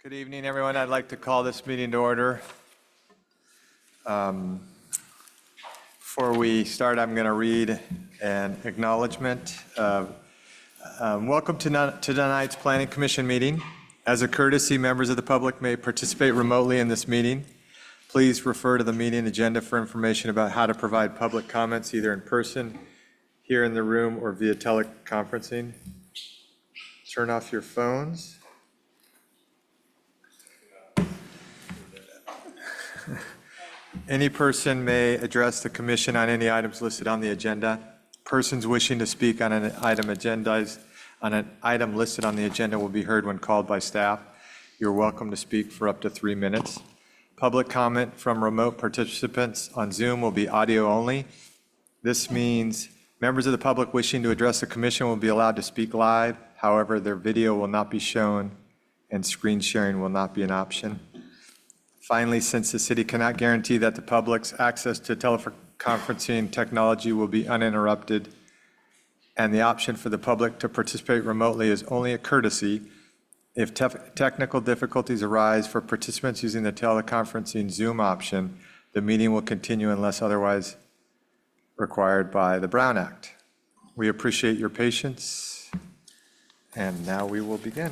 Good evening, everyone. I'd like to call this meeting to order. Before we start, I'm going to read an acknowledgement. Welcome to tonight's Planning Commission meeting. As a courtesy, members of the public may participate remotely in this meeting. Please refer to the meeting agenda for information about how to provide public comments either in person, here in the room, or via teleconferencing. Turn off your phones. Any person may address the commission on any items listed on the agenda. Persons wishing to speak on an item listed on the agenda will be heard when called by staff. You're welcome to speak for up to 3 minutes. Public comment from remote participants on Zoom will be audio only. This means members of the public wishing to address the commission will be allowed to speak live. However, their video will not be shown and screen sharing will not be an option. Finally, since the city cannot guarantee that the public's access to teleconferencing technology will be uninterrupted, and the option for the public to participate remotely is only a courtesy, if technical difficulties arise for participants using the teleconferencing Zoom option, the meeting will continue unless otherwise required by the Brown Act. We appreciate your patience, and now we will begin.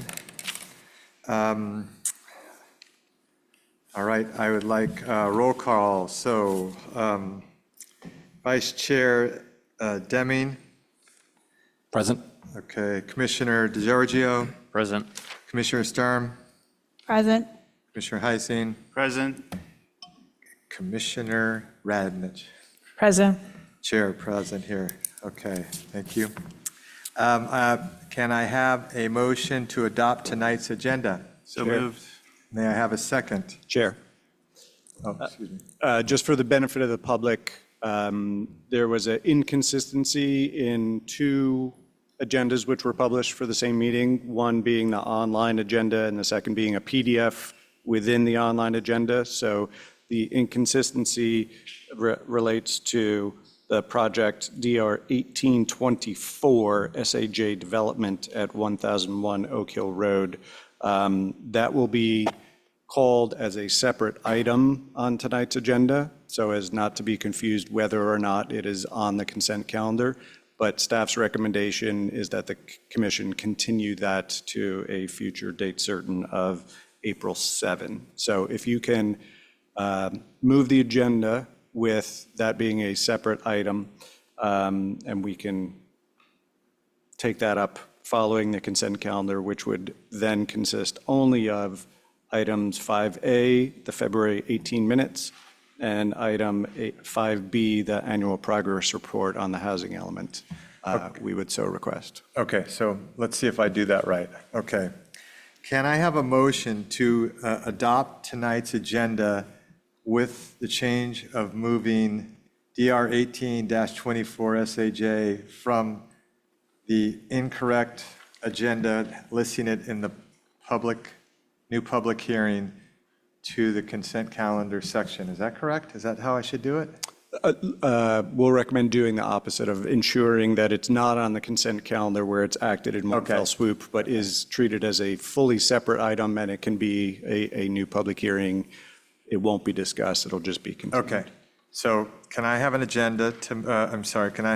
All right, I would like roll call. So Vice Chair Deming. Present. Okay, Commissioner DeGiorgio. Present. Commissioner Sturm. Present. Commissioner Heising. Present. Commissioner Radnich. Present. Chair present here. Okay, thank you. Can I have a motion to adopt tonight's agenda? So Chair. moved. May I have a second? Chair, Oh, excuse me. just for the benefit of the public, there was an inconsistency in two agendas which were published for the same meeting, one being the online agenda and the second being a PDF within the online agenda. So the inconsistency relates to the project DR 1824 SAJ development at 1001 Oak Hill Road. That will be called as a separate item on tonight's agenda, so as not to be confused whether or not it is on the consent calendar. But staff's recommendation is that the commission continue that to a future date certain of April 7. So if you can move the agenda with that being a separate item, and we can take that up following the consent calendar, which would then consist only of items 5A, the February 18 minutes, and item 5B, the annual progress report on the housing element. We would so request. Okay, so let's see if I do that right. Okay. Can I have a motion to adopt tonight's agenda with the change of moving DR 18-24 SAJ from the incorrect agenda, listing it in the new public hearing, to the consent calendar section? Is that correct? Is that how I should do it? We'll recommend doing the opposite of ensuring that it's not on the consent calendar where it's acted in one fell swoop, but is treated as a fully separate item, and it can be a new public hearing. It won't be discussed, it'll just be continued. Okay, so can I have an agenda to, I'm sorry, can I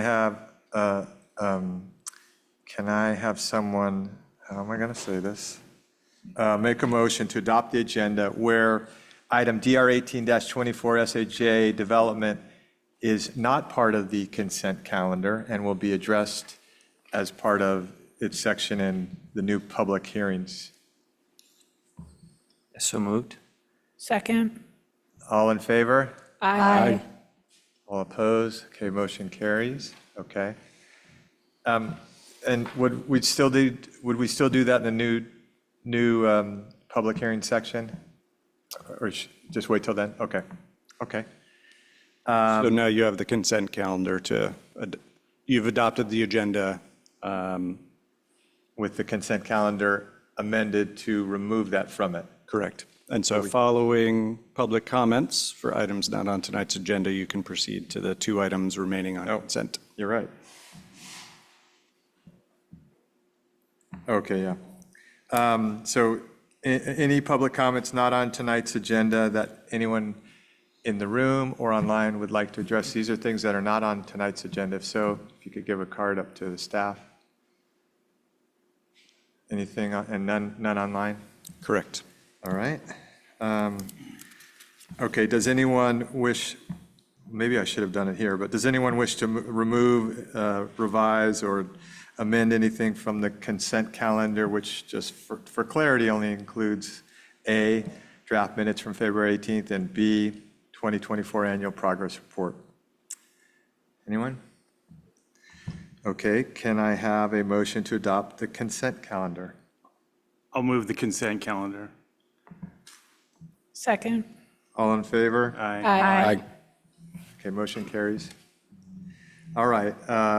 have someone, how am I going to say this? Make a motion to adopt the agenda where item DR 18-24 SAJ development is not part of the consent calendar and will be addressed as part of its section in the new public hearings. So moved. Second. All in favor? Aye. All opposed? Okay, motion carries. Okay. And would we still do that in the new public hearing section? Or just wait till then? Okay. Okay. So now you have the consent calendar you've adopted the agenda. With the consent calendar amended to remove that from it. Correct. And so following public comments for items not on tonight's agenda, you can proceed to the two items remaining on consent. You're right. Okay, yeah. So Any public comments not on tonight's agenda that anyone in the room or online would like to address? These are things that are not on tonight's agenda. If so, if you could give a card up to the staff. Anything, and none online? Correct. All right. Okay, does anyone wish, maybe I should have done it here, but does anyone wish to remove, revise, or amend anything from the consent calendar, which just for clarity only includes A, draft minutes from February 18th, and B, 2024 annual progress report? Anyone? Okay, can I have a motion to adopt the consent calendar? I'll move the consent calendar. Second. All in favor? Aye. Aye. Okay, motion carries. All right,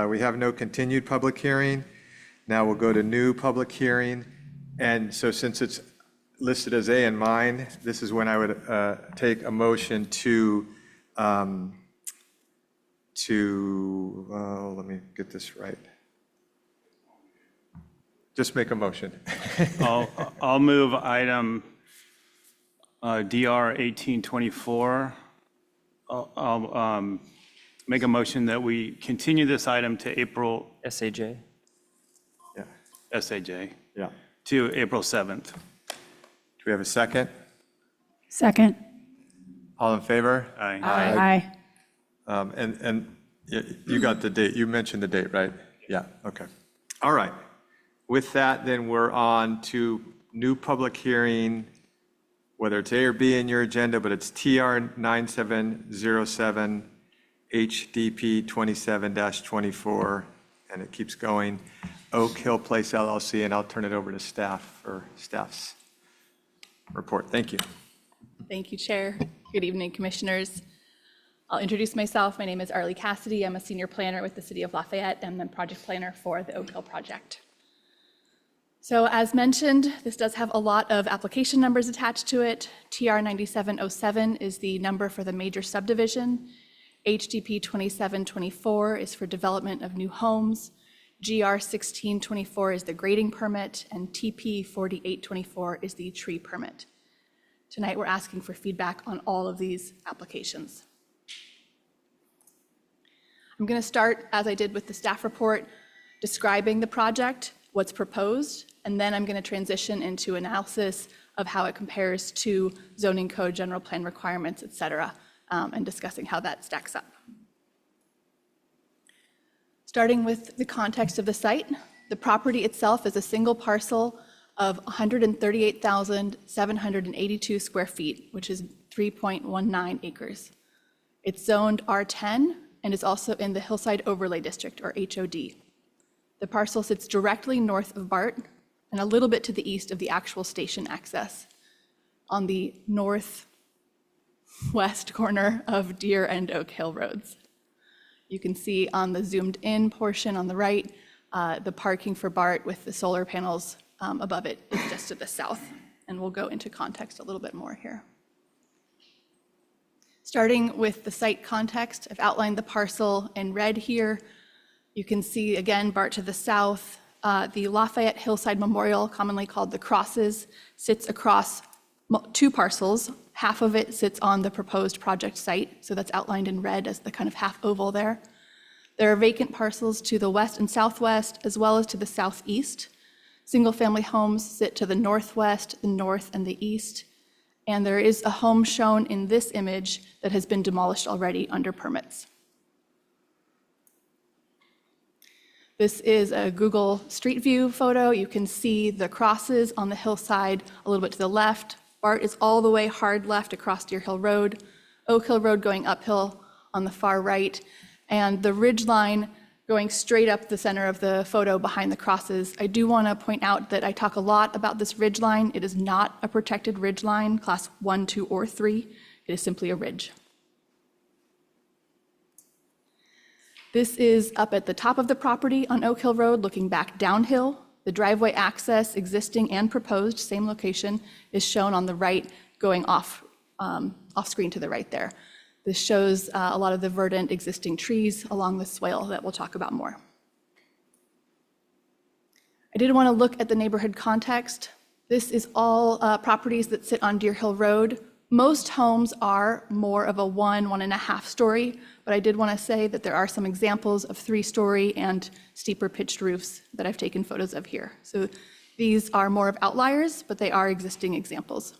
we have no continued public hearing. Now we'll go to new public hearing. And so since it's listed as A in mine, this is when I would take a motion to, let me get this right. Just make a motion. I'll move item DR 1824. I'll make a motion that we continue this item to April, SAJ. Yeah, SAJ, yeah. to April 7th. Do we have a second? Second. All in favor? Aye. Aye. And you got the date, you mentioned the date, right? Yeah, okay. All right. With that, then we're on to new public hearing, whether it's A or B in your agenda, but it's TR 9707, HDP 27-24, and it keeps going, Oak Hill Place LLC, and I'll turn it over to staff for staff's report. Thank you. Thank you, Chair. Good evening, Commissioners. I'll introduce myself. My name is Arlie Cassidy. I'm a senior planner with the City of Lafayette and the project planner for the Oak Hill project. So as mentioned, this does have a lot of application numbers attached to it. TR 9707 is the number for the major subdivision. HDP 2724 is for development of new homes. GR 1624 is the grading permit, and TP 4824 is the tree permit. Tonight, we're asking for feedback on all of these applications. I'm going to start, as I did with the staff report, describing the project, what's proposed, and then I'm going to transition into analysis of how it compares to zoning code, general plan requirements, et cetera, and discussing how that stacks up. Starting with the context of the site, the property itself is a single parcel of 138,782 square feet, which is 3.19 acres. It's zoned R10 and is also in the Hillside Overlay District, or HOD. The parcel sits directly north of BART and a little bit to the east of the actual station access on the northwest corner of Deer and Oak Hill roads. You can see on the zoomed in portion on the right, the parking for BART with the solar panels above it is just to the south. And we'll go into context a little bit more here. Starting with the site context, I've outlined the parcel in red here. You can see, again, BART to the south. The Lafayette Hillside Memorial, commonly called the Crosses, sits across two parcels. Half of it sits on the proposed project site, so that's outlined in red as the kind of half oval there. There are vacant parcels to the west and southwest, as well as to the southeast. Single-family homes sit to the northwest, the north, and the east. And there is a home shown in this image that has been demolished already under permits. This is a Google Street View photo. You can see the Crosses on the hillside a little bit to the left. BART is all the way hard left across Deer Hill Road. Oak Hill Road going uphill on the far right. And the ridge line going straight up the center of the photo behind the Crosses. I do want to point out that I talk a lot about this ridge line. It is not a protected ridge line, class 1, 2, or 3. It is simply a ridge. This is up at the top of the property on Oak Hill Road, looking back downhill. The driveway access, existing and proposed, same location, is shown on the right, going off screen to the right there. This shows a lot of the verdant existing trees along the swale that we'll talk about more. I did want to look at the neighborhood context. This is all properties that sit on Deer Hill Road. Most homes are more of a 1.5 story, but I did want to say that there are some examples of 3-story and steeper pitched roofs that I've taken photos of here. So these are more of outliers, but they are existing examples.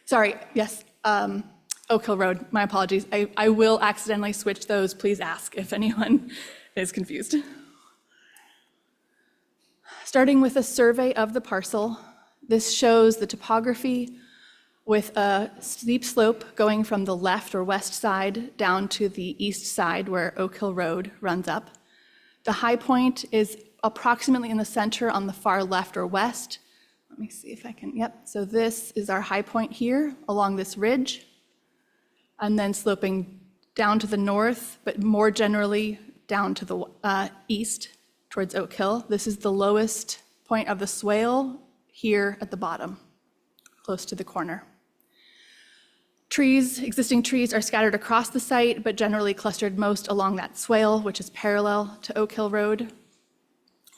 Sorry, yes, Oak Hill Road, my apologies. I will accidentally switch those. Please ask if anyone is confused. Starting with a survey of the parcel, this shows the topography with a steep slope going from the left or west side down to the east side where Oak Hill Road runs up. The high point is approximately in the center on the far left or west. Let me see if I can, yep. So this is our high point here along this ridge, and then sloping down to the north, but more generally down to the east towards Oak Hill. This is the lowest point of the swale here at the bottom, close to the corner. Existing trees are scattered across the site, but generally clustered most along that swale, which is parallel to Oak Hill Road.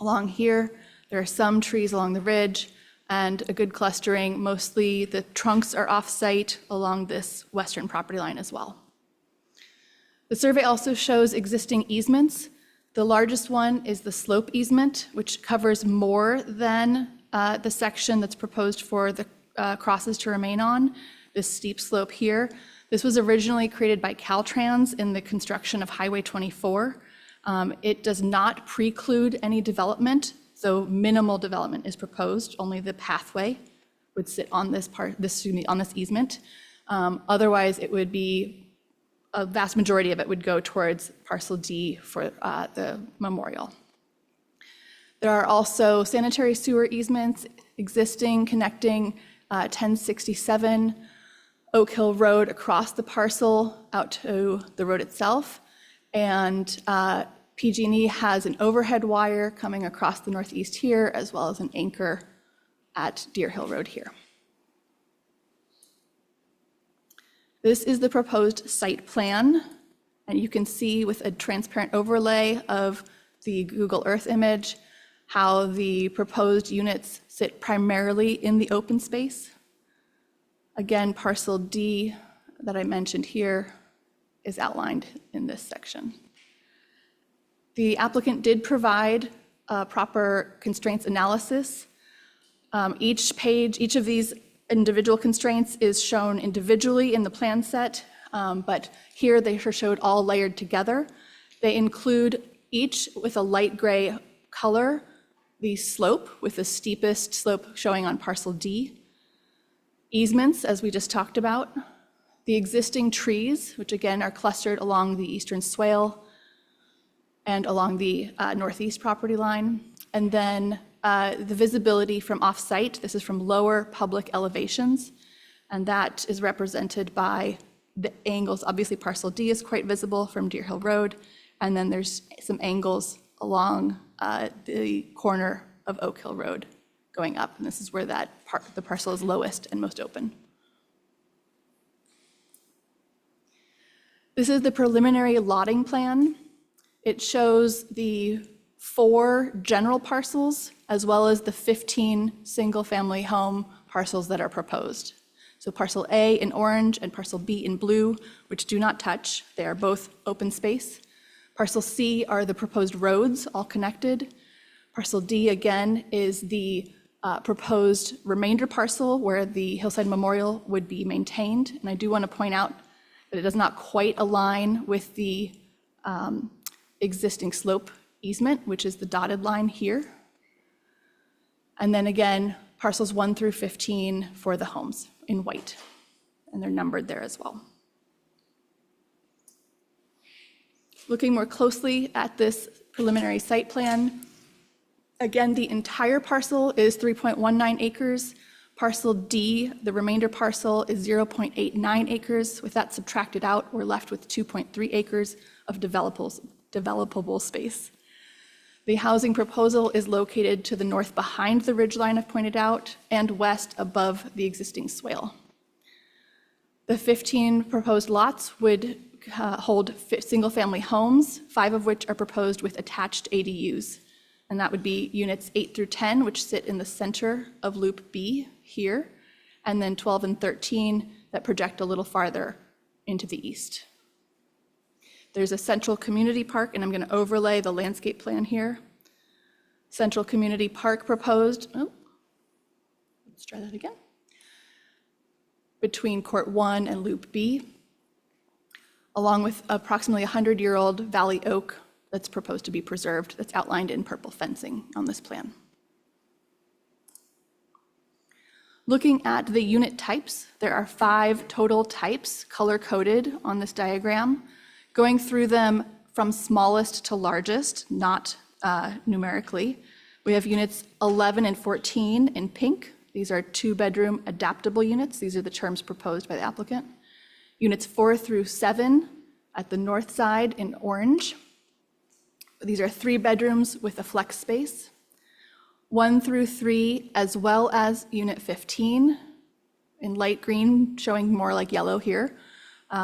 Along here, there are some trees along the ridge and a good clustering. Mostly the trunks are off-site along this western property line as well. The survey also shows existing easements. The largest one is the slope easement, which covers more than the section that's proposed for the crosses to remain on, this steep slope here. This was originally created by Caltrans in the construction of Highway 24. It does not preclude any development, so minimal development is proposed. Only the pathway would sit on this on this easement. Otherwise, it would be a vast majority of it would go towards parcel D for the memorial. There are also sanitary sewer easements existing connecting 1067 Oak Hill Road across the parcel out to the road itself. And PG&E has an overhead wire coming across the northeast here, as well as an anchor at Deer Hill Road here. This is the proposed site plan, and you can see with a transparent overlay of the Google Earth image how the proposed units sit primarily in the open space. Again, parcel D that I mentioned here is outlined in this section. The applicant did provide a proper constraints analysis. Each of these individual constraints is shown individually in the plan set, but here they are showed all layered together. They include each with a light gray color, the slope with the steepest slope showing on parcel D, easements, as we just talked about, the existing trees, which again are clustered along the eastern swale and along the northeast property line, and then the visibility from off-site. This is from lower public elevations, and that is represented by the angles. Obviously, parcel D is quite visible from Deer Hill Road, and then there's some angles along the corner of Oak Hill Road going up, and this is where the parcel is lowest and most open. This is the preliminary lotting plan. It shows the 4 general parcels as well as the 15 single-family home parcels that are proposed. So parcel A in orange and parcel B in blue, which do not touch. They are both open space. Parcel C are the proposed roads, all connected. Parcel D, again, is the proposed remainder parcel where the Hillside Memorial would be maintained. And I do want to point out that it does not quite align with the existing slope easement, which is the dotted line here. And then again, parcels 1 through 15 for the homes in white, and they're numbered there as well. Looking more closely at this preliminary site plan, again, the entire parcel is 3.19 acres. Parcel D, the remainder parcel, is 0.89 acres. With that subtracted out, we're left with 2.3 acres of developable space. The housing proposal is located to the north behind the ridgeline I've pointed out and west above the existing swale. The 15 proposed lots would hold single-family homes, 5 of which are proposed with attached ADUs. and that would be units 8 through 10, which sit in the center of Loop B here, and then 12 and 13 that project a little farther into the east. There's a central community park, and I'm going to overlay the landscape plan here. Central Community Park proposed, let's try that again, between Court 1 and Loop B, along with approximately 100-year-old Valley Oak that's proposed to be preserved, that's outlined in purple fencing on this plan. Looking at the unit types, there are 5 total types color-coded on this diagram, going through them from smallest to largest, not numerically. We have units 11 and 14 in pink. These are 2-bedroom adaptable units. These are the terms proposed by the applicant. Units 4 through 7 at the north side in orange. These are 3 bedrooms with a flex space. 1 through 3, as well as unit 15 in light green, showing more like yellow here.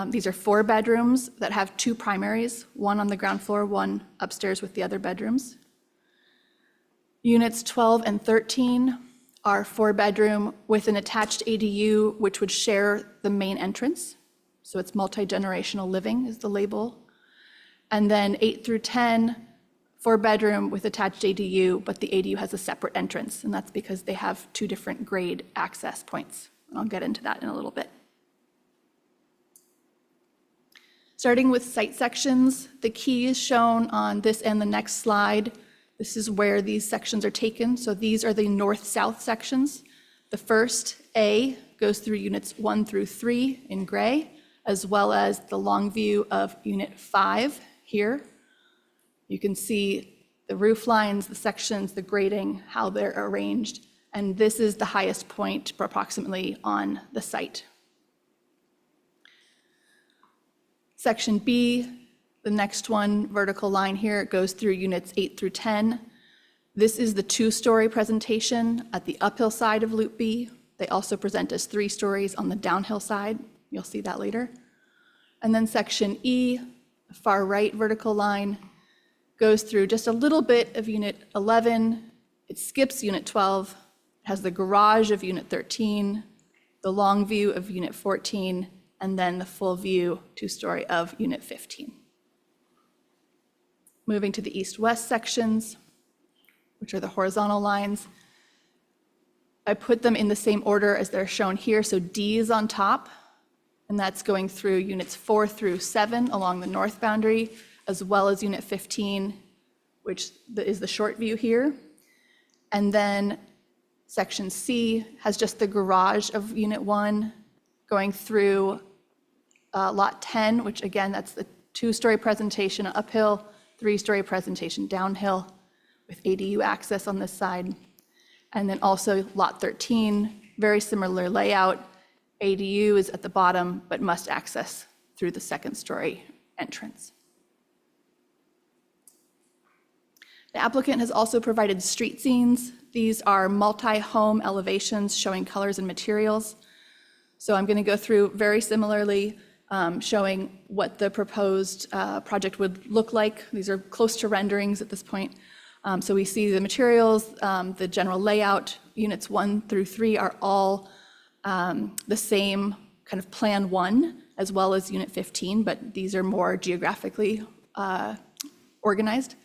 These are 4 bedrooms that have 2 primaries, one on the ground floor, one upstairs with the other bedrooms. Units 12 and 13 are 4-bedroom with an attached ADU, which would share the main entrance. So it's multi-generational living is the label. And then 8 through 10, 4-bedroom with attached ADU, but the ADU has a separate entrance, and that's because they have 2 different grade access points. And I'll get into that in a little bit. Starting with site sections, the key is shown on this and the next slide. This is where these sections are taken. So these are the north-south sections. The first A goes through units 1 through 3 in gray, as well as the long view of unit 5 here. You can see the roof lines, the sections, the grading, how they're arranged. And this is the highest point approximately on the site. Section B, the next one, vertical line here, it goes through units 8 through 10. This is the 2-story presentation at the uphill side of Loop B. They also present as 3 stories on the downhill side. You'll see that later. And then section E, the far right vertical line, goes through just a little bit of unit 11. It skips unit 12, it has the garage of unit 13, the long view of unit 14, and then the full view 2-story of unit 15. Moving to the east-west sections, which are the horizontal lines. I put them in the same order as they're shown here. So D is on top, and that's going through units 4 through 7 along the north boundary, as well as unit 15, which is the short view here. And then section C has just the garage of unit 1 going through lot 10, which again, that's the 2-story presentation uphill, 3-story presentation downhill with ADU access on this side. And then also lot 13, very similar layout. ADU is at the bottom, but must access through the 2nd-story entrance. The applicant has also provided street scenes. These are multi-home elevations showing colors and materials. So I'm going to go through very similarly, showing what the proposed project would look like. These are close to renderings at this point. So we see the materials, the general layout. Units 1 through 3 are all the same kind of plan 1, as well as unit 15, but these are more geographically organized.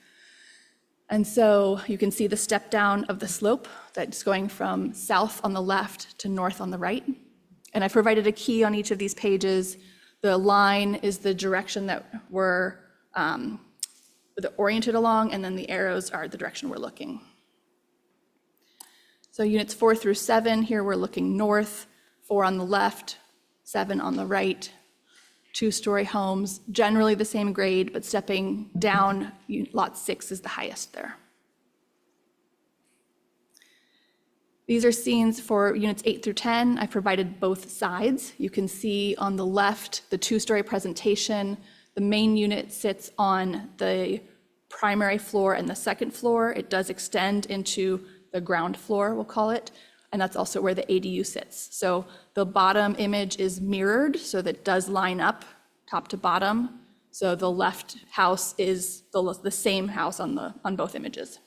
And so you can see the step down of the slope that's going from south on the left to north on the right. And I provided a key on each of these pages. The line is the direction that we're oriented along, and then the arrows are the direction we're looking. So units 4 through 7, here we're looking north, 4 on the left, 7 on the right. 2-story homes, generally the same grade, but stepping down, lot 6 is the highest there. These are scenes for units 8 through 10. I provided both sides. You can see on the left, the 2-story presentation. The main unit sits on the primary floor and the 2nd floor. It does extend into the ground floor, we'll call it, and that's also where the ADU sits. So the bottom image is mirrored, so that does line up top to bottom. So the left house is the same house on both images.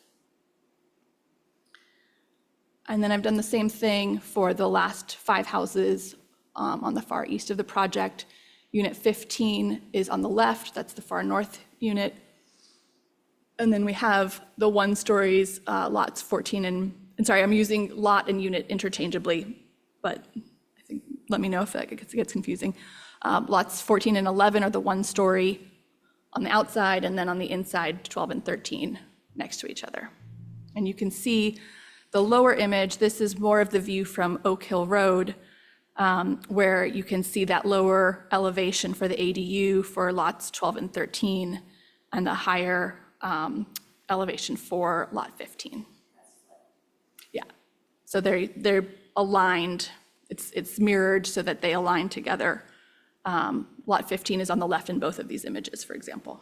And then I've done the same thing for the last 5 houses on the far east of the project. Unit 15 is on the left, that's the far north unit. And then we have the 1-stories, lots 14 and sorry, I'm using lot and unit interchangeably, but I think, let me know if that gets confusing. Lots 14 and 11 are the 1-story on the outside, and then on the inside, 12 and 13 next to each other. And you can see the lower image, this is more of the view from Oak Hill Road, where you can see that lower elevation for the ADU for lots 12 and 13, and the higher elevation for lot 15. Yeah, so they're aligned, it's mirrored so that they align together. Lot 15 is on the left in both of these images, for example.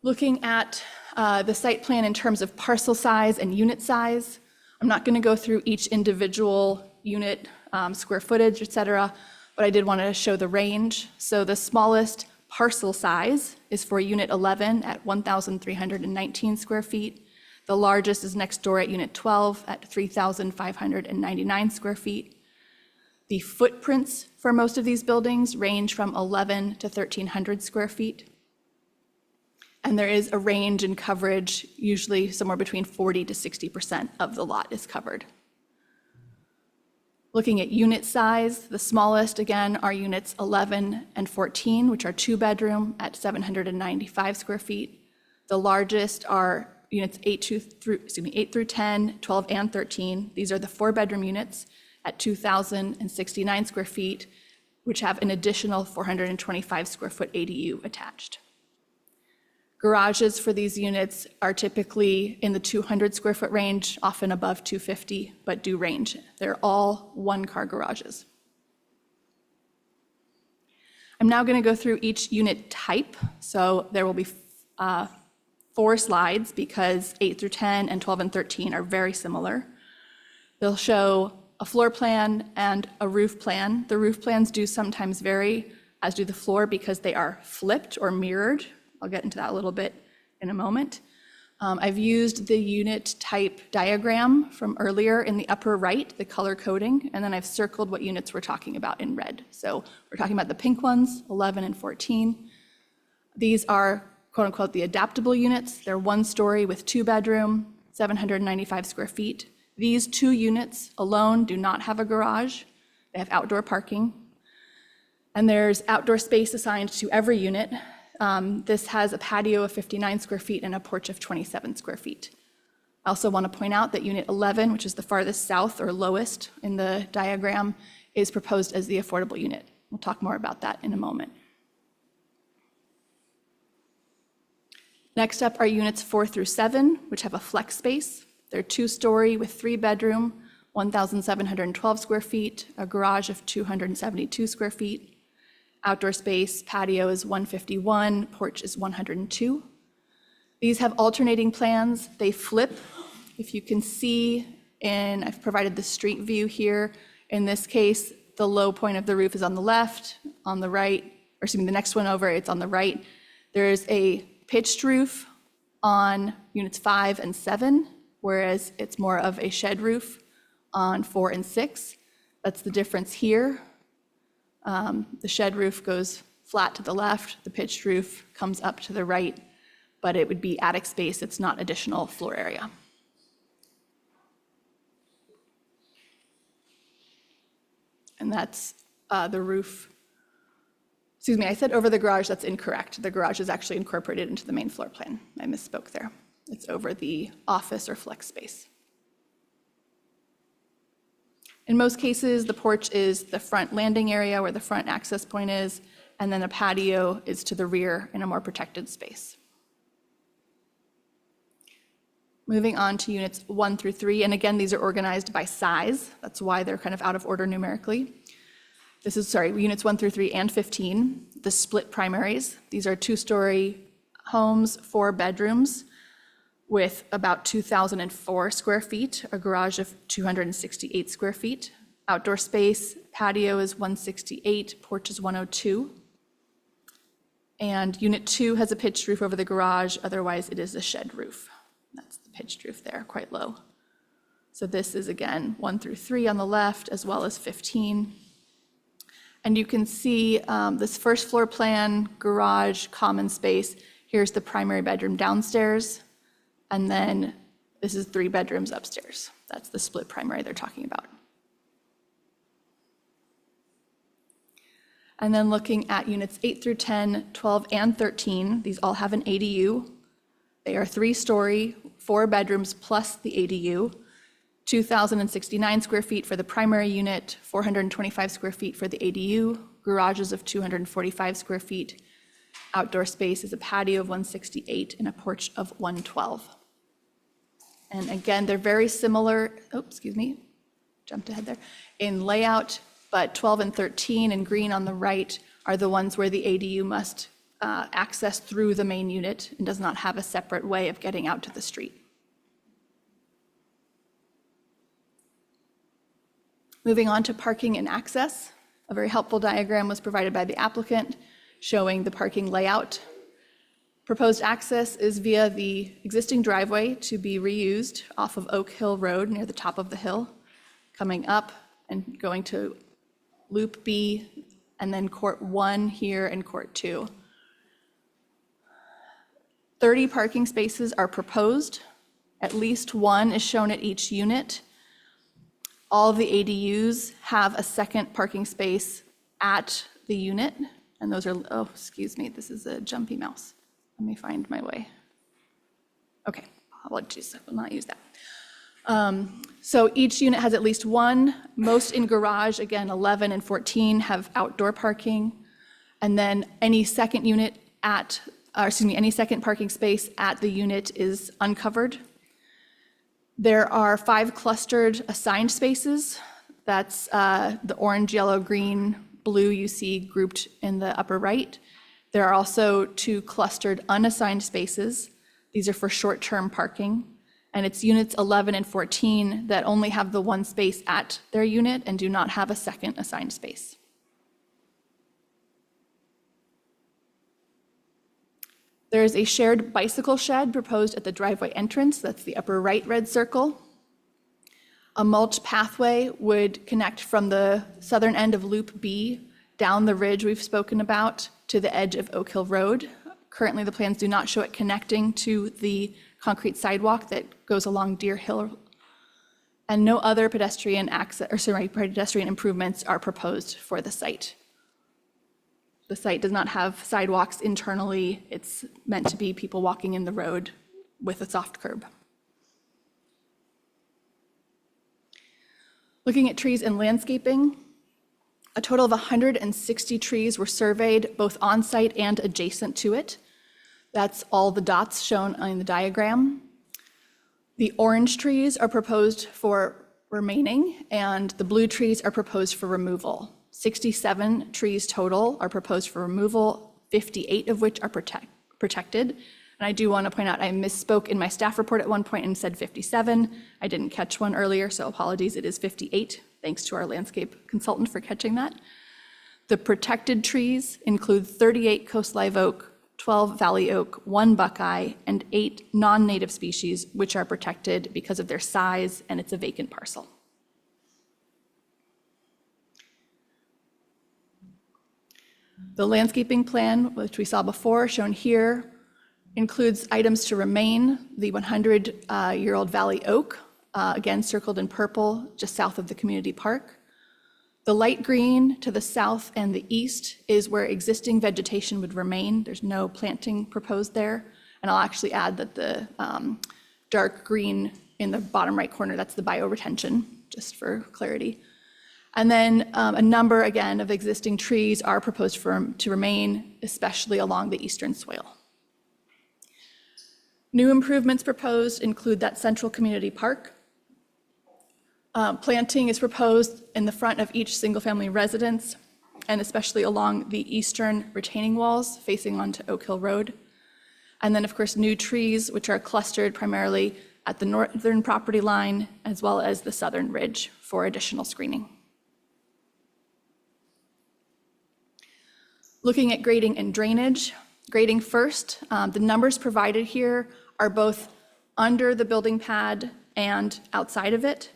Looking at the site plan in terms of parcel size and unit size, I'm not going to go through each individual unit, square footage, et cetera, but I did want to show the range. So the smallest parcel size is for unit 11 at 1,319 square feet. The largest is next door at unit 12 at 3,599 square feet. The footprints for most of these buildings range from 11 to 1,300 square feet. And there is a range in coverage, usually somewhere between 40 to 60% of the lot is covered. Looking at unit size, the smallest, again, are units 11 and 14, which are 2-bedroom at 795 square feet. The largest are units 8 through 10, 12, and 13. These are the 4-bedroom units at 2,069 square feet, which have an additional 425 square foot ADU attached. Garages for these units are typically in the 200 square foot range, often above 250, but do range. They're all 1-car garages. I'm now going to go through each unit type. So there will be 4 slides because 8 through 10 and 12 and 13 are very similar. They'll show a floor plan and a roof plan. The roof plans do sometimes vary, as do the floor, because they are flipped or mirrored. I'll get into that a little bit in a moment. I've used the unit type diagram from earlier in the upper right, the color coding, and then I've circled what units we're talking about in red. So we're talking about the pink ones, 11 and 14. These are quote unquote the adaptable units. They're 1-story with 2-bedroom, 795 square feet. These 2 units alone do not have a garage. They have outdoor parking. And there's outdoor space assigned to every unit. This has a patio of 59 square feet and a porch of 27 square feet. I also want to point out that unit 11, which is the farthest south or lowest in the diagram, is proposed as the affordable unit. We'll talk more about that in a moment. Next up are units 4 through 7, which have a flex space. They're 2-story with 3-bedroom, 1,712 square feet, a garage of 272 square feet. Outdoor space, patio is 151, porch is 102. These have alternating plans. They flip. If you can see, and I've provided the street view here. In this case, the low point of the roof is on the left, on the right, or excuse me, the next one over, it's on the right. There's a pitched roof on units 5 and 7, whereas it's more of a shed roof on 4 and 6. That's the difference here. The shed roof goes flat to the left, the pitched roof comes up to the right, but it would be attic space, it's not additional floor area. And that's the roof. Excuse me, I said over the garage, that's incorrect. The garage is actually incorporated into the main floor plan. I misspoke there. It's over the office or flex space. In most cases, the porch is the front landing area where the front access point is, and then a patio is to the rear in a more protected space. Moving on to units 1 through 3, and again, these are organized by size. That's why they're kind of out of order numerically. This is, units 1 through 3 and 15, the split primaries. These are 2-story homes, 4 bedrooms, with about 2,004 square feet, a garage of 268 square feet. Outdoor space, patio is 168, porch is 102. And unit 2 has a pitched roof over the garage, otherwise it is a shed roof. pitched roof there, quite low. So this is again 1 through 3 on the left, as well as 15. And you can see this first floor plan, garage, common space. Here's the primary bedroom downstairs. And then this is 3 bedrooms upstairs. That's the split primary they're talking about. And then looking at units 8 through 10, 12, and 13, these all have an ADU. They are 3-story, 4 bedrooms plus the ADU, 2,069 square feet for the primary unit, 425 square feet for the ADU, garages of 245 square feet. Outdoor space is a patio of 168 and a porch of 112. And again, they're very similar, jumped ahead there, in layout, but 12 and 13 in green on the right are the ones where the ADU must access through the main unit and does not have a separate way of getting out to the street. Moving on to parking and access, a very helpful diagram was provided by the applicant showing the parking layout. Proposed access is via the existing driveway to be reused off of Oak Hill Road near the top of the hill, coming up and going to Loop B, and then Court 1 here and Court 2. 30 parking spaces are proposed. At least 1 is shown at each unit. All of the ADUs have a second parking space at the unit, and those are, this is a jumpy mouse. Let me find my way. Okay, I'll not use that. So each unit has at least 1. Most in garage, again, 11 and 14 have outdoor parking. And then any second any second parking space at the unit is uncovered. There are 5 clustered assigned spaces. That's the orange, yellow, green, blue you see grouped in the upper right. There are also 2 clustered unassigned spaces. These are for short-term parking. And it's units 11 and 14 that only have the 1 space at their unit and do not have a second assigned space. There is a shared bicycle shed proposed at the driveway entrance. That's the upper right red circle. A mulch pathway would connect from the southern end of Loop B down the ridge we've spoken about to the edge of Oak Hill Road. Currently, the plans do not show it connecting to the concrete sidewalk that goes along Deer Hill. And no other pedestrian improvements are proposed for the site. The site does not have sidewalks internally. It's meant to be people walking in the road with a soft curb. Looking at trees and landscaping, a total of 160 trees were surveyed, both on-site and adjacent to it. That's all the dots shown on the diagram. The orange trees are proposed for remaining, and the blue trees are proposed for removal. 67 trees total are proposed for removal, 58 of which are protected. And I do want to point out, I misspoke in my staff report at one point and said 57. I didn't catch one earlier, so apologies, it is 58. Thanks to our landscape consultant for catching that. The protected trees include 38 coast live oak, 12 valley oak, 1 buckeye, and 8 non-native species, which are protected because of their size, and it's a vacant parcel. The landscaping plan, which we saw before, shown here, includes items to remain. The 100-year-old valley oak, again circled in purple, just south of the community park. The light green to the south and the east is where existing vegetation would remain. There's no planting proposed there. And I'll actually add that the dark green in the bottom right corner, that's the bioretention, just for clarity. And then a number, again, of existing trees are proposed to remain, especially along the eastern swale. New improvements proposed include that central community park. Planting is proposed in the front of each single-family residence, and especially along the eastern retaining walls facing onto Oak Hill Road. And then, of course, new trees, which are clustered primarily at the northern property line, as well as the southern ridge for additional screening. Looking at grading and drainage. Grading first, the numbers provided here are both under the building pad and outside of it.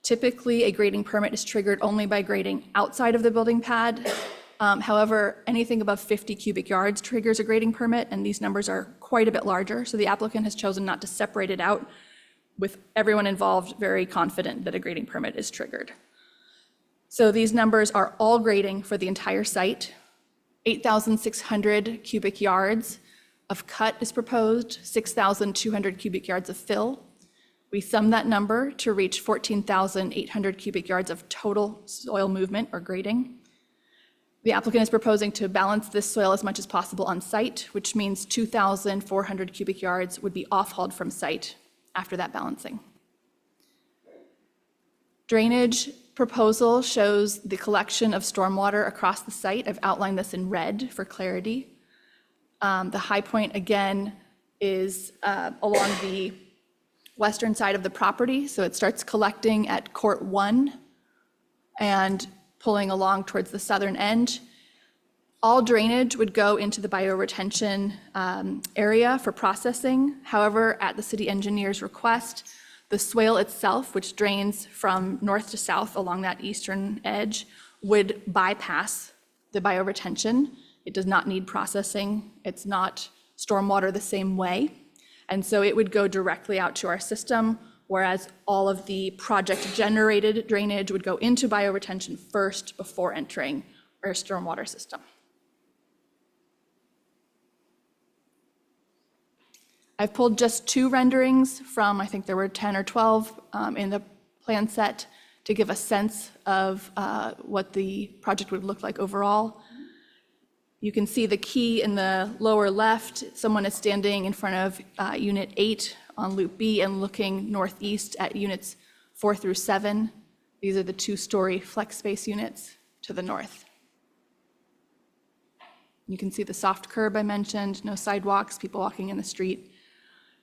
Typically, a grading permit is triggered only by grading outside of the building pad. However, anything above 50 cubic yards triggers a grading permit, and these numbers are quite a bit larger, so the applicant has chosen not to separate it out, with everyone involved very confident that a grading permit is triggered. So these numbers are all grading for the entire site. 8,600 cubic yards of cut is proposed, 6,200 cubic yards of fill. We sum that number to reach 14,800 cubic yards of total soil movement or grading. The applicant is proposing to balance this soil as much as possible on site, which means 2,400 cubic yards would be off-hauled from site after that balancing. Drainage proposal shows the collection of stormwater across the site. I've outlined this in red for clarity. The high point, again, is along the western side of the property. So it starts collecting at Court 1 and pulling along towards the southern end. All drainage would go into the bioretention area for processing. However, at the city engineer's request, the swale itself, which drains from north to south along that eastern edge, would bypass the bioretention. It does not need processing. It's not stormwater the same way. And so it would go directly out to our system, whereas all of the project-generated drainage would go into bioretention first before entering our stormwater system. I've pulled just 2 renderings from, I think there were 10 or 12 in the plan set to give a sense of what the project would look like overall. You can see the key in the lower left. Someone is standing in front of Unit 8 on Loop B and looking northeast at Units 4 through 7. These are the 2-story flex space units to the north. You can see the soft curb I mentioned, no sidewalks, people walking in the street.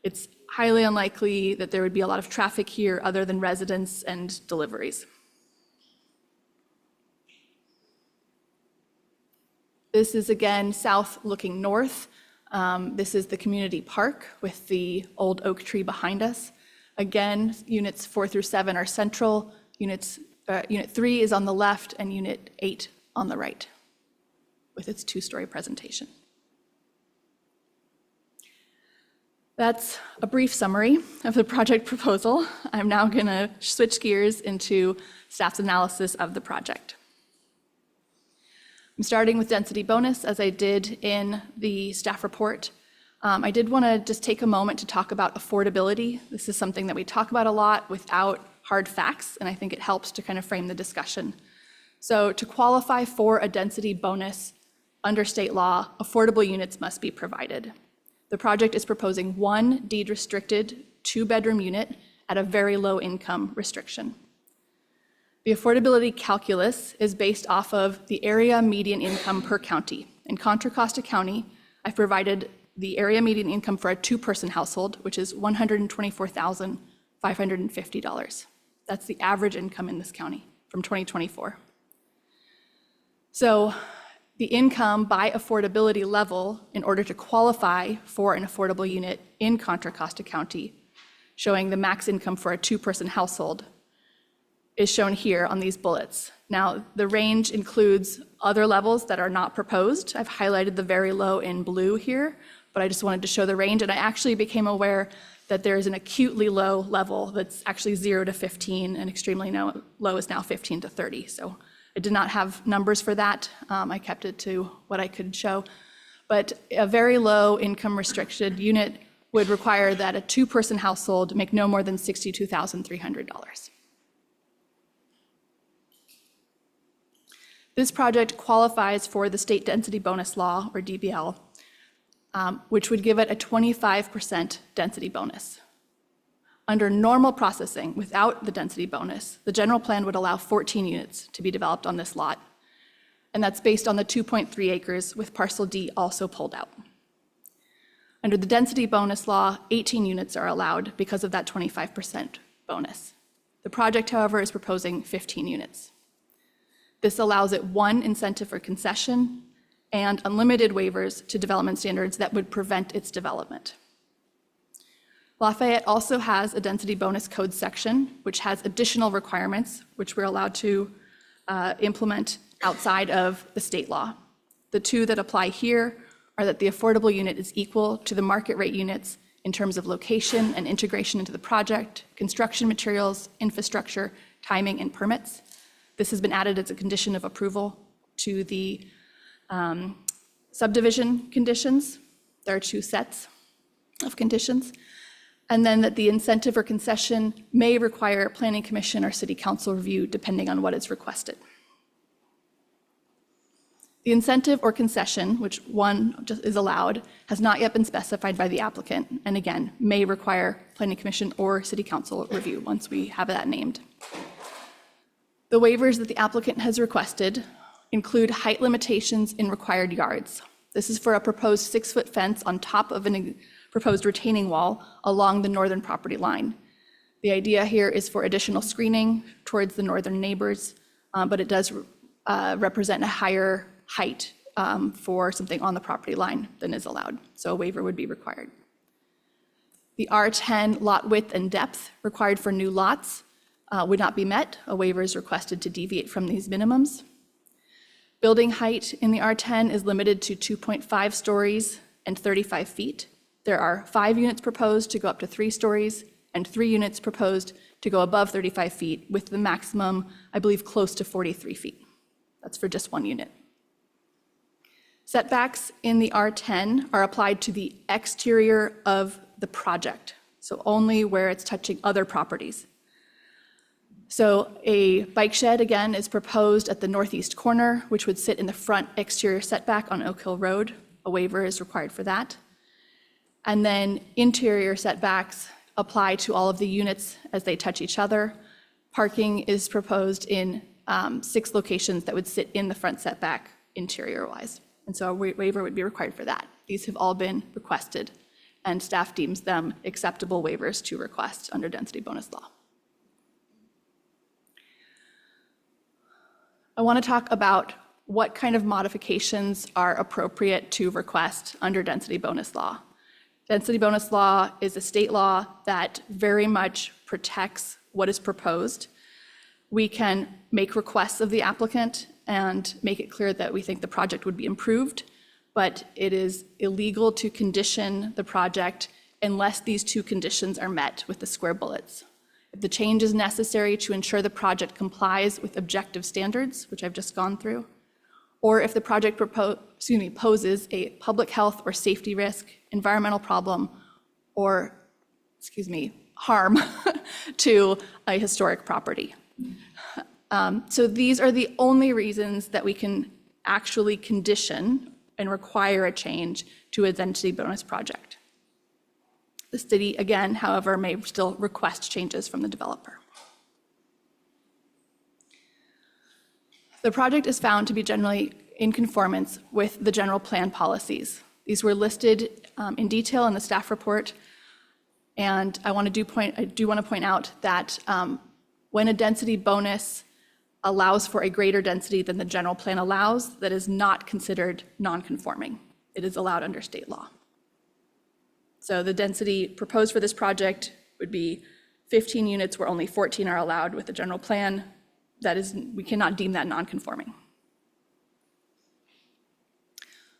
It's highly unlikely that there would be a lot of traffic here other than residents and deliveries. This is again south looking north. This is the community park with the old oak tree behind us. Again, units 4 through 7 are central. Unit 3 is on the left and Unit 8 on the right with its 2-story presentation. That's a brief summary of the project proposal. I'm now going to switch gears into staff's analysis of the project. I'm starting with density bonus, as I did in the staff report. I did want to just take a moment to talk about affordability. This is something that we talk about a lot without hard facts, and I think it helps to kind of frame the discussion. So to qualify for a density bonus under state law, affordable units must be provided. The project is proposing 1 deed-restricted 2-bedroom unit at a very low income restriction. The affordability calculus is based off of the area median income per county. In Contra Costa County, I've provided the area median income for a 2-person household, which is $124,550. That's the average income in this county from 2024. So the income by affordability level in order to qualify for an affordable unit in Contra Costa County, showing the max income for a 2-person household, is shown here on these bullets. Now, the range includes other levels that are not proposed. I've highlighted the very low in blue here, but I just wanted to show the range, and I actually became aware that there is an acutely low level that's actually 0 to 15, and extremely low is now 15 to 30. So I did not have numbers for that. I kept it to what I could show. But a very low income restricted unit would require that a 2-person household make no more than $62,300. This project qualifies for the state density bonus law, or DBL, which would give it a 25% density bonus. Under normal processing, without the density bonus, the general plan would allow 14 units to be developed on this lot, and that's based on the 2.3 acres with parcel D also pulled out. Under the density bonus law, 18 units are allowed because of that 25% bonus. The project, however, is proposing 15 units. This allows it 1 incentive for concession and unlimited waivers to development standards that would prevent its development. Lafayette also has a density bonus code section, which has additional requirements, which we're allowed to implement outside of the state law. The two that apply here are that the affordable unit is equal to the market rate units in terms of location and integration into the project, construction materials, infrastructure, timing, and permits. This has been added as a condition of approval to the subdivision conditions. There are two sets of conditions. And then that the incentive or concession may require planning commission or city council review depending on what is requested. The incentive or concession, which one just is allowed, has not yet been specified by the applicant, and again, may require planning commission or city council review once we have that named. The waivers that the applicant has requested include height limitations in required yards. This is for a proposed 6-foot fence on top of a proposed retaining wall along the northern property line. The idea here is for additional screening towards the northern neighbors, but it does represent a higher height for something on the property line than is allowed, so a waiver would be required. The R10 lot width and depth required for new lots would not be met. A waiver is requested to deviate from these minimums. Building height in the R10 is limited to 2.5 stories and 35 feet. There are 5 units proposed to go up to 3 stories and 3 units proposed to go above 35 feet with the maximum, I believe, close to 43 feet. That's for just 1 unit. Setbacks in the R10 are applied to the exterior of the project, so only where it's touching other properties. So a bike shed, again, is proposed at the northeast corner, which would sit in the front exterior setback on Oak Hill Road. A waiver is required for that. And then interior setbacks apply to all of the units as they touch each other. Parking is proposed in 6 locations that would sit in the front setback interior-wise. And so a waiver would be required for that. These have all been requested, and staff deems them acceptable waivers to request under density bonus law. I want to talk about what kind of modifications are appropriate to request under density bonus law. Density bonus law is a state law that very much protects what is proposed. We can make requests of the applicant and make it clear that we think the project would be improved, but it is illegal to condition the project unless these 2 conditions are met with the square bullets. If the change is necessary to ensure the project complies with objective standards, which I've just gone through, or if the project poses a public health or safety risk, environmental problem, or, harm to a historic property. So these are the only reasons that we can actually condition and require a change to a density bonus project. The city, again, however, may still request changes from the developer. The project is found to be generally in conformance with the general plan policies. These were listed in detail in the staff report, and I do want to point out that when a density bonus allows for a greater density than the general plan allows, that is not considered non-conforming. It is allowed under state law. So the density proposed for this project would be 15 units where only 14 are allowed with the general plan. That is, we cannot deem that non-conforming.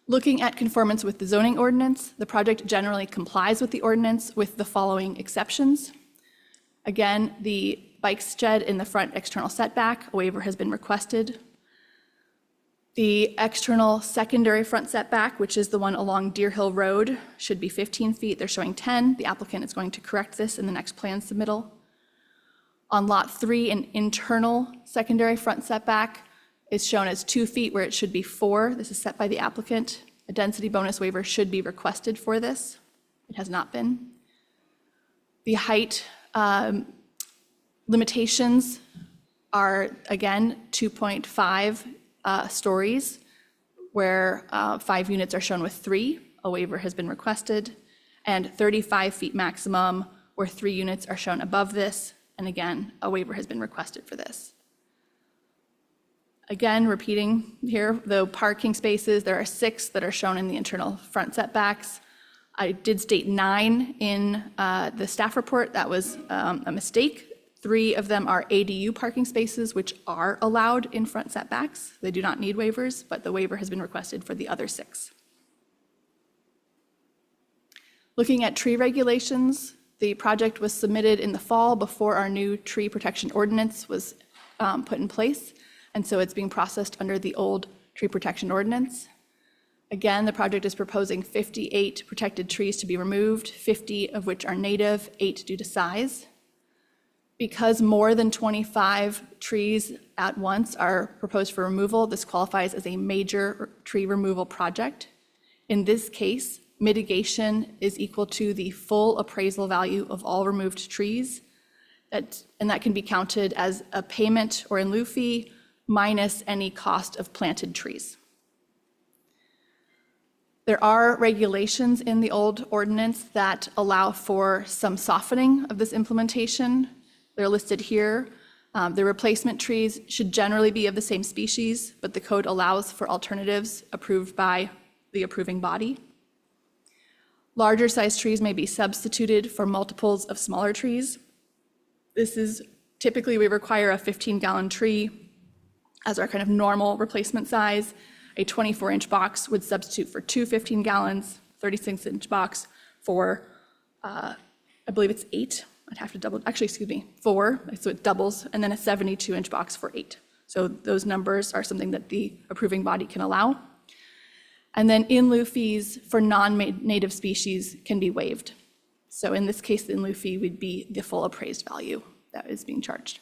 Looking at conformance with the zoning ordinance, the project generally complies with the ordinance with the following exceptions. Again, the bike shed in the front external setback, a waiver has been requested. The external secondary front setback, which is the one along Deer Hill Road, should be 15 feet. They're showing 10. The applicant is going to correct this in the next plan submittal. On Lot 3, an internal secondary front setback is shown as 2 feet where it should be 4. This is set by the applicant. A density bonus waiver should be requested for this. It has not been. The height limitations are, again, 2.5 stories, where 5 units are shown with 3. A waiver has been requested, and 35 feet maximum, where 3 units are shown above this. And again, a waiver has been requested for this. Again, repeating here, the parking spaces, there are 6 that are shown in the internal front setbacks. I did state 9 in the staff report. That was a mistake. 3 of them are ADU parking spaces, which are allowed in front setbacks. They do not need waivers, but the waiver has been requested for the other 6. Looking at tree regulations, the project was submitted in the fall before our new tree protection ordinance was put in place, and so it's being processed under the old tree protection ordinance. Again, the project is proposing 58 protected trees to be removed, 50 of which are native, 8 due to size. Because more than 25 trees at once are proposed for removal, this qualifies as a major tree removal project. In this case, mitigation is equal to the full appraisal value of all removed trees, and that can be counted as a payment or in lieu fee minus any cost of planted trees. There are regulations in the old ordinance that allow for some softening of this implementation. They're listed here. The replacement trees should generally be of the same species, but the code allows for alternatives approved by the approving body. Larger sized trees may be substituted for multiples of smaller trees. This is typically, we require a 15-gallon tree as our kind of normal replacement size. A 24-inch box would substitute for 2 15 gallons, 36-inch box for, I believe it's 8. I'd have to double, actually, excuse me, 4, so it doubles, and then a 72-inch box for 8. So those numbers are something that the approving body can allow. And then in lieu fees for non-native species can be waived. So in this case, the in lieu fee would be the full appraised value that is being charged.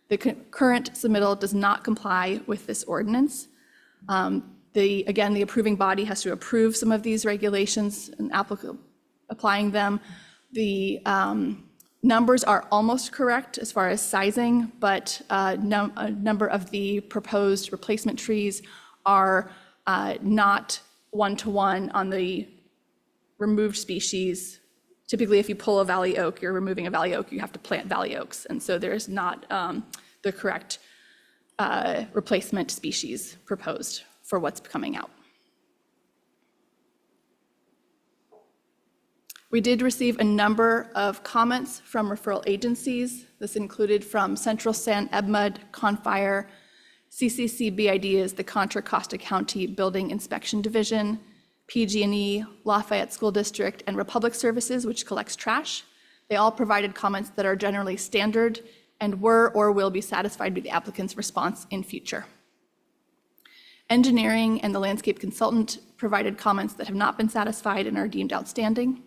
The current submittal does not comply with this ordinance. Again, the approving body has to approve some of these regulations and applying them. The numbers are almost correct as far as sizing, but a number of the proposed replacement trees are not one-to-one on the removed species. Typically, if you pull a valley oak, you're removing a valley oak, you have to plant valley oaks. And so there's not the correct replacement species proposed for what's coming out. We did receive a number of comments from referral agencies. This included from Central San Edmund, Confire, CCCB Ideas, the Contra Costa County Building Inspection Division, PG&E, Lafayette School District, and Republic Services, which collects trash. They all provided comments that are generally standard and were or will be satisfied with the applicant's response in future. Engineering and the landscape consultant provided comments that have not been satisfied and are deemed outstanding.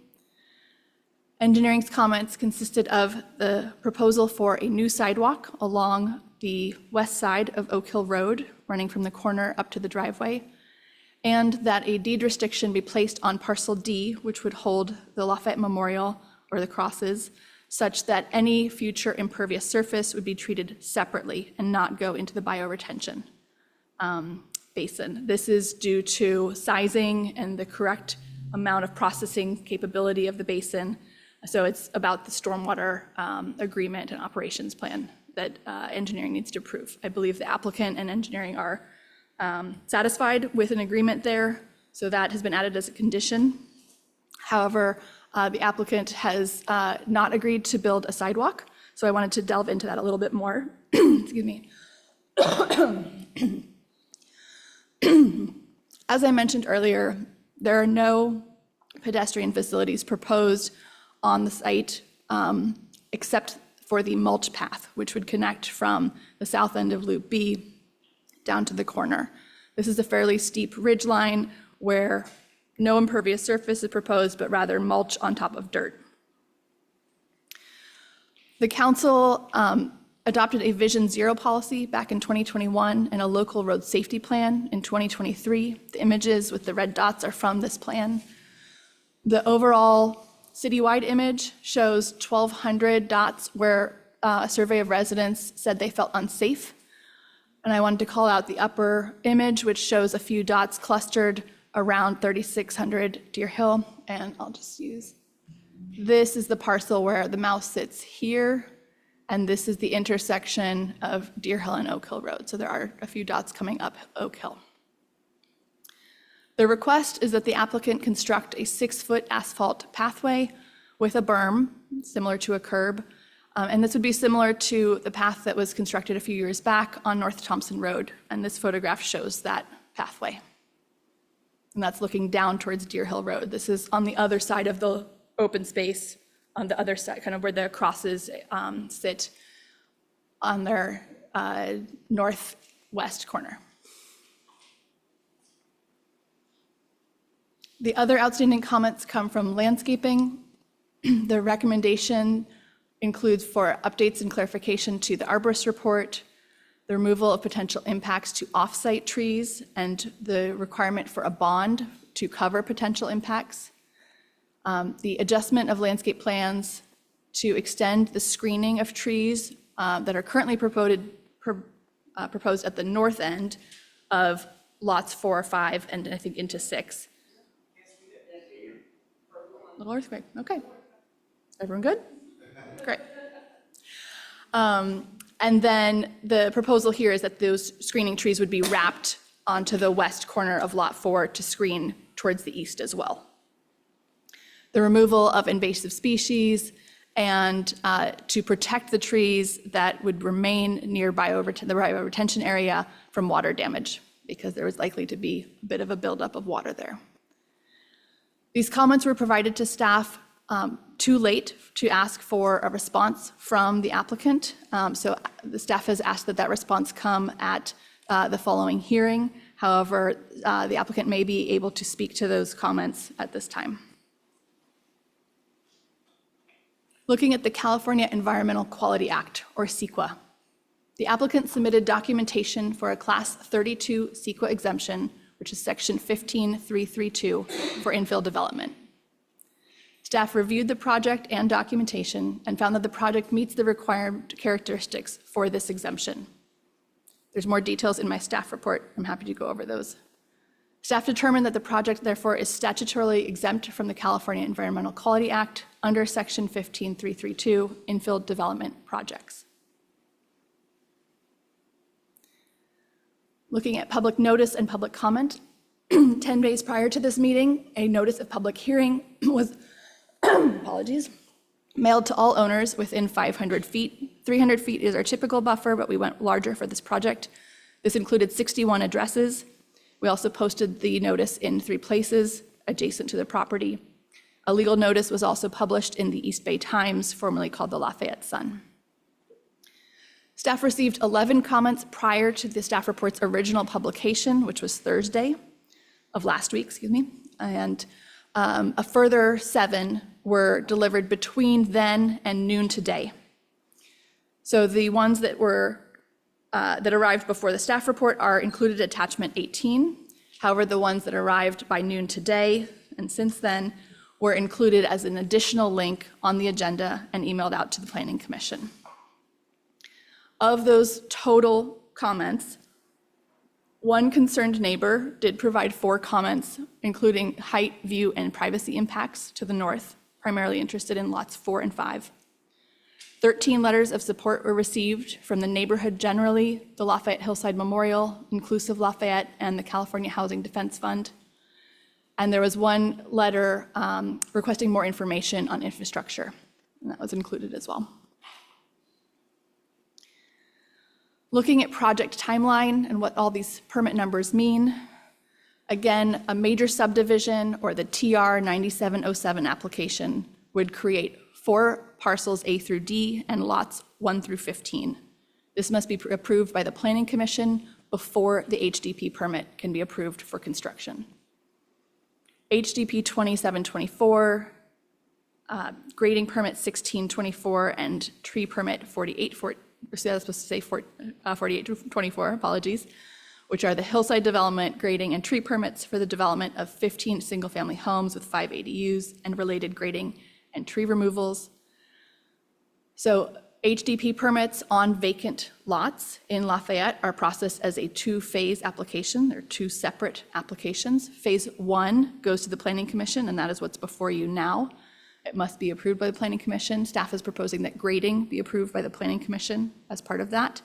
Engineering's comments consisted of the proposal for a new sidewalk along the west side of Oak Hill Road, running from the corner up to the driveway, and that a deed restriction be placed on parcel D, which would hold the Lafayette Memorial or the crosses, such that any future impervious surface would be treated separately and not go into the bioretention basin. This is due to sizing and the correct amount of processing capability of the basin. So it's about the stormwater agreement and operations plan that engineering needs to approve. I believe the applicant and engineering are satisfied with an agreement there, so that has been added as a condition. However, the applicant has not agreed to build a sidewalk, so I wanted to delve into that a little bit more. Excuse me. As I mentioned earlier, there are no pedestrian facilities proposed on the site except for the mulch path, which would connect from the south end of Loop B down to the corner. This is a fairly steep ridge line where no impervious surface is proposed, but rather mulch on top of dirt. The council adopted a Vision Zero policy back in 2021 and a local road safety plan in 2023. The images with the red dots are from this plan. The overall citywide image shows 1,200 dots where a survey of residents said they felt unsafe. And I wanted to call out the upper image, which shows a few dots clustered around 3,600 Deer Hill. And I'll just use, this is the parcel where the mouse sits here. And this is the intersection of Deer Hill and Oak Hill Road. So there are a few dots coming up Oak Hill. The request is that the applicant construct a 6-foot asphalt pathway with a berm, similar to a curb. And this would be similar to the path that was constructed a few years back on North Thompson Road. And this photograph shows that pathway. And that's looking down towards Deer Hill Road. This is on the other side of the open space, on the other side, kind of where the crosses sit on their northwest corner. The other outstanding comments come from landscaping. The recommendation includes for updates and clarification to the arborist report, the removal of potential impacts to off-site trees, and the requirement for a bond to cover potential impacts. The adjustment of landscape plans to extend the screening of trees that are currently proposed at the north end of lots 4 or 5, and I think into 6. Little earthquake, okay. Everyone good? Great. And then the proposal here is that those screening trees would be wrapped onto the west corner of Lot 4 to screen towards the east as well. The removal of invasive species and to protect the trees that would remain near the bioretention area from water damage, because there was likely to be a bit of a buildup of water there. These comments were provided to staff too late to ask for a response from the applicant. So the staff has asked that that response come at the following hearing. However, the applicant may be able to speak to those comments at this time. Looking at the California Environmental Quality Act, or CEQA, the applicant submitted documentation for a Class 32 CEQA exemption, which is Section 15332 for infill development. Staff reviewed the project and documentation and found that the project meets the required characteristics for this exemption. There's more details in my staff report. I'm happy to go over those. Staff determined that the project, therefore, is statutorily exempt from the California Environmental Quality Act under Section 15332, infill development projects. Looking at public notice and public comment, 10 days prior to this meeting, a notice of public hearing was mailed to all owners within 500 feet. 300 feet is our typical buffer, but we went larger for this project. This included 61 addresses. We also posted the notice in 3 places adjacent to the property. A legal notice was also published in the East Bay Times, formerly called the Lafayette Sun. Staff received 11 comments prior to the staff report's original publication, which was Thursday of last week, and a further 7 were delivered between then and noon today. So the ones that arrived before the staff report are included attachment 18. However, the ones that arrived by noon today and since then were included as an additional link on the agenda and emailed out to the Planning Commission. Of those total comments, one concerned neighbor did provide 4 comments, including height, view, and privacy impacts to the north, primarily interested in lots 4 and 5. 13 letters of support were received from the neighborhood generally, the Lafayette Hillside Memorial, Inclusive Lafayette, and the California Housing Defense Fund. And there was 1 letter requesting more information on infrastructure, and that was included as well. Looking at project timeline and what all these permit numbers mean, again, a major subdivision or the TR 9707 application would create 4 parcels A through D and lots 1 through 15. This must be approved by the Planning Commission before the HDP permit can be approved for construction. HDP 2724, grading permit 1624, and tree permit 4824, apologies, which are the hillside development, grading, and tree permits for the development of 15 single-family homes with 5 ADUs and related grading and tree removals. So HDP permits on vacant lots in Lafayette are processed as a 2-phase application. They're 2 separate applications. Phase 1 goes to the Planning Commission, and that is what's before you now. It must be approved by the Planning Commission. Staff is proposing that grading be approved by the Planning Commission as part of that,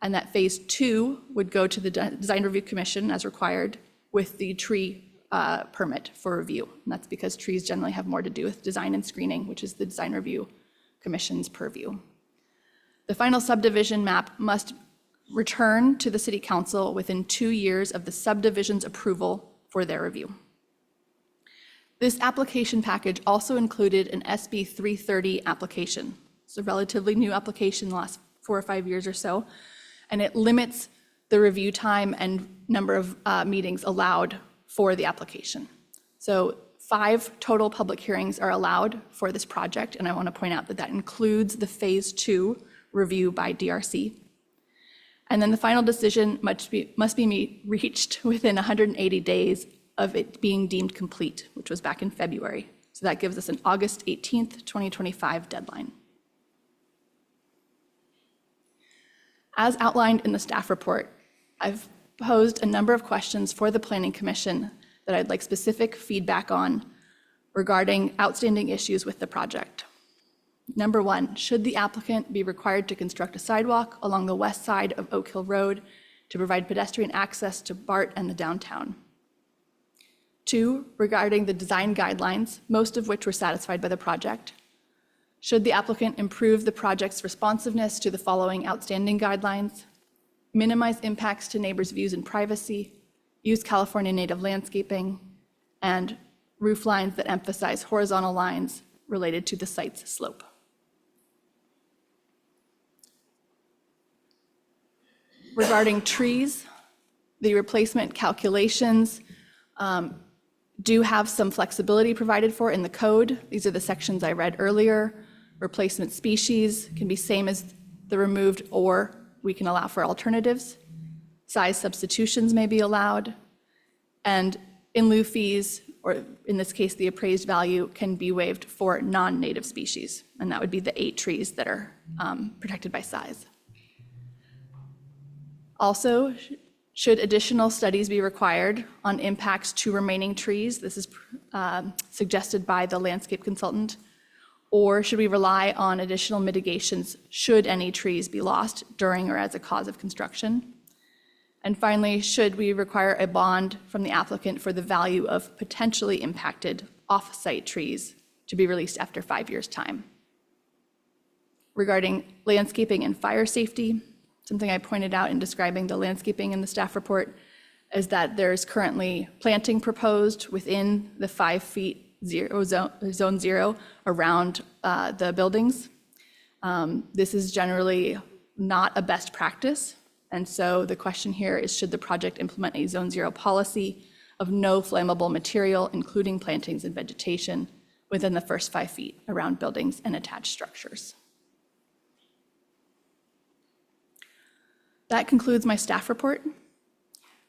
and that phase 2 would go to the Design Review Commission as required with the tree permit for review. And that's because trees generally have more to do with design and screening, which is the Design Review Commission's purview. The final subdivision map must return to the City Council within 2 years of the subdivision's approval for their review. This application package also included an SB 330 application. It's a relatively new application in the last 4 or 5 years or so, and it limits the review time and number of meetings allowed for the application. So 5 total public hearings are allowed for this project, and I want to point out that that includes the Phase 2 review by DRC. And then the final decision must be reached within 180 days of it being deemed complete, which was back in February. So that gives us an August 18th, 2025 deadline. As outlined in the staff report, I've posed a number of questions for the Planning Commission that I'd like specific feedback on regarding outstanding issues with the project. Number 1, should the applicant be required to construct a sidewalk along the west side of Oak Hill Road to provide pedestrian access to BART and the downtown? 2, regarding the design guidelines, most of which were satisfied by the project, should the applicant improve the project's responsiveness to the following outstanding guidelines: minimize impacts to neighbors' views and privacy, use California native landscaping, and roof lines that emphasize horizontal lines related to the site's slope? Regarding trees, the replacement calculations do have some flexibility provided for in the code. These are the sections I read earlier. Replacement species can be same as the removed, or we can allow for alternatives. Size substitutions may be allowed. And in lieu fees, or in this case, the appraised value, can be waived for non-native species. And that would be the 8 trees that are protected by size. Also, should additional studies be required on impacts to remaining trees? This is suggested by the landscape consultant. Or should we rely on additional mitigations should any trees be lost during or as a cause of construction? And finally, should we require a bond from the applicant for the value of potentially impacted off-site trees to be released after 5 years' time? Regarding landscaping and fire safety, something I pointed out in describing the landscaping in the staff report is that there's currently planting proposed within the 5 feet zone zero around the buildings. This is generally not a best practice. And so the question here is, should the project implement a zone zero policy of no flammable material, including plantings and vegetation, within the first 5 feet around buildings and attached structures? That concludes my staff report.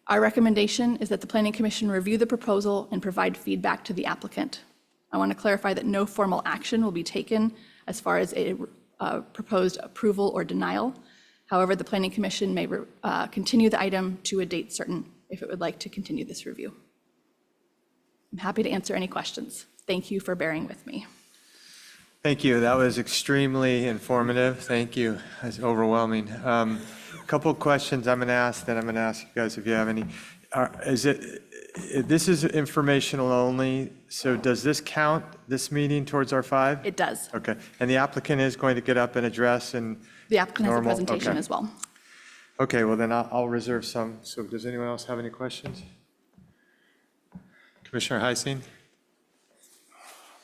Our recommendation is that the Planning Commission review the proposal and provide feedback to the applicant. I want to clarify that no formal action will be taken as far as a proposed approval or denial. However, the Planning Commission may continue the item to a date certain if it would like to continue this review. I'm happy to answer any questions. Thank you for bearing with me. Thank you. That was extremely informative. Thank you. That's overwhelming. A couple of questions I'm going to ask, then I'm going to ask you guys if you have any. This is informational only, so does this count, this meeting, towards our 5? It does. Okay. And the applicant is going to get up and address and The applicant has a normal? presentation Okay. as well. Okay, well then I'll reserve some. So does anyone else have any questions? Commissioner Heising?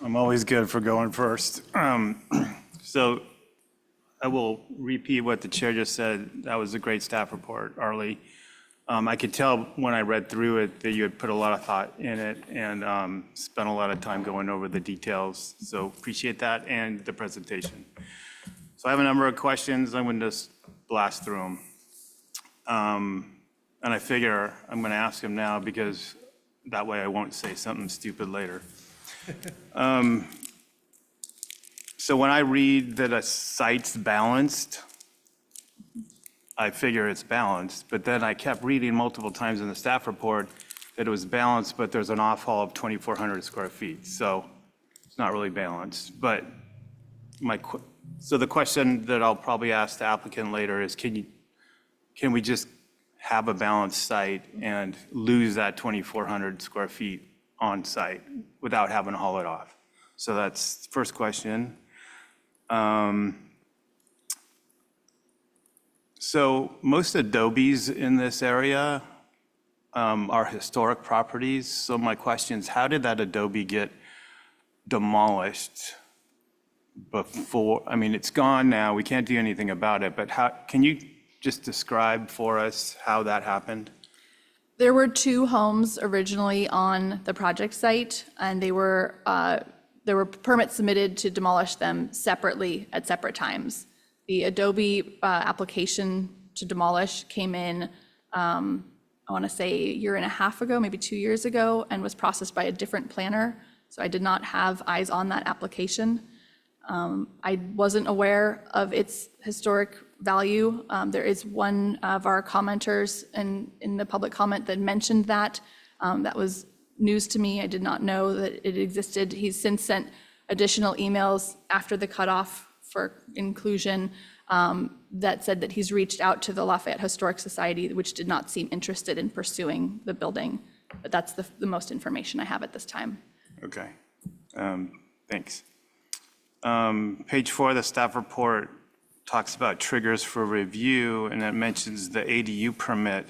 I'm always good for going first. So I will repeat what the chair just said. That was a great staff report, Arlie. I could tell when I read through it that you had put a lot of thought in it and spent a lot of time going over the details. So appreciate that and the presentation. So I have a number of questions. I'm going to just blast through them. And I figure I'm going to ask them now because that way I won't say something stupid later. So when I read that a site's balanced, I figure it's balanced, but then I kept reading multiple times in the staff report that it was balanced, but there's an off-haul of 2,400 square feet, so it's not really balanced. But so the question that I'll probably ask the applicant later is, can we just have a balanced site and lose that 2,400 square feet on site without having to haul it off? So that's the first question. So most adobes in this area are historic properties. So my question is, how did that adobe get demolished before? I mean, it's gone now, we can't do anything about it, but how, can you just describe for us how that happened? There were two homes originally on the project site, and there were permits submitted to demolish them separately at separate times. The Adobe application to demolish came in, I want to say a year and a half ago, maybe 2 years ago, and was processed by a different planner. So I did not have eyes on that application. I wasn't aware of its historic value. There is one of our commenters in the public comment that mentioned that. That was news to me. I did not know that it existed. He's since sent additional emails after the cutoff for inclusion that said that he's reached out to the Lafayette Historic Society, which did not seem interested in pursuing the building. But that's the most information I have at this time. Okay, thanks. Page 4 of the staff report talks about triggers for review, and it mentions the ADU permit.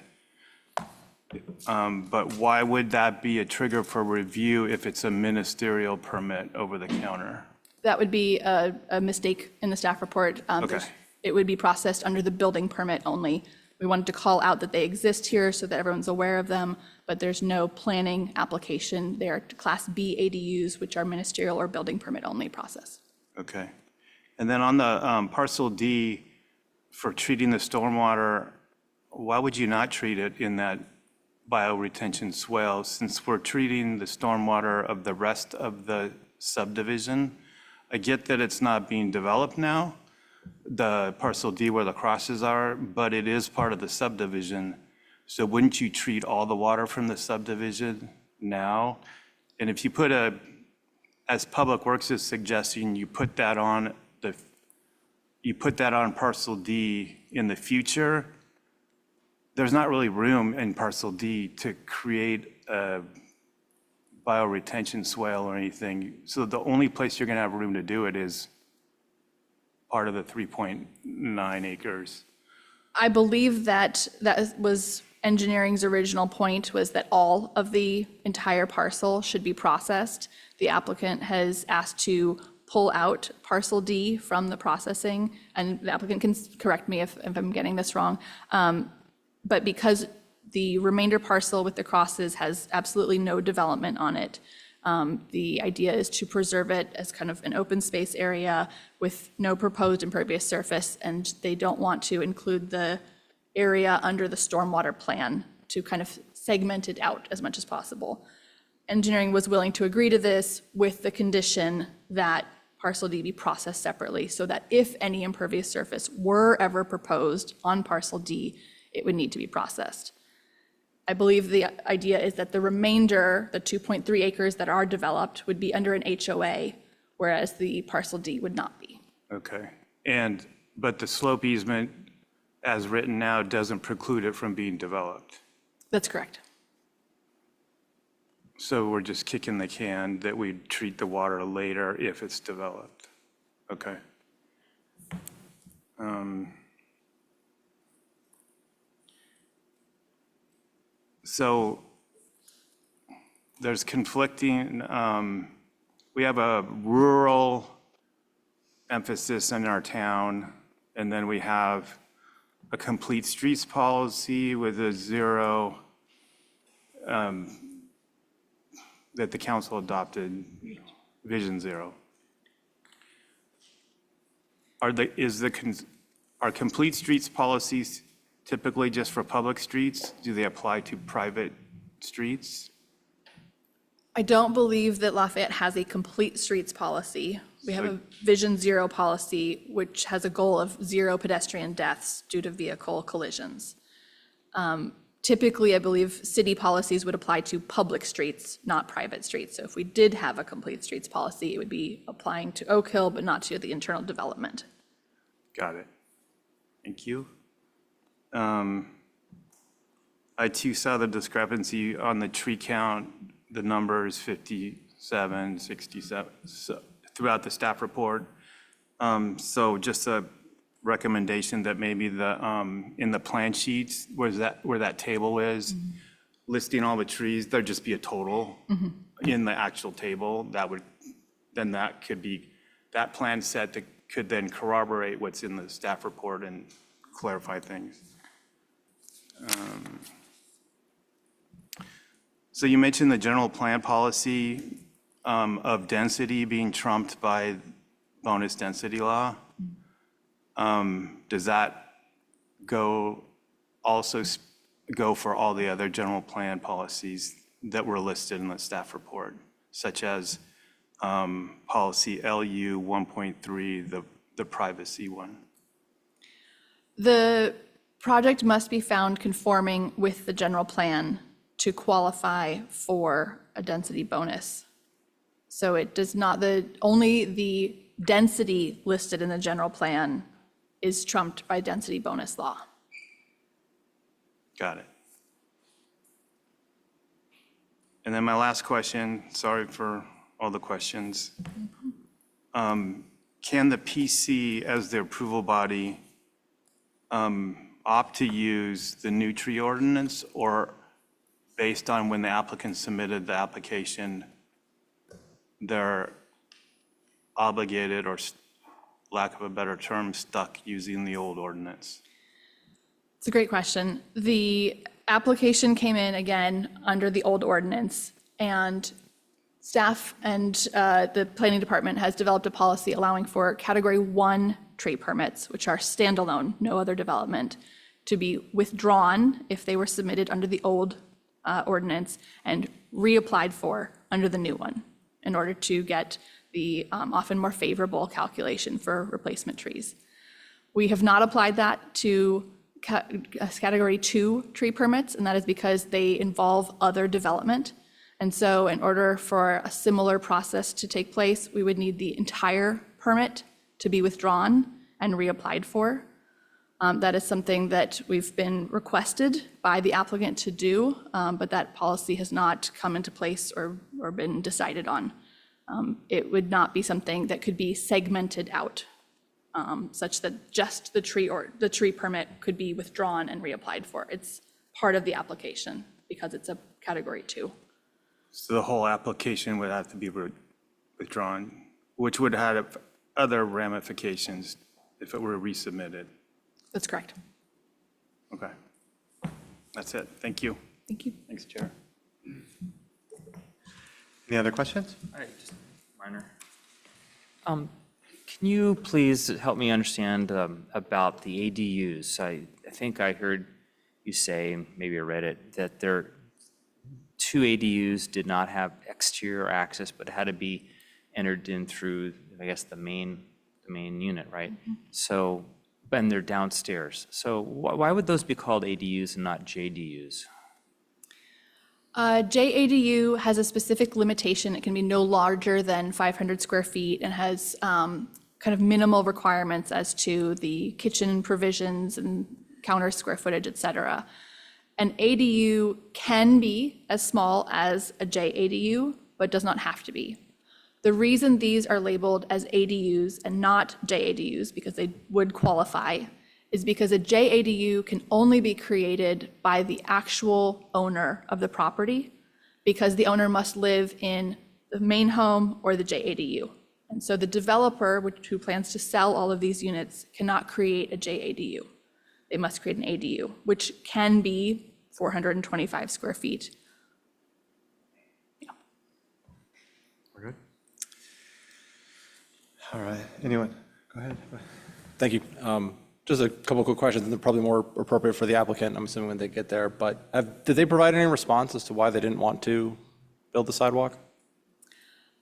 But why would that be a trigger for review if it's a ministerial permit over the counter? That would be a mistake in the staff report. Okay. It would be processed under the building permit only. We wanted to call out that they exist here so that everyone's aware of them, but there's no planning application. They are Class B ADUs, which are ministerial or building permit only process. Okay. And then on the parcel D for treating the stormwater, why would you not treat it in that bioretention swale since we're treating the stormwater of the rest of the subdivision? I get that it's not being developed now, the parcel D where the crosses are, but it is part of the subdivision. So wouldn't you treat all the water from the subdivision now? And if you put as Public Works is suggesting, you put that on parcel D in the future, there's not really room in parcel D to create a bioretention swale or anything. So the only place you're going to have room to do it is part of the 3.9 acres. I believe that was engineering's original point, was that all of the entire parcel should be processed. The applicant has asked to pull out parcel D from the processing, and the applicant can correct me if I'm getting this wrong. But because the remainder parcel with the crosses has absolutely no development on it, the idea is to preserve it as kind of an open space area with no proposed impervious surface, and they don't want to include the area under the stormwater plan to kind of segment it out as much as possible. Engineering was willing to agree to this with the condition that parcel D be processed separately, so that if any impervious surface were ever proposed on parcel D, it would need to be processed. I believe the idea is that the remainder, the 2.3 acres that are developed, would be under an HOA, whereas the parcel D would not be. Okay. But the slope easement as written now doesn't preclude it from being developed. That's correct. So we're just kicking the can that we'd treat the water later if it's developed. Okay. So there's conflicting, we have a rural emphasis in our town, and then we have a complete streets policy with a zero that the council adopted, Vision Zero. Are complete streets policies typically just for public streets? Do they apply to private streets? I don't believe that Lafayette has a complete streets policy. We have a Vision Zero policy, which has a goal of 0 pedestrian deaths due to vehicle collisions. Typically, I believe city policies would apply to public streets, not private streets. So if we did have a complete streets policy, it would be applying to Oak Hill, but not to the internal development. Got it. Thank you. I too saw the discrepancy on the tree count, the numbers 57, 67, so throughout the staff report. So just a recommendation that maybe in the plan sheets, where that table is, listing all the trees, there'd just be a total in the actual table. That could be, that plan set that could then corroborate what's in the staff report and clarify things. So you mentioned the general plan policy of density being trumped by bonus density law. Does that also go for all the other general plan policies that were listed in the staff report, such as policy LU 1.3, the privacy one? The project must be found conforming with the general plan to qualify for a density bonus. So it does not, only the density listed in the general plan is trumped by density bonus law. Got it. And then my last question, sorry for all the questions. Can the PC, as the approval body, opt to use the new tree ordinance, or based on when the applicant submitted the application, they're obligated, or lack of a better term, stuck using the old ordinance? It's a great question. The application came in again under the old ordinance, and staff and the planning department has developed a policy allowing for Category 1 tree permits, which are standalone, no other development, to be withdrawn if they were submitted under the old ordinance and reapplied for under the new one in order to get the often more favorable calculation for replacement trees. We have not applied that to Category 2 tree permits, and that is because they involve other development. And so in order for a similar process to take place, we would need the entire permit to be withdrawn and reapplied for. That is something that we've been requested by the applicant to do, but that policy has not come into place or been decided on. It would not be something that could be segmented out, such that just the tree permit could be withdrawn and reapplied for. It's part of the application because it's a Category 2. So the whole application would have to be withdrawn, which would have other ramifications if it were resubmitted. That's correct. Okay. That's it. Thank you. Thank you. Thanks, Chair. Any other questions? All right, just minor. Can you please help me understand about the ADUs? I think I heard you say, maybe I read it, that there 2 ADUs did not have exterior access, but had to be entered in through, I guess, the main unit, right? So, and they're downstairs. So why would those be called ADUs and not JDUs? JADU has a specific limitation. It can be no larger than 500 square feet and has kind of minimal requirements as to the kitchen provisions and counter square footage, et cetera. An ADU can be as small as a JADU, but does not have to be. The reason these are labeled as ADUs and not JADUs, because they would qualify, is because a JADU can only be created by the actual owner of the property, because the owner must live in the main home or the JADU. And so the developer, who plans to sell all of these units, cannot create a JADU. They must create an ADU, which can be 425 square feet. We're good? All right, anyone? Go ahead. Thank you. Just a couple quick questions, and they're probably more appropriate for the applicant, I'm assuming, when they get there. But did they provide any response as to why they didn't want to build the sidewalk?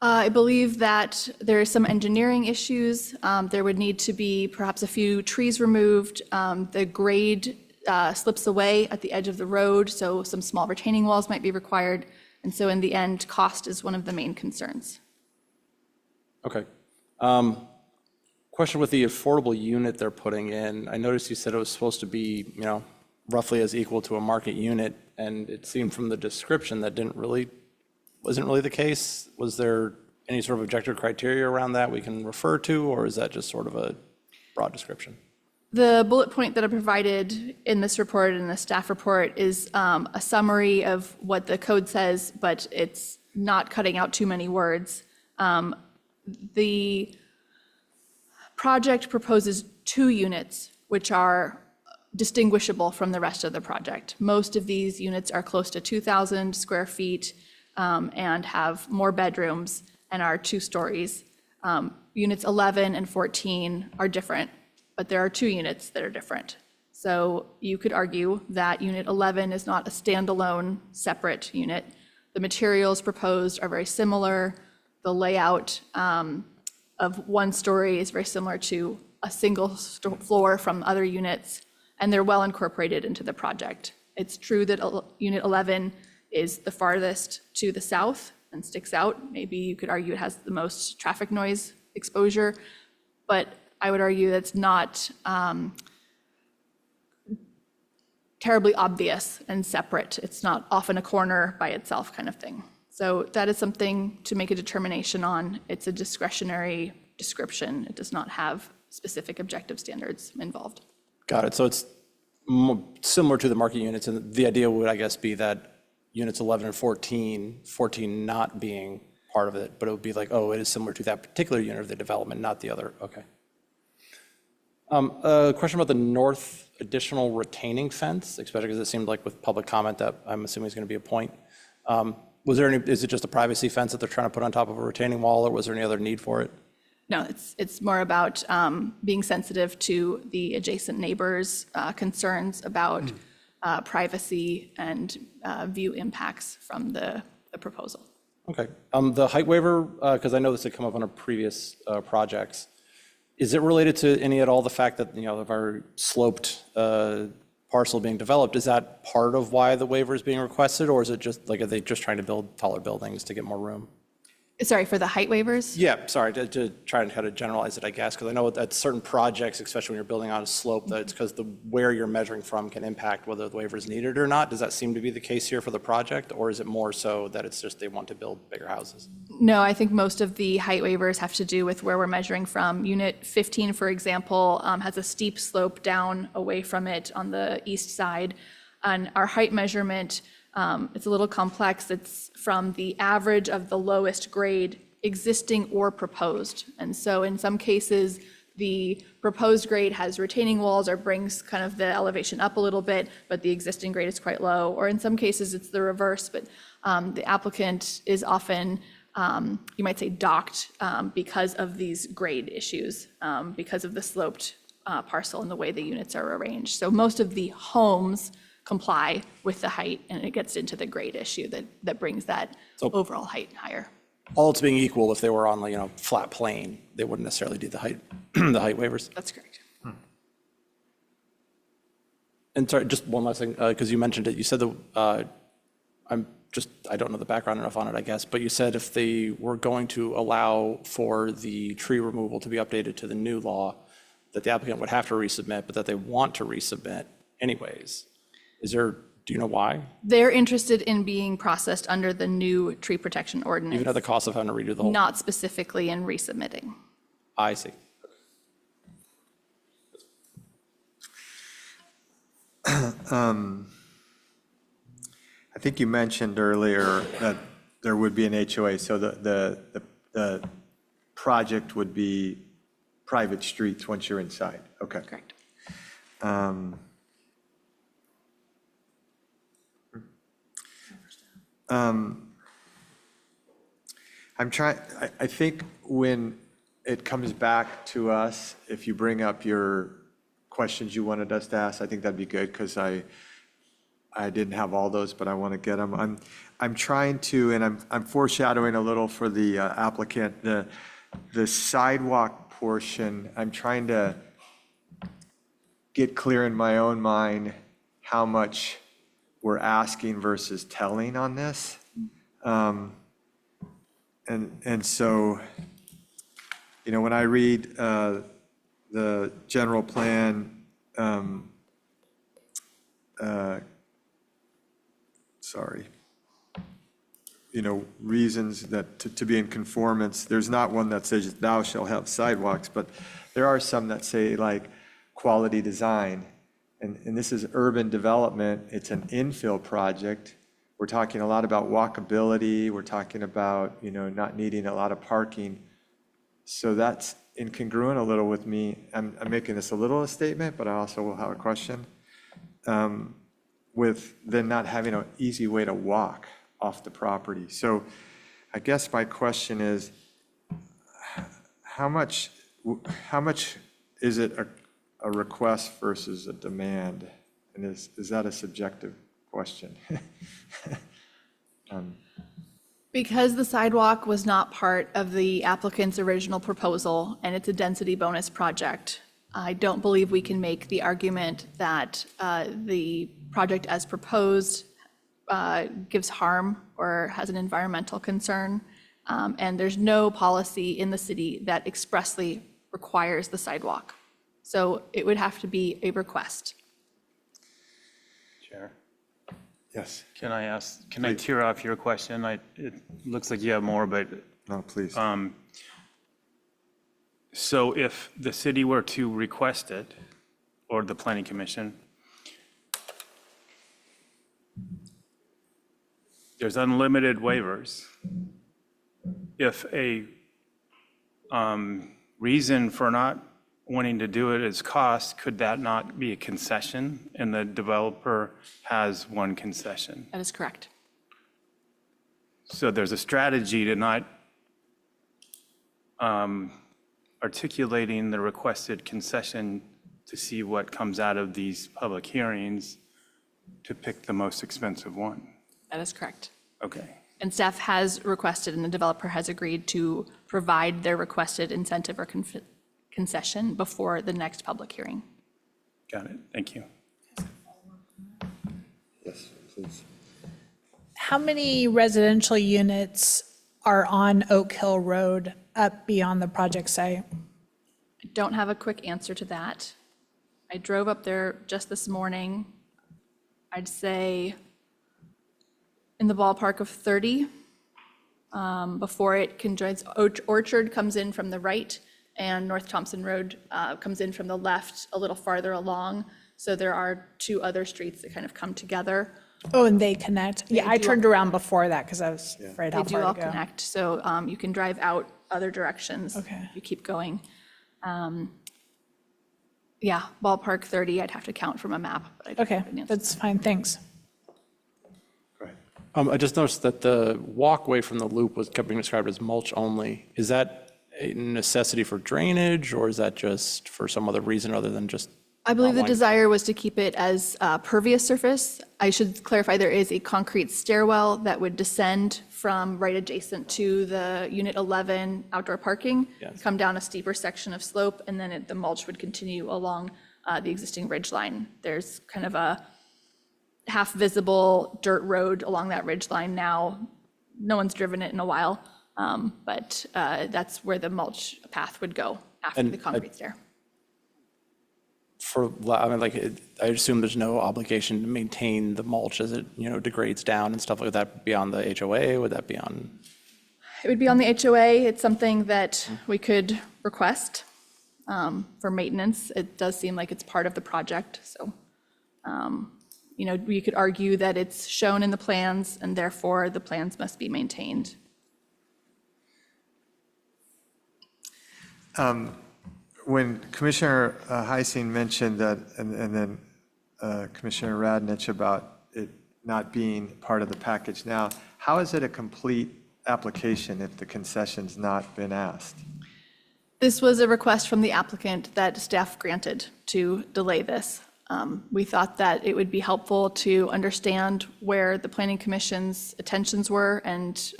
I believe that there are some engineering issues. There would need to be perhaps a few trees removed. The grade slips away at the edge of the road, so some small retaining walls might be required. And so in the end, cost is one of the main concerns. Okay. Question with the affordable unit they're putting in. I noticed you said it was supposed to be, roughly as equal to a market unit, and it seemed from the description that wasn't really the case. Was there any sort of objective criteria around that we can refer to, or is that just sort of a broad description? The bullet point that I provided in this report and the staff report is a summary of what the code says, but it's not cutting out too many words. The project proposes 2 units, which are distinguishable from the rest of the project. Most of these units are close to 2,000 square feet and have more bedrooms and are 2 stories. Units 11 and 14 are different, but there are 2 units that are different. So you could argue that unit 11 is not a standalone separate unit. The materials proposed are very similar. The layout of 1 story is very similar to a single floor from other units, and they're well incorporated into the project. It's true that unit 11 is the farthest to the south and sticks out. Maybe you could argue it has the most traffic noise exposure, but I would argue that's not terribly obvious and separate. It's not off in a corner by itself kind of thing. So that is something to make a determination on. It's a discretionary description. It does not have specific objective standards involved. Got it. So it's similar to the market units, and the idea would, I guess, be that units 11 and 14 not being part of it, but it would be like, oh, it is similar to that particular unit of the development, not the other. Okay. A question about the north additional retaining fence, especially because it seemed like with public comment that I'm assuming is going to be a point. Is it just a privacy fence that they're trying to put on top of a retaining wall, or was there any other need for it? No, it's more about being sensitive to the adjacent neighbors' concerns about privacy and view impacts from the proposal. Okay. The height waiver, because I know this had come up on our previous projects, is it related to any at all the fact that, of our sloped parcel being developed, is that part of why the waiver is being requested, or is it just like, are they just trying to build taller buildings to get more room? Sorry, for the height waivers? Yeah, sorry, to try and kind of generalize it, I guess, because I know at certain projects, especially when you're building on a slope, that it's because where you're measuring from can impact whether the waiver is needed or not. Does that seem to be the case here for the project, or is it more so that it's just they want to build bigger houses? No, I think most of the height waivers have to do with where we're measuring from. Unit 15, for example, has a steep slope down away from it on the east side. And our height measurement, it's a little complex. It's from the average of the lowest grade existing or proposed. And so in some cases, the proposed grade has retaining walls or brings kind of the elevation up a little bit, but the existing grade is quite low. Or in some cases, it's the reverse, but the applicant is often, you might say, docked because of these grade issues, because of the sloped parcel and the way the units are arranged. So most of the homes comply with the height, and it gets into the grade issue that brings that overall height higher. All else being equal, if they were on, flat plane, they wouldn't necessarily do the height, the height waivers. That's correct. And sorry, just one last thing, because you mentioned it. You said I don't know the background enough on it, I guess, but you said if they were going to allow for the tree removal to be updated to the new law, that the applicant would have to resubmit, but that they want to resubmit anyways. Do you know why? They're interested in being processed under the new tree protection ordinance. Even at the cost of having to redo the whole? Not specifically in resubmitting. I see. I think you mentioned earlier that there would be an HOA, so the project would be private streets once you're inside. Okay. Correct. I think when it comes back to us, if you bring up your questions you wanted us to ask, I think that'd be good, because I didn't have all those, but I want to get them. I'm trying to, and I'm foreshadowing a little for the applicant, the sidewalk portion. I'm trying to get clear in my own mind how much we're asking versus telling on this. And so, when I read the general plan, sorry, reasons that to be in conformance. There's not one that says thou shall have sidewalks, but there are some that say like quality design. And this is urban development. It's an infill project. We're talking a lot about walkability. We're talking about, not needing a lot of parking. So that's incongruent a little with me. I'm making this a little a statement, but I also will have a question. With then not having an easy way to walk off the property. So I guess my question is, how much is it a request versus a demand? And is that a subjective question? Because the sidewalk was not part of the applicant's original proposal and it's a density bonus project, I don't believe we can make the argument that the project as proposed gives harm or has an environmental concern. And there's no policy in the city that expressly requires the sidewalk. So it would have to be a request. Chair, Yes, can I tear off your question? It looks like you have more, but no, please. so if the city were to request it, or the planning commission, there's unlimited waivers. If a reason for not wanting to do it is cost, could that not be a concession? And the developer has one concession. That is correct. So there's a strategy to not articulating the requested concession to see what comes out of these public hearings to pick the most expensive one. That is correct. Okay. And staff has requested and the developer has agreed to provide their requested incentive or concession before the next public hearing. Got it. Thank you. Yes, please. How many residential units are on Oak Hill Road up beyond the project site? I don't have a quick answer to that. I drove up there just this morning. I'd say in the ballpark of 30 before it conjoins. Orchard comes in from the right and North Thompson Road comes in from the left a little farther along. So there are two other streets that kind of come together. Oh, and they connect? Yeah, I turned around before that because I was afraid They how do far all to go. connect, so you can drive out other directions. Okay. if You keep going. Yeah, ballpark 30, I'd have to count from a map. But I don't Okay, have an answer. that's fine, thanks. Go ahead. I just noticed that the walkway from the loop was kept being described as mulch only. Is that a necessity for drainage, or is that just for some other reason other than just? I believe the outline? desire was to keep it as pervious surface. I should clarify, there is a concrete stairwell that would descend from right adjacent to the Unit 11 outdoor parking, Yes. come down a steeper section of slope, and then the mulch would continue along the existing ridge line. There's kind of a half-visible dirt road along that ridge line now. No one's driven it in a while, but that's where the mulch path would go after And the concrete stair. I assume there's no obligation to maintain the mulch as it, degrades down and stuff like that beyond the HOA? Would that be on? It would be on the HOA. It's something that we could request for maintenance. It does seem like it's part of the project, so, we could argue that it's shown in the plans and therefore the plans must be maintained. When Commissioner Heising mentioned that, and then Commissioner Radnich about it not being part of the package now, how is it a complete application if the concession's not been asked? This was a request from the applicant that staff granted to delay this. We thought that it would be helpful to understand where the Planning Commission's attentions were and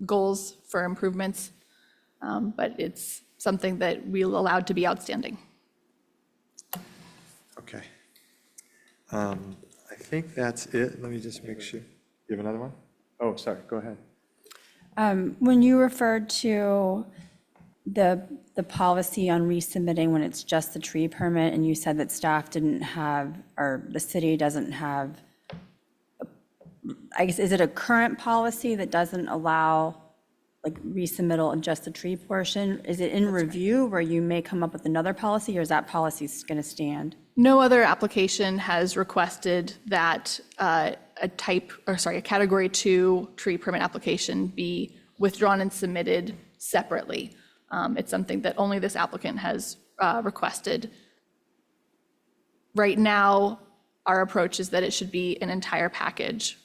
goals for improvements, but it's something that we'll allow to be outstanding. Okay. I think that's it. Let me just make sure. You have another one? Oh, sorry, go ahead. When you referred to the policy on resubmitting when it's just the tree permit, and you said that staff didn't have, or the city doesn't have, I guess, is it a current policy that doesn't allow like resubmittal of just the tree portion? Is it in review where you may come up with another policy, or is that policy going to stand? No other application has requested that a Category 2 tree permit application be withdrawn and submitted separately. It's something that only this applicant has requested. Right now, our approach is that it should be an entire package.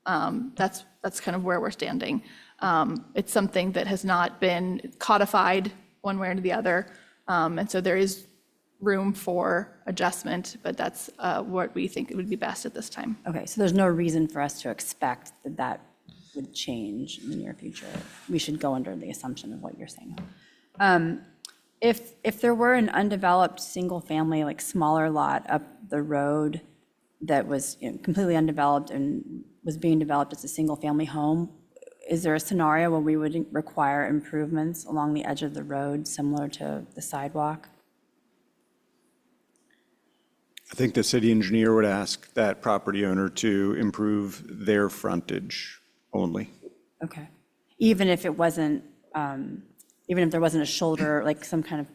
That's kind of where we're standing. It's something that has not been codified one way or the other, and so there is room for adjustment, but that's what we think it would be best at this time. Okay, so there's no reason for us to expect that that would change in the near future. We should go under the assumption of what you're saying. If there were an undeveloped, single-family, like smaller lot up the road that was completely undeveloped and was being developed as a single-family home, is there a scenario where we would require improvements along the edge of the road similar to the sidewalk? I think the city engineer would ask that property owner to improve their frontage only. Okay. Even if it wasn't, even if there wasn't a shoulder, like some kind of,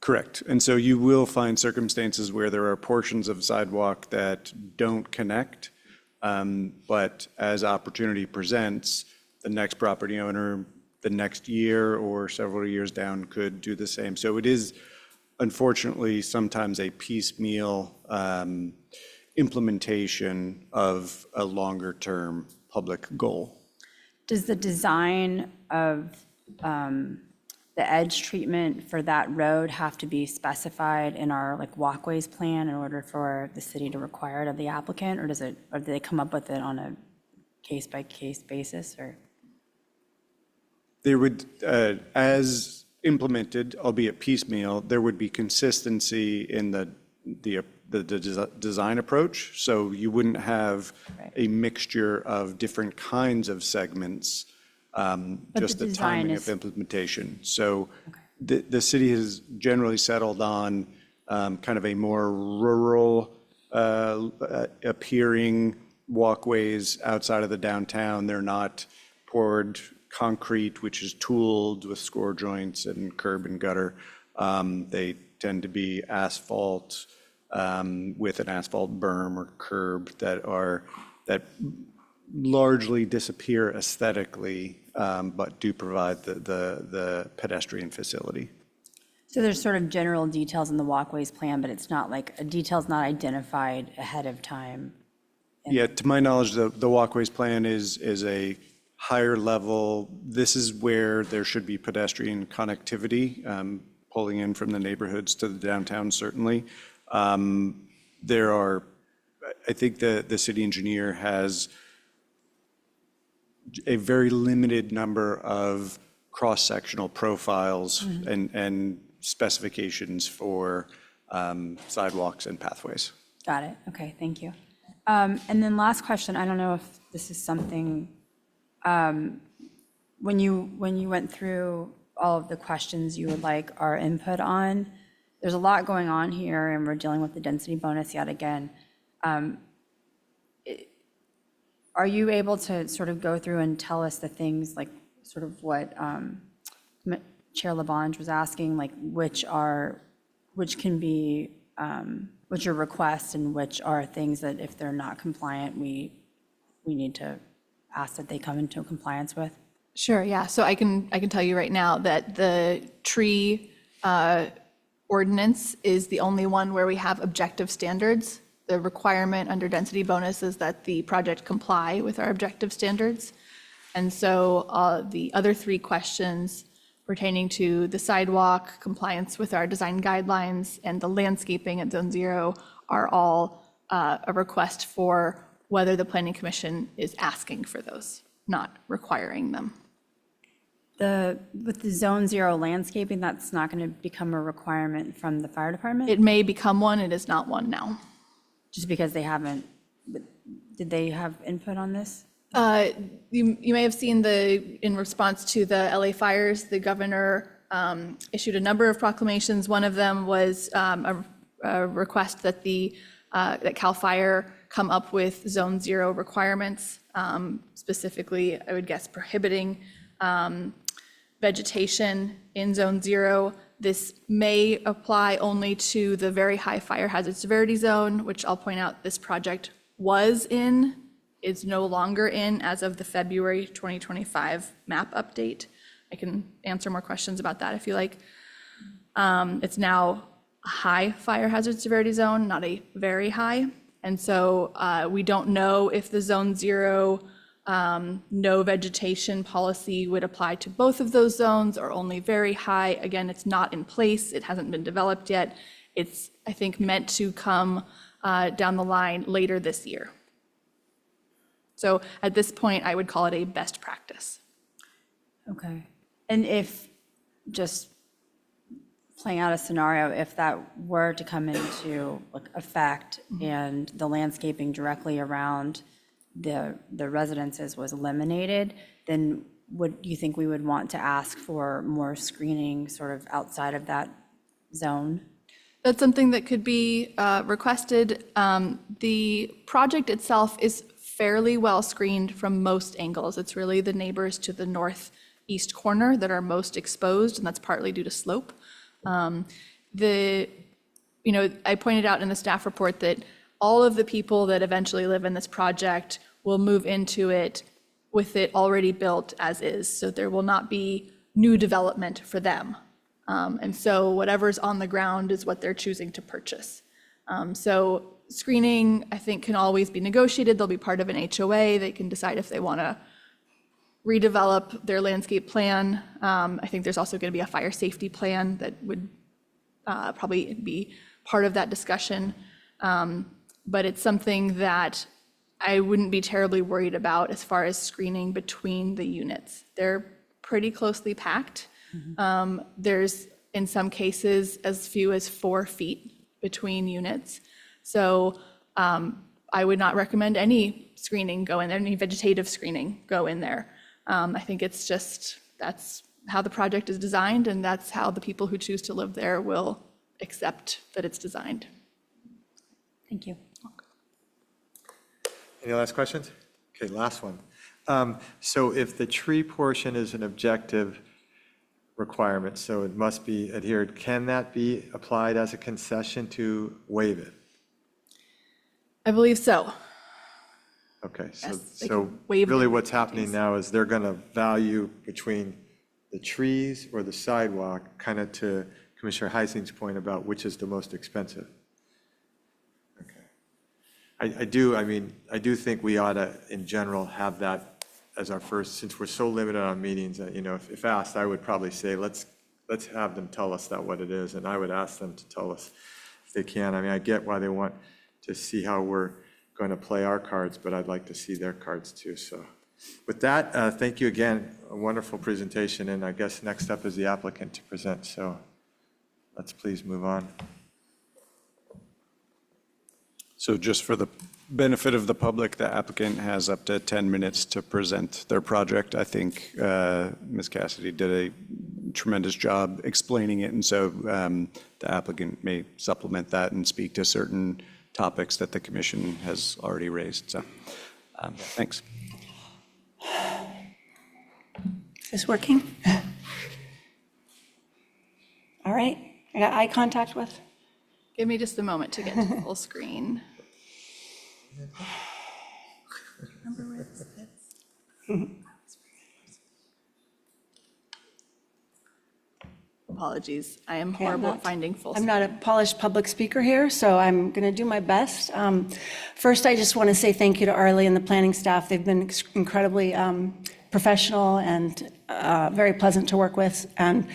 Correct. And so you will find circumstances where there are portions of sidewalk that don't connect, but as opportunity presents, the next property owner, the next year or several years down could do the same. So it is unfortunately sometimes a piecemeal implementation of a longer-term public goal. does the design of the edge treatment for that road have to be specified in our like walkways plan in order for the city to require it of the applicant, or do they come up with it on a case-by-case basis, or? There would, as implemented, albeit piecemeal, there would be consistency in the design approach. So you wouldn't have a mixture of different kinds of segments, just the design timing is- of implementation. So the city has generally settled on kind of a more rural appearing walkways outside of the downtown. They're not poured concrete, which is tooled with score joints and curb and gutter. They tend to be asphalt with an asphalt berm or curb that largely disappear aesthetically, but do provide the pedestrian facility. So there's sort of general details in the walkways plan, but it's not like, a detail's not identified ahead of time. Yeah, to my knowledge, the walkways plan is a higher level. This is where there should be pedestrian connectivity, pulling in from the neighborhoods to the downtown, certainly. There are, I think the city engineer has a very limited number of cross-sectional profiles and specifications for sidewalks and pathways. Got it, okay, thank you. And then last question, I don't know if this is something, when you went through all of the questions you would like our input on, there's a lot going on here, and we're dealing with the density bonus yet again. Are you able to sort of go through and tell us the things, like sort of what Chair Labange was asking, like which are requests and which are things that if they're not compliant, we need to ask that they come into compliance with? Sure, yeah. So I can tell you right now that the tree ordinance is the only one where we have objective standards. The requirement under density bonus is that the project comply with our objective standards. And so the other three questions pertaining to the sidewalk, compliance with our design guidelines, and the landscaping at Zone 0 are all a request for whether the Planning Commission is asking for those, not requiring them. With the Zone 0 landscaping, that's not going to become a requirement from the fire department? It may become one, it is not one now. Just because they haven't, did they have input on this? You may have seen in response to the LA fires, the governor issued a number of proclamations. One of them was a request that that CAL FIRE come up with Zone 0 requirements, specifically, I would guess, prohibiting vegetation in Zone 0. This may apply only to the very high fire hazard severity zone, which I'll point out this project was in, is no longer in as of the February 2025 map update. I can answer more questions about that if you like. It's now a high fire hazard severity zone, not a very high. And so we don't know if the Zone 0 no vegetation policy would apply to both of those zones or only very high. Again, it's not in place. It hasn't been developed yet. It's, I think, meant to come down the line later this year. So at this point, I would call it a best practice. Okay. And if, just playing out a scenario, if that were to come into effect and the landscaping directly around the residences was eliminated, then would you think we would want to ask for more screening sort of outside of that zone? That's something that could be requested. The project itself is fairly well screened from most angles. It's really the neighbors to the northeast corner that are most exposed, and that's partly due to slope. I pointed out in the staff report that all of the people that eventually live in this project will move into it with it already built as is. So there will not be new development for them. And so whatever's on the ground is what they're choosing to purchase. So screening, I think, can always be negotiated. They'll be part of an HOA. They can decide if they want to redevelop their landscape plan. I think there's also going to be a fire safety plan that would probably be part of that discussion. But it's something that I wouldn't be terribly worried about as far as screening between the units. They're pretty closely packed. There's, in some cases, as few as 4 feet between units. So I would not recommend any screening go in there, any vegetative screening go in there. I think it's just, that's how the project is designed, and that's how the people who choose to live there will accept that it's designed. Thank you. Any last questions? Okay, last one. So if the tree portion is an objective requirement, so it must be adhered, can that be applied as a concession to waive it? I believe so. Okay, so, Yes, they so can waive really the what's happening penalties. now is they're going to value between the trees or the sidewalk, kind of to Commissioner Heising's point about which is the most expensive. Okay. I do think we ought to, in general, have that as our first, since we're so limited on meetings, if asked, I would probably say, let's have them tell us that what it is, and I would ask them to tell us if they can. I mean, I get why they want to see how we're going to play our cards, but I'd like to see their cards too. So with that, thank you again. A wonderful presentation, and I guess next up is the applicant to present. So let's please move on. So just for the benefit of the public, the applicant has up to 10 minutes to present their project. I think Ms. Cassidy did a tremendous job explaining it, and so the applicant may supplement that and speak to certain topics that the commission has already raised. So thanks. Is this working? All right, I got eye contact with. Give me just a moment to get to full screen. Remember where this sits? Apologies, I am horrible at finding full I'm screen. not a polished public speaker here, so I'm going to do my best. First, I just want to say thank you to Arlie and the planning staff. They've been incredibly professional and very pleasant to work with. And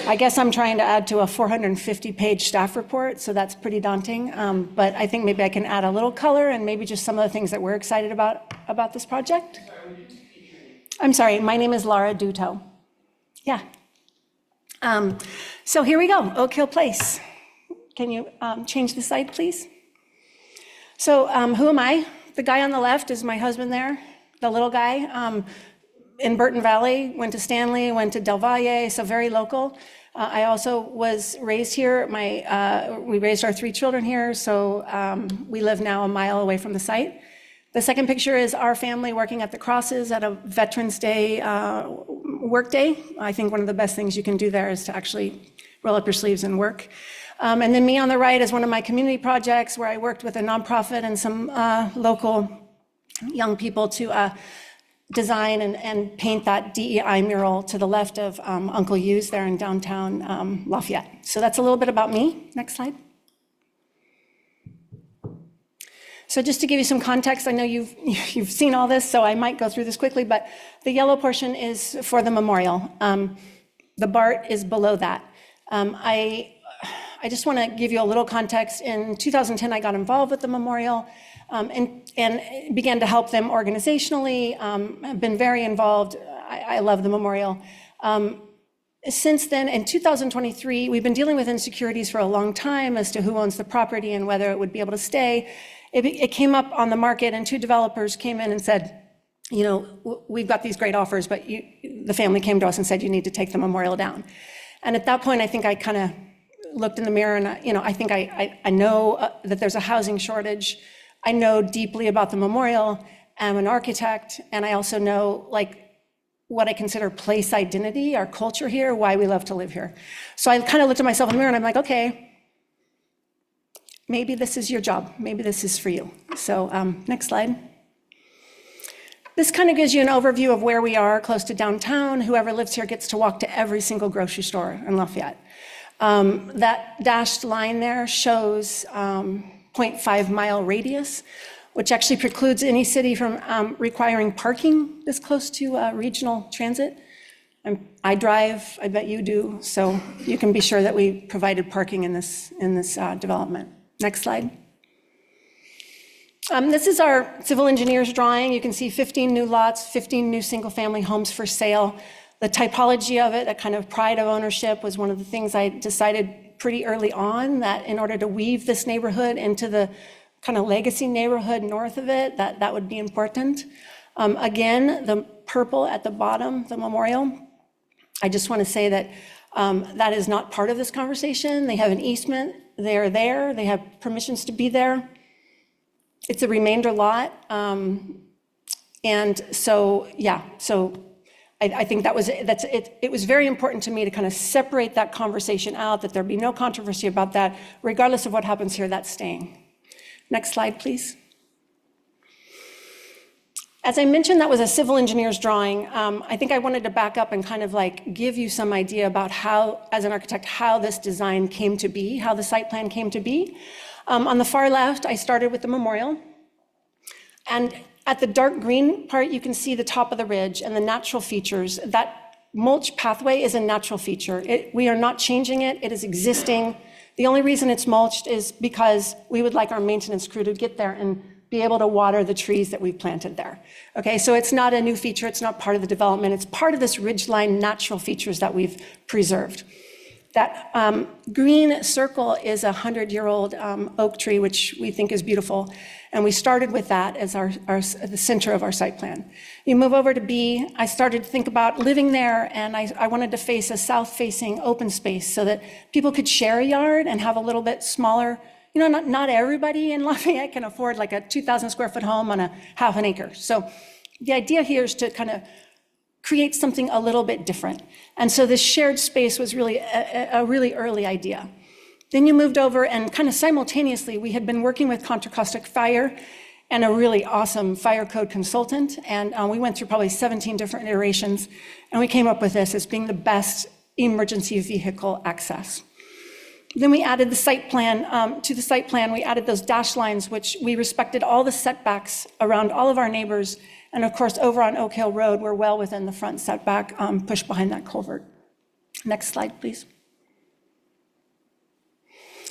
I guess I'm trying to add to a 450-page staff report, so that's pretty daunting. But I think maybe I can add a little color and maybe just some of the things that we're excited about this project. I'm sorry, my name is Laura Duto. Yeah. So here we go, Oak Hill Place. Can you change the slide, please? So who am I? The guy on the left is my husband there, the little guy. in Burton Valley, went to Stanley, went to Del Valle, so very local. I also was raised here. We raised our 3 children here, so we live now a mile away from the site. The second picture is our family working at the Crosses at a Veterans Day work day. I think one of the best things you can do there is to actually roll up your sleeves and work. And then me on the right is one of my community projects where I worked with a nonprofit and some local young people to design and paint that DEI mural to the left of Uncle Yu's there in downtown Lafayette. So that's a little bit about me. Next slide. So just to give you some context, I know you've seen all this, so I might go through this quickly, but the yellow portion is for the memorial. The BART is below that. I just want to give you a little context. In 2010, I got involved with the memorial and began to help them organizationally. I've been very involved. I love the memorial. Since then, in 2023, we've been dealing with insecurities for a long time as to who owns the property and whether it would be able to stay. It came up on the market, and 2 developers came in and said, you know, we've got these great offers, but the family came to us and said, you need to take the memorial down. And at that point, I think I kind of looked in the mirror and, I think I know that there's a housing shortage. I know deeply about the memorial. I'm an architect, and I also know what I consider place identity, our culture here, why we love to live here. So I kind of looked at myself in the mirror and I'm like, okay, maybe this is your job. Maybe this is for you. So next slide. This kind of gives you an overview of where we are close to downtown. Whoever lives here gets to walk to every single grocery store in Lafayette. That dashed line there shows 0.5 mile radius, which actually precludes any city from requiring parking this close to regional transit. I drive, I bet you do, so you can be sure that we provided parking in this development. Next slide. This is our civil engineer's drawing. You can see 15 new lots, 15 new single-family homes for sale. The typology of it, that kind of pride of ownership, was one of the things I decided pretty early on, that in order to weave this neighborhood into the kind of legacy neighborhood north of it, that would be important. Again, the purple at the bottom, the memorial, I just want to say that that is not part of this conversation. They have an easement. They're there. They have permissions to be there. It's a remainder lot. And so, yeah, so I think it was very important to me to kind of separate that conversation out, that there be no controversy about that. Regardless of what happens here, that's staying. Next slide, please. As I mentioned, that was a civil engineer's drawing. I think I wanted to back up and kind of give you some idea about how, as an architect, how this design came to be, how the site plan came to be. On the far left, I started with the memorial. And at the dark green part, you can see the top of the ridge and the natural features. That mulch pathway is a natural feature. We are not changing it. It is existing. The only reason it's mulched is because we would like our maintenance crew to get there and be able to water the trees that we've planted there. Okay, so it's not a new feature. It's not part of the development. It's part of this ridgeline natural features that we've preserved. That green circle is a 100-year-old oak tree, which we think is beautiful. And we started with that as the center of our site plan. You move over to B, I started to think about living there, and I wanted to face a south-facing open space so that people could share a yard and have a little bit smaller. You know, not everybody in Lafayette can afford like a 2,000 square foot home on a half an acre. So the idea here is to kind of create something a little bit different. And so this shared space was really a really early idea. Then you moved over, and kind of simultaneously, we had been working with Contra Costa Fire and a really awesome fire code consultant. And we went through probably 17 different iterations, and we came up with this as being the best emergency vehicle access. Then we added the site plan. To the site plan, we added those dash lines, which we respected all the setbacks around all of our neighbors. And of course, over on Oak Hill Road, we're well within the front setback, pushed behind that culvert. Next slide, please.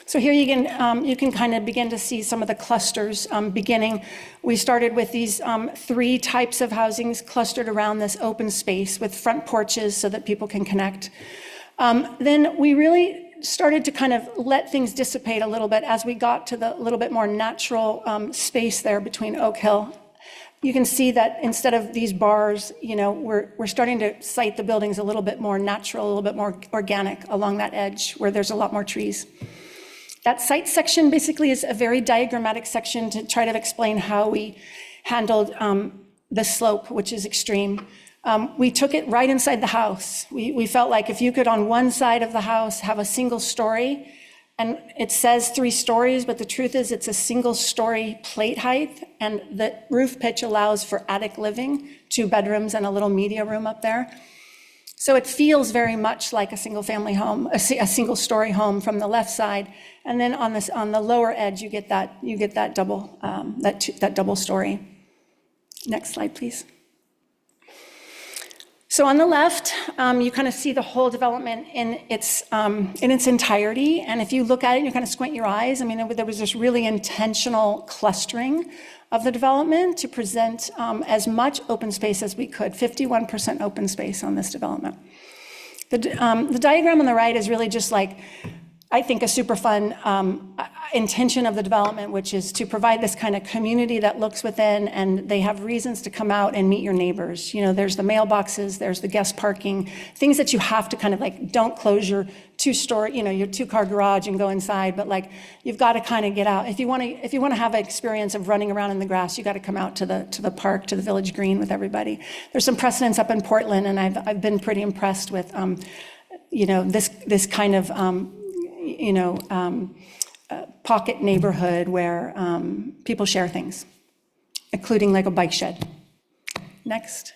So here you can kind of begin to see some of the clusters beginning. We started with these 3 types of housings clustered around this open space with front porches so that people can connect. Then we really started to kind of let things dissipate a little bit as we got to the little bit more natural space there between Oak Hill you can see that instead of these bars, we're starting to site the buildings a little bit more natural, a little bit more organic along that edge where there's a lot more trees. That site section basically is a very diagrammatic section to try to explain how we handled the slope, which is extreme. We took it right inside the house. We felt like if you could on one side of the house have a single story, and it says 3 stories, but the truth is it's a single story plate height, and the roof pitch allows for attic living, 2 bedrooms and a little media room up there. So it feels very much like a single family home, a single story home from the left side. And then on the lower edge, you get that double story. Next slide, please. So on the left, you kind of see the whole development in its entirety. And if you look at it, you kind of squint your eyes. I mean, there was this really intentional clustering of the development to present as much open space as we could, 51% open space on this development. The diagram on the right is really just like, I think, a super fun intention of the development, which is to provide this kind of community that looks within, and they have reasons to come out and meet your neighbors. There's the mailboxes, there's the guest parking, things that you have to kind of like, don't close your 2-car garage and go inside, but like, you've got to kind of get out. If you want to have an experience of running around in the grass, you got to come out to the park, to the Village Green with everybody. There's some precedents up in Portland, and I've been pretty impressed with, this kind of, pocket neighborhood where people share things, including like a bike shed. Next.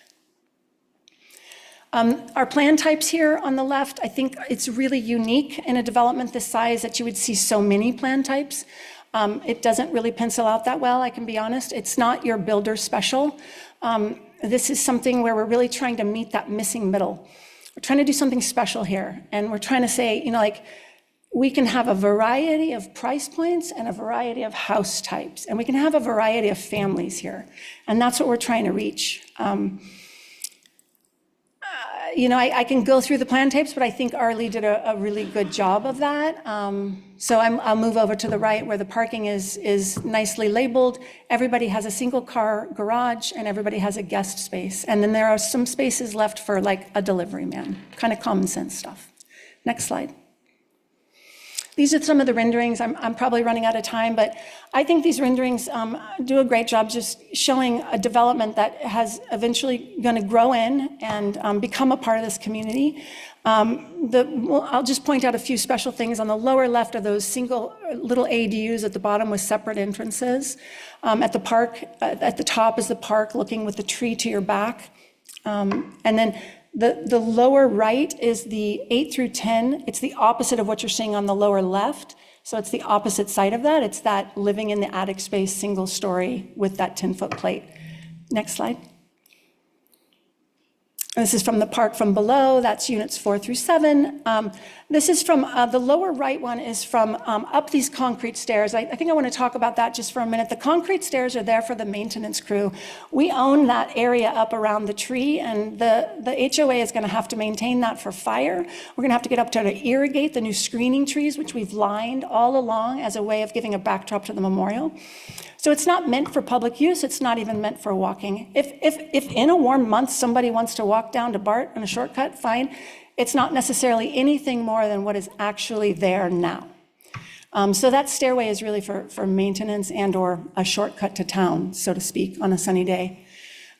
Our plan types here on the left, I think it's really unique in a development this size that you would see so many plan types. It doesn't really pencil out that well, I can be honest. It's not your builder special. This is something where we're really trying to meet that missing middle. We're trying to do something special here, and we're trying to say, we can have a variety of price points and a variety of house types, and we can have a variety of families here, and that's what we're trying to reach. I can go through the plan types, but I think Arlie did a really good job of that. So I'll move over to the right where the parking is nicely labeled. Everybody has a single car garage, and everybody has a guest space. And then there are some spaces left for like a delivery man, kind of common sense stuff. Next slide. These are some of the renderings. I'm probably running out of time, but I think these renderings do a great job just showing a development that has eventually going to grow in and become a part of this community. I'll just point out a few special things. On the lower left are those single little ADUs at the bottom with separate entrances. At the park, at the top is the park looking with the tree to your back. And then the lower right is the 8 through 10. It's the opposite of what you're seeing on the lower left. So it's the opposite side of that. It's that living in the attic space, single story with that 10-foot plate. Next slide. This is from the park from below. That's units 4 through 7. This is from, the lower right one is from up these concrete stairs. I think I want to talk about that just for a minute. The concrete stairs are there for the maintenance crew. We own that area up around the tree, and the HOA is going to have to maintain that for fire. We're going to have to get up there to irrigate the new screening trees, which we've lined all along as a way of giving a backdrop to the memorial. So it's not meant for public use. It's not even meant for walking. If in a warm month somebody wants to walk down to BART on a shortcut, fine. It's not necessarily anything more than what is actually there now. So that stairway is really for maintenance and or a shortcut to town, so to speak, on a sunny day.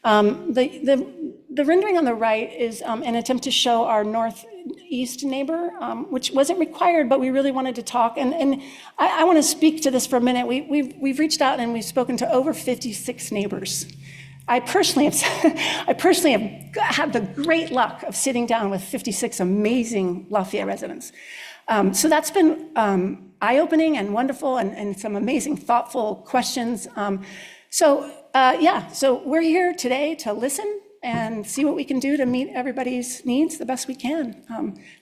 The rendering on the right is an attempt to show our northeast neighbor, which wasn't required, but we really wanted to talk. And I want to speak to this for a minute. We've reached out and we've spoken to over 56 neighbors. I personally have had the great luck of sitting down with 56 amazing Lafayette residents. So that's been eye-opening and wonderful, and some amazing, thoughtful questions. So we're here today to listen and see what we can do to meet everybody's needs the best we can.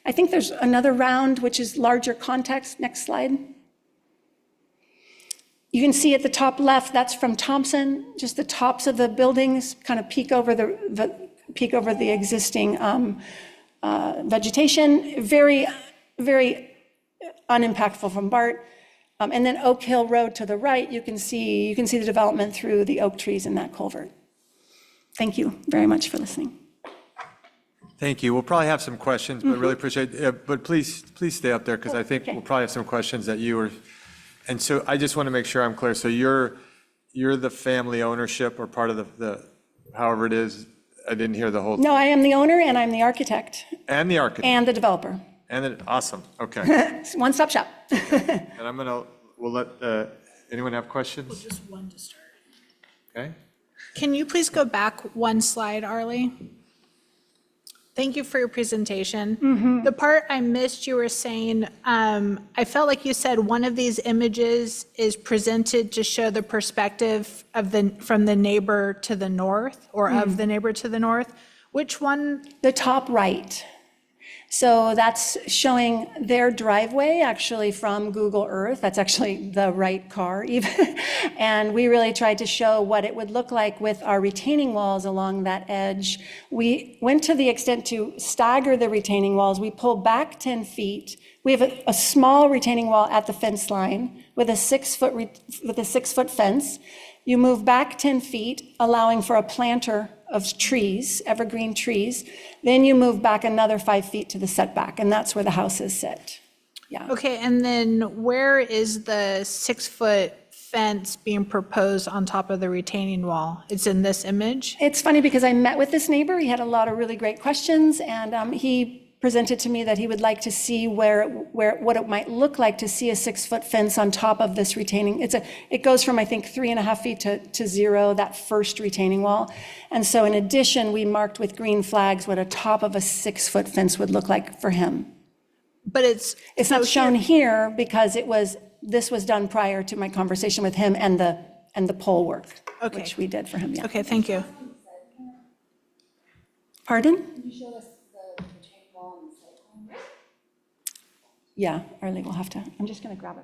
I think there's another round, which is larger context. Next slide. You can see at the top left, that's from Thompson, just the tops of the buildings kind of peek over the existing vegetation. Very, very unimpactful from BART. And then Oak Hill Road to the right, you can see the development through the oak trees in that culvert. Thank you very much for listening. Thank you. We'll probably have some questions, but really appreciate, but please stay up there because I think we'll probably have some questions that you were, and so I just want to make sure I'm clear. So you're the family ownership or part of the however it is, I didn't hear the whole. No, I am the owner and I'm the architect And the architect. and the developer. And then, awesome, okay. It's one-stop shop. And we'll let, anyone have questions? Just one to start. Okay. Can you please go back one slide, Arlie? Thank you for your presentation. The part I missed, you were saying, I felt like you said one of these images is presented to show the perspective of from the neighbor to the north, or of the neighbor to the north. Which one? The top right. So that's showing their driveway actually from Google Earth. That's actually the right car even. And we really tried to show what it would look like with our retaining walls along that edge. We went to the extent to stagger the retaining walls. We pulled back 10 feet. We have a small retaining wall at the fence line with a 6-foot fence. You move back 10 feet, allowing for a planter of trees, evergreen trees. Then you move back another 5 feet to the setback, and that's where the houses sit. Yeah. Okay, and then where is the 6-foot fence being proposed on top of the retaining wall? It's in this image? It's funny because I met with this neighbor. He had a lot of really great questions, and he presented to me that he would like to see what it might look like to see a 6-foot fence on top of this retaining. It goes from, I think, 3.5 feet to 0, that first retaining wall. And so in addition, we marked with green flags what a top of a 6-foot fence would look like for him. But it's not shown here because this was done prior to my conversation with him and the pole work, Okay. which we did for him, yeah. Okay, thank you. Pardon? Can you show us the retaining wall and the site plan? Yeah, Arlie will have to, I'm just going to grab it.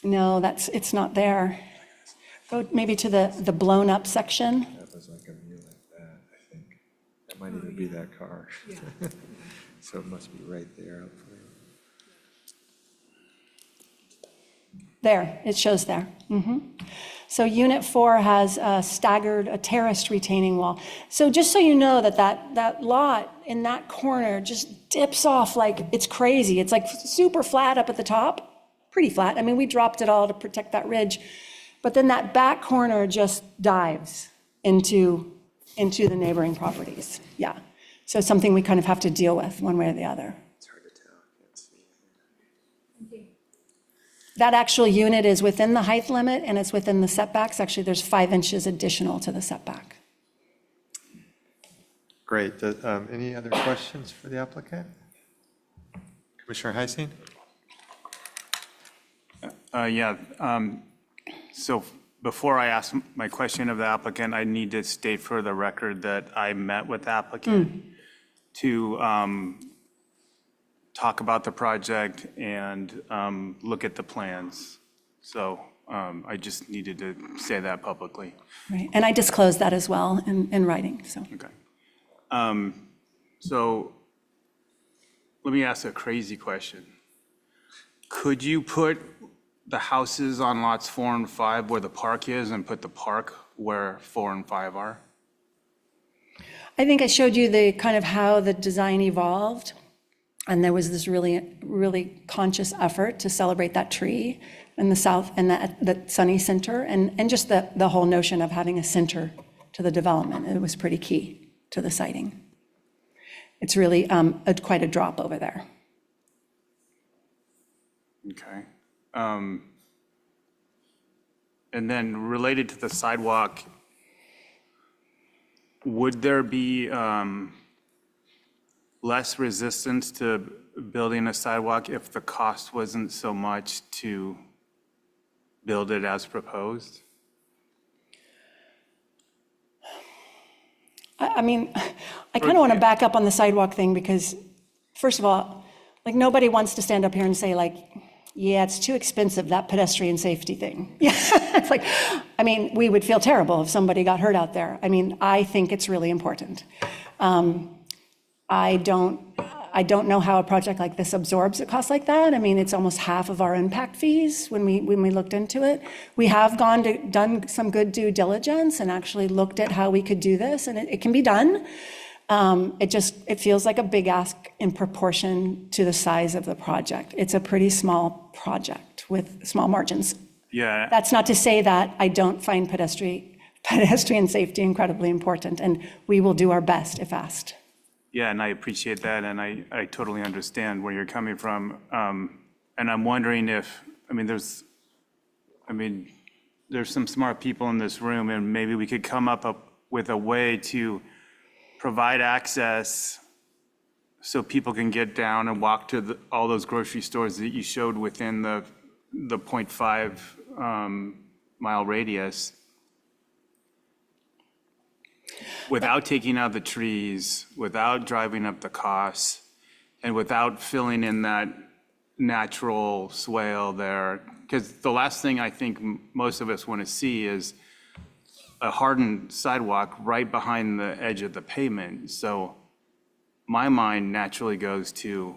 No, it's not there. Go maybe to the blown up section. That was like a view like that, I think. That might even be that car. So it must be right there, hopefully. There, it shows there. So Unit 4 has a terraced retaining wall. So just so you know that lot in that corner just dips off like it's crazy. It's like super flat up at the top, pretty flat. I mean, we dropped it all to protect that ridge. But then that back corner just dives into the neighboring properties. Yeah. So it's something we kind of have to deal with one way or the other. It's hard to tell, I can't see. That actual unit is within the height limit and it's within the setbacks. Actually, there's 5 inches additional to the setback. Great. Any other questions for the applicant? Commissioner Heising? Yeah. So before I ask my question of the applicant, I need to state for the record that I met with the applicant to talk about the project and look at the plans. So I just needed to say that publicly. Right. And I disclosed that as well in writing, so. Okay. So let me ask a crazy question. Could you put the houses on lots 4 and 5 where the park is and put the park where 4 and 5 are? I think I showed you the kind of how the design evolved. And there was this really, really conscious effort to celebrate that tree in the south and the sunny center and just the whole notion of having a center to the development. It was pretty key to the siting. It's really quite a drop over there. Okay. And then related to the sidewalk, would there be less resistance to building a sidewalk if the cost wasn't so much to build it as proposed? I mean, I kind of want to back up on the sidewalk thing because, first of all, like nobody wants to stand up here and say like, yeah, it's too expensive, that pedestrian safety thing. Yeah, it's like, I mean, we would feel terrible if somebody got hurt out there. I mean, I think it's really important. I don't know how a project like this absorbs a cost like that. I mean, it's almost half of our impact fees when we looked into it. We have done some good due diligence and actually looked at how we could do this, and it can be done. It feels like a big ask in proportion to the size of the project. It's a pretty small project with small margins. Yeah. That's not to say that I don't find pedestrian safety incredibly important, and we will do our best if asked. Yeah, and I appreciate that, and I totally understand where you're coming from. And I'm wondering if, there's some smart people in this room, and maybe we could come up with a way to provide access so people can get down and walk to all those grocery stores that you showed within the 0.5 mile radius, without taking out the trees, without driving up the costs, and without filling in that natural swale there. Because the last thing I think most of us want to see is a hardened sidewalk right behind the edge of the pavement. So my mind naturally goes to,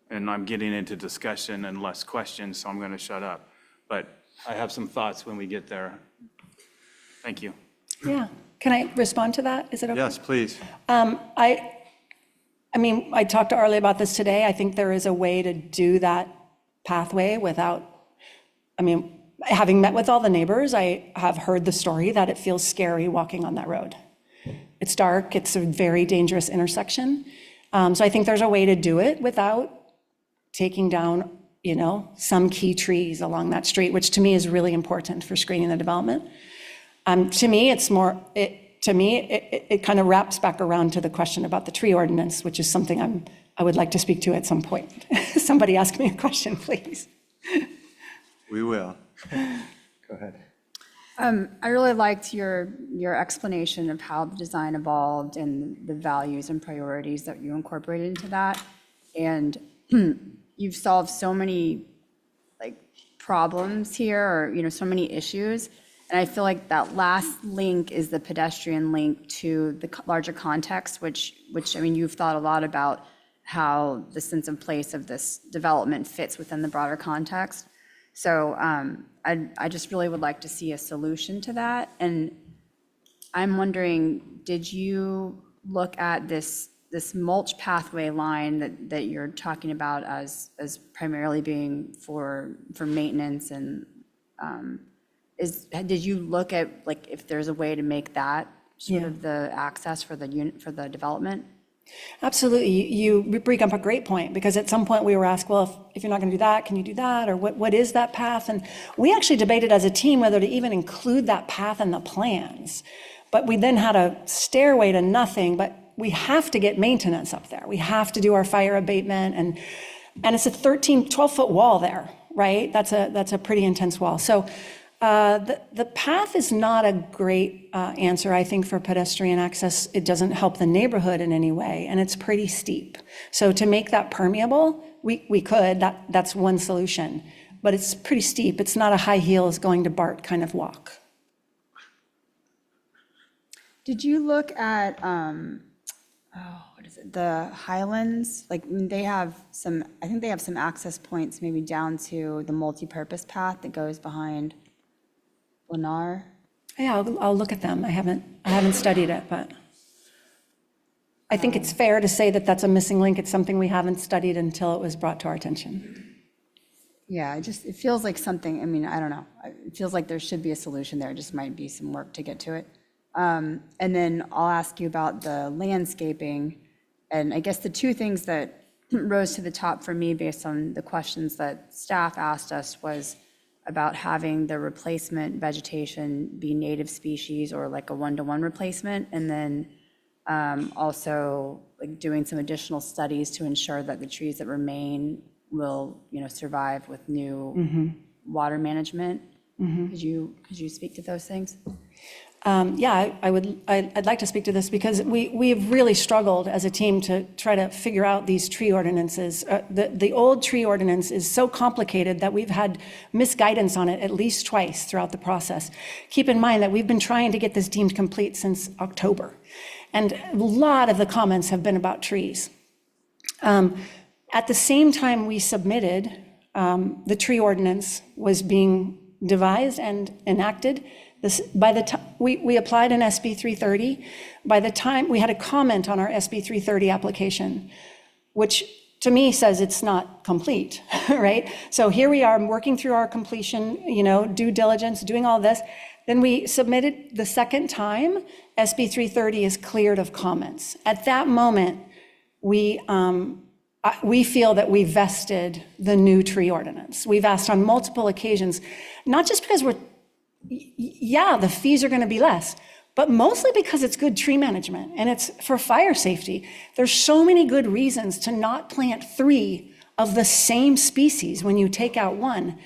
and I'm getting into discussion and less questions, so I'm going to shut up. But I have some thoughts when we get there. Thank you. Yeah. Can I respond to that? Is it okay? Yes, please. I talked to Arlie about this today. I think there is a way to do that pathway without, having met with all the neighbors, I have heard the story that it feels scary walking on that road. It's dark, it's a very dangerous intersection. So I think there's a way to do it without taking down, some key trees along that street, which to me is really important for screening the development. To me, it kind of wraps back around to the question about the tree ordinance, which is something I would like to speak to at some point. Somebody ask me a question, please. We will. Go ahead. I really liked your explanation of how the design evolved and the values and priorities that you incorporated into that. And you've solved so many problems here, or so many issues. And I feel like that last link is the pedestrian link to the larger context, which you've thought a lot about how the sense of place of this development fits within the broader context. So I just really would like to see a solution to that. And I'm wondering, did you look at this mulch pathway line that you're talking about as primarily being for maintenance, and did you look at if there's a way to make that sort of the access for the development? Absolutely. You bring up a great point, because at some point we were asked, well, if you're not going to do that, can you do that? Or what is that path? And we actually debated as a team whether to even include that path in the plans. But we then had a stairway to nothing, but we have to get maintenance up there. We have to do our fire abatement, and it's a 12-foot wall there, right? That's a pretty intense wall. So the path is not a great answer, I think, for pedestrian access. It doesn't help the neighborhood in any way, and it's pretty steep. So to make that permeable, we could, that's one solution, but it's pretty steep. It's not a high heels going to BART kind of walk. Did you look at, the Highlands? They have I think they have some access points maybe down to the multi-purpose path that goes behind Lennar. Yeah, I'll look at them. I haven't studied it, but I think it's fair to say that that's a missing link. It's something we haven't studied until it was brought to our attention. Yeah, it feels like something, I don't know. It feels like there should be a solution there. It just might be some work to get to it. And then I'll ask you about the landscaping. And I guess the two things that rose to the top for me based on the questions that staff asked us was about having the replacement vegetation be native species or a one-to-one replacement, and then also doing some additional studies to ensure that the trees that remain will survive with new water management. Could you speak to those things? Yeah, I'd like to speak to this because we've really struggled as a team to try to figure out these tree ordinances. The old tree ordinance is so complicated that we've had misguidance on it at least twice throughout the process. Keep in mind that we've been trying to get this deemed complete since October, and a lot of the comments have been about trees. At the same time we submitted, the tree ordinance was being devised and enacted. By the time we applied an SB 330, by the time we had a comment on our SB 330 application, which to me says it's not complete, right? So here we are working through our completion, due diligence, doing all this. Then we submitted the second time, SB 330 is cleared of comments. At that moment, we feel that we vested the new tree ordinance. We've asked on multiple occasions, not just because the fees are going to be less, but mostly because it's good tree management and it's for fire safety. There's so many good reasons to not plant 3 of the same species when you take out one.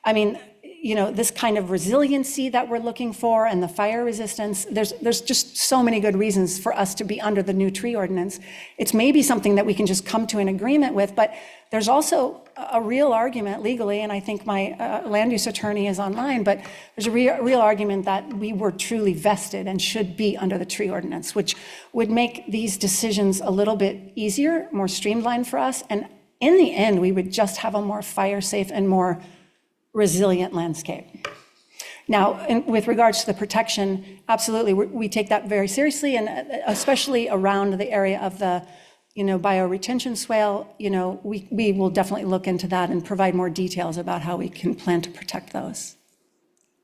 I mean, this kind of resiliency that we're looking for and the fire resistance, there's just so many good reasons for us to be under the new tree ordinance. It's maybe something that we can just come to an agreement with, but there's also a real argument legally, and I think my land use attorney is online, but there's a real argument that we were truly vested and should be under the tree ordinance, which would make these decisions a little bit easier, more streamlined for us. And in the end, we would just have a more fire safe and more resilient landscape. Now, with regards to the protection, absolutely, we take that very seriously, and especially around the area of the bioretention swale, we will definitely look into that and provide more details about how we can plan to protect those.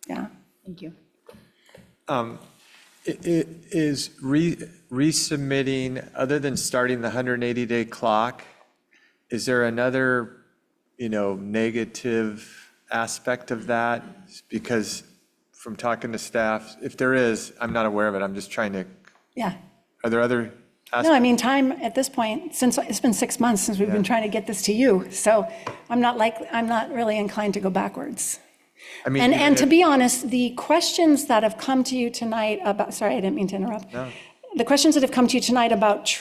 Yeah. Thank you. Is resubmitting, other than starting the 180-day clock, is there another, negative aspect of that? Because from talking to staff, if there is, I'm not aware of it. I'm just trying to. Yeah. Are there other aspects? No, I mean, time at this point, since it's been 6 months since we've been trying to get this to you, so I'm not really inclined to go backwards. I mean, And to be honest, the questions that have come to you tonight about, sorry, I didn't mean to interrupt. No. The questions that have come to you tonight about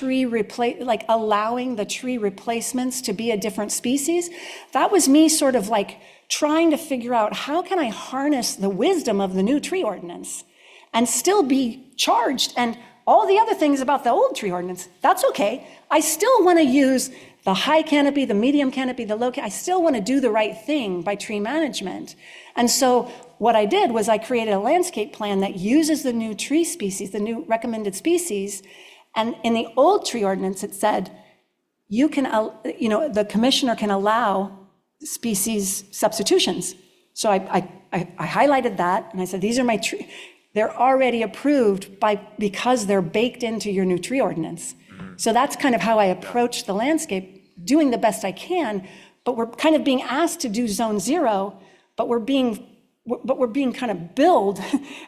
allowing the tree replacements to be a different species, that was me sort of trying to figure out how can I harness the wisdom of the new tree ordinance and still be charged, and all the other things about the old tree ordinance, that's okay. I still want to use the high canopy, the medium canopy, the low canopy. I still want to do the right thing by tree management. And so what I did was I created a landscape plan that uses the new tree species, the new recommended species. And in the old tree ordinance, it said, the commissioner can allow species substitutions. So I highlighted that and I said, these are my trees. They're already approved because they're baked into your new tree ordinance. So that's kind of how I approach the landscape, doing the best I can, but we're kind of being asked to do zone 0, but we're being kind of billed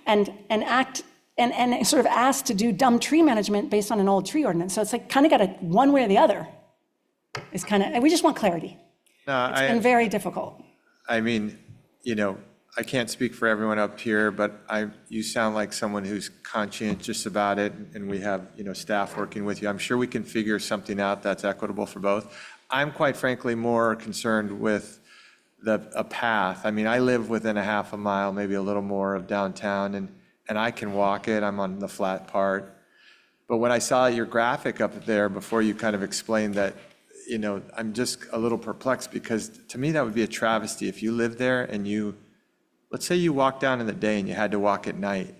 and act and sort of asked to do dumb tree management based on an old tree ordinance. So it's kind of got one way or the other. It's we just want clarity. It's been very difficult. I mean, I can't speak for everyone up here, but you sound like someone who's conscientious about it, and we have, staff working with you. I'm sure we can figure something out that's equitable for both. I'm quite frankly more concerned with a path. I mean, I live within a half a mile, maybe a little more of downtown, and I can walk it. I'm on the flat part. But when I saw your graphic up there before you kind of explained that, I'm just a little perplexed, because to me that would be a travesty if you live there and let's say you walk down in the day and you had to walk at night,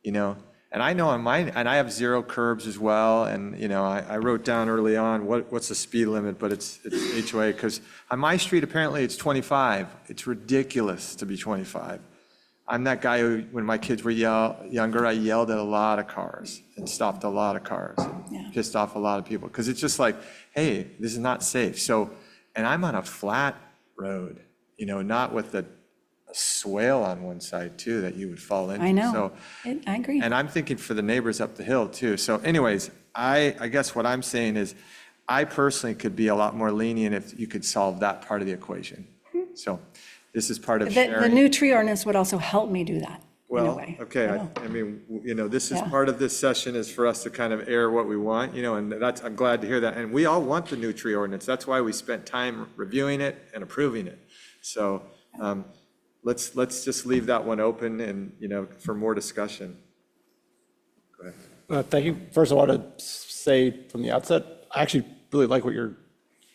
and I know on mine, and I have 0 curbs as well, and I wrote down early on what's the speed limit, but it's HOA, because on my street apparently it's 25. It's ridiculous to be 25. I'm that guy who, when my kids were younger, I yelled at a lot of cars and stopped a lot of cars, and pissed off a lot of people, because it's just like, hey, this is not safe. So, and I'm on a flat road, not with a swale on one side too that you would fall into. I know. So, I agree. and I'm thinking for the neighbors up the hill too. So anyways, I guess what I'm saying is I personally could be a lot more lenient if you could solve that part of the equation. So this is part of The sharing. new tree ordinance would also help me do that. Well, way. okay, I mean, this is part of this session is for us to kind of air what we want, and I'm glad to hear that. And we all want the new tree ordinance. That's why we spent time reviewing it and approving it. So let's just leave that one open and, for more discussion. Go ahead. Thank you. First, I want to say from the outset, I actually really like what you're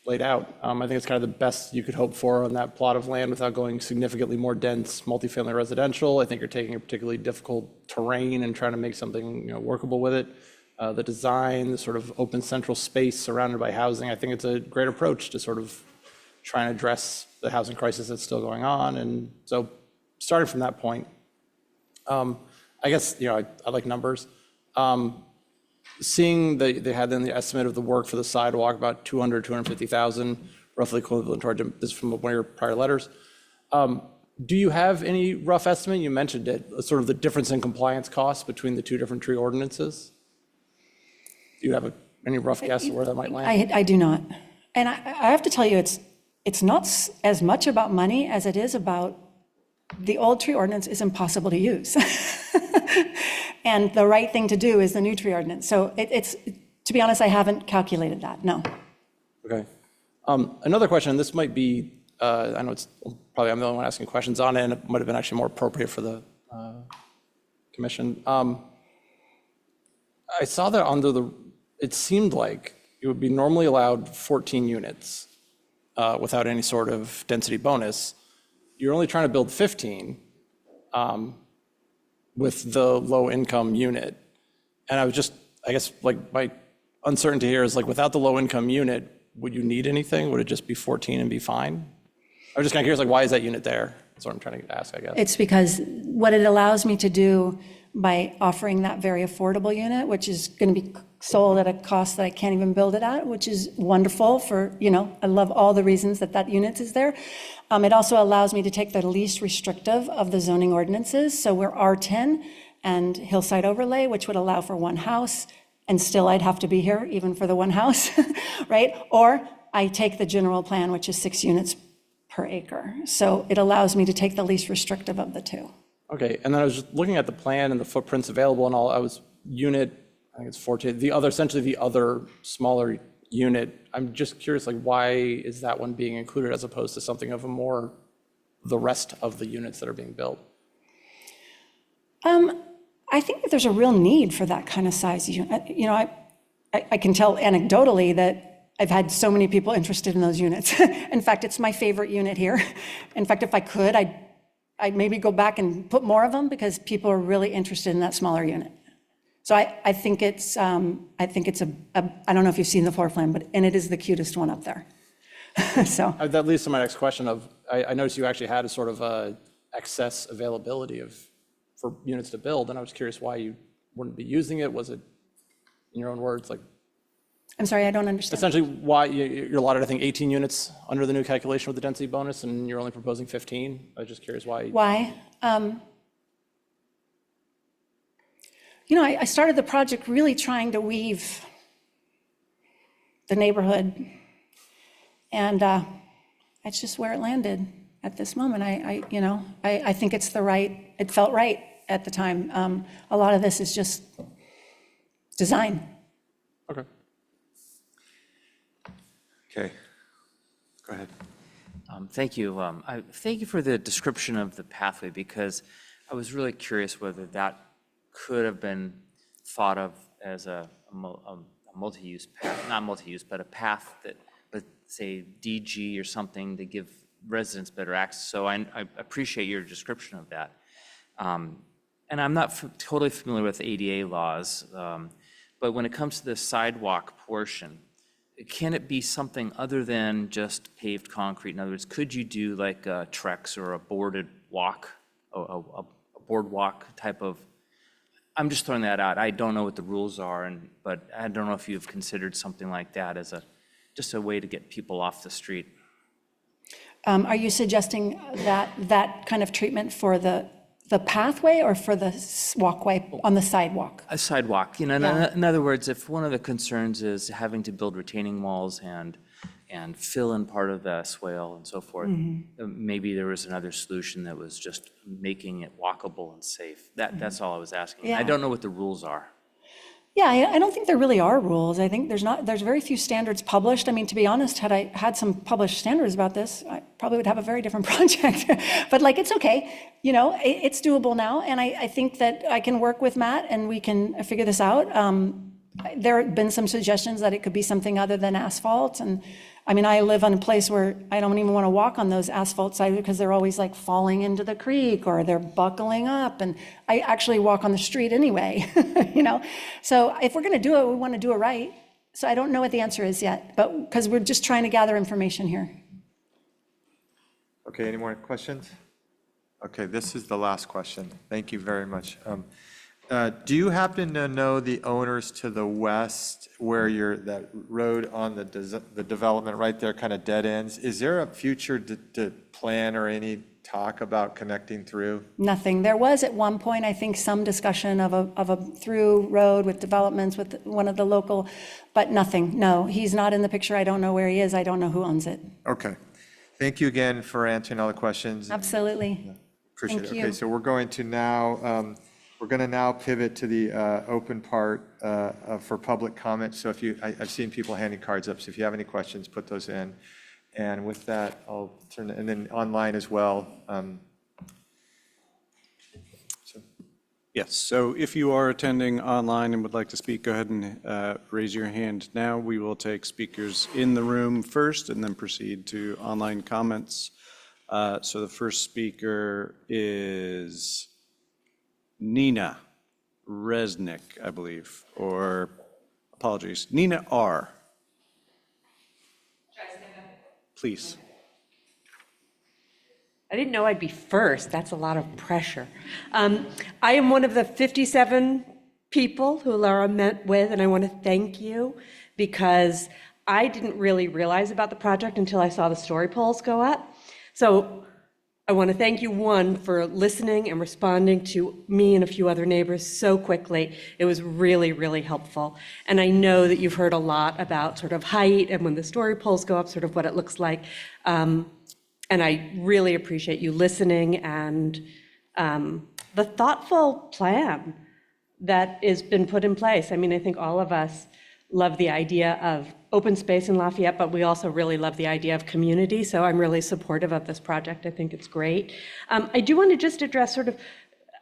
laid out. I think it's kind of the best you could hope for on that plot of land without going significantly more dense multifamily residential. I think you're taking a particularly difficult terrain and trying to make something workable with it. The design, the sort of open central space surrounded by housing, I think it's a great approach to sort of trying to address the housing crisis that's still going on. And so starting from that point, I guess, I like numbers. Seeing they had then the estimate of the work for the sidewalk, about 250,000, roughly equivalent to this is from one of your prior letters. Do you have any rough estimate? You mentioned it, sort of the difference in compliance costs between the two different tree ordinances. Do you have any rough guess of where that might land? I do not. And I have to tell you, it's not as much about money as it is about the old tree ordinance is impossible to use. And the right thing to do is the new tree ordinance. So it's, to be honest, I haven't calculated that, no. Okay. Another question, and this might be, I know it's probably I'm the only one asking questions on it, and it might have been actually more appropriate for the commission. I saw that it seemed like it would be normally allowed 14 units without any sort of density bonus. You're only trying to build 15 with the low income unit. And I was just, I guess, like my uncertainty here is like, without the low income unit, would you need anything? Would it just be 14 and be fine? I was just kind of curious, like, why is that unit there? That's what I'm trying to ask, I guess. It's because what it allows me to do by offering that very affordable unit, which is going to be sold at a cost that I can't even build it at, which is wonderful for, I love all the reasons that unit is there. It also allows me to take the least restrictive of the zoning ordinances. So we're R10 and hillside overlay, which would allow for one house, and still I'd have to be here even for the one house, right? Or I take the general plan, which is 6 units per acre. So it allows me to take the least restrictive of the two. Okay, and then I was just looking at the plan and the footprints available and all. I think it's 14, essentially the other smaller unit. I'm just curious, like, why is that one being included as opposed to something of the rest of the units that are being built? I think that there's a real need for that kind of size unit. I can tell anecdotally that I've had so many people interested in those units. In fact, it's my favorite unit here. In fact, if I could, I'd maybe go back and put more of them because people are really interested in that smaller unit. So I think it's I don't know if you've seen the floor plan, and it is the cutest one up there. So That leads to my next question of, I noticed you actually had a sort of excess availability for units to build, and I was curious why you wouldn't be using it. Was it, in your own words, like? I'm sorry, I don't understand. Essentially, why you're allotted, I think, 18 units under the new calculation with the density bonus, and you're only proposing 15? I was just curious why. Why? I started the project really trying to weave the neighborhood, and it's just where it landed at this moment. I think it felt right at the time. A lot of this is just design. Okay. Okay, go ahead. Thank you. Thank you for the description of the pathway, because I was really curious whether that could have been thought of as a multi-use path, not multi-use, but a path that, let's say, DG or something to give residents better access. So I appreciate your description of that. And I'm not totally familiar with ADA laws, but when it comes to the sidewalk portion, can it be something other than just paved concrete? In other words, could you do like a Trex or a boarded walk, a boardwalk type of? I'm just throwing that out. I don't know what the rules are, but I don't know if you've considered something like that as just a way to get people off the street. Are you suggesting that kind of treatment for the pathway or for the walkway on the sidewalk? A sidewalk, Yeah. in other words, if one of the concerns is having to build retaining walls and and fill in part of the swale and so forth. Maybe there was another solution that was just making it walkable and safe. That's all I was asking. I Yeah. don't know what the rules are. Yeah, I don't think there really are rules. I think there's very few standards published. I mean, to be honest, had I had some published standards about this, I probably would have a very different project. But like, it's okay, it's doable now. And I think that I can work with Matt and we can figure this out. There have been some suggestions that it could be something other than asphalt. And I mean, I live on a place where I don't even want to walk on those asphalt sides because they're always like falling into the creek or they're buckling up. And I actually walk on the street anyway, So if we're going to do it, we want to do it right. So I don't know what the answer is yet, but because we're just trying to gather information here. Okay, any more questions? Okay, this is the last question. Thank you very much. Do you happen to know the owners to the west where that road on the development right there kind of dead ends? Is there a future plan or any talk about connecting through? Nothing. There was at one point, I think, some discussion of a through road with developments with one of the local, but nothing. No, he's not in the picture. I don't know where he is. I don't know who owns it. Okay. Thank you again for answering all the questions. Absolutely. Appreciate it. Thank Okay, you. so we're going to now pivot to the open part for public comment. So I've seen people handing cards up, so if you have any questions, put those in. And with that, I'll turn, and then online as well. Yes, so if you are attending online and would like to speak, go ahead and raise your hand now. We will take speakers in the room first and then proceed to online comments. So the first speaker is Nina Resnick, I believe, or apologies, Nina R. Please. I didn't know I'd be first. That's a lot of pressure. I am one of the 57 people who Laura met with, and I want to thank you because I didn't really realize about the project until I saw the story polls go up. So I want to thank you, one, for listening and responding to me and a few other neighbors so quickly. It was really, really helpful. And I know that you've heard a lot about sort of height and when the story polls go up, sort of what it looks like. And I really appreciate you listening and the thoughtful plan that has been put in place. I mean, I think all of us love the idea of open space in Lafayette, but we also really love the idea of community. So I'm really supportive of this project. I think it's great. I do want to just address sort of,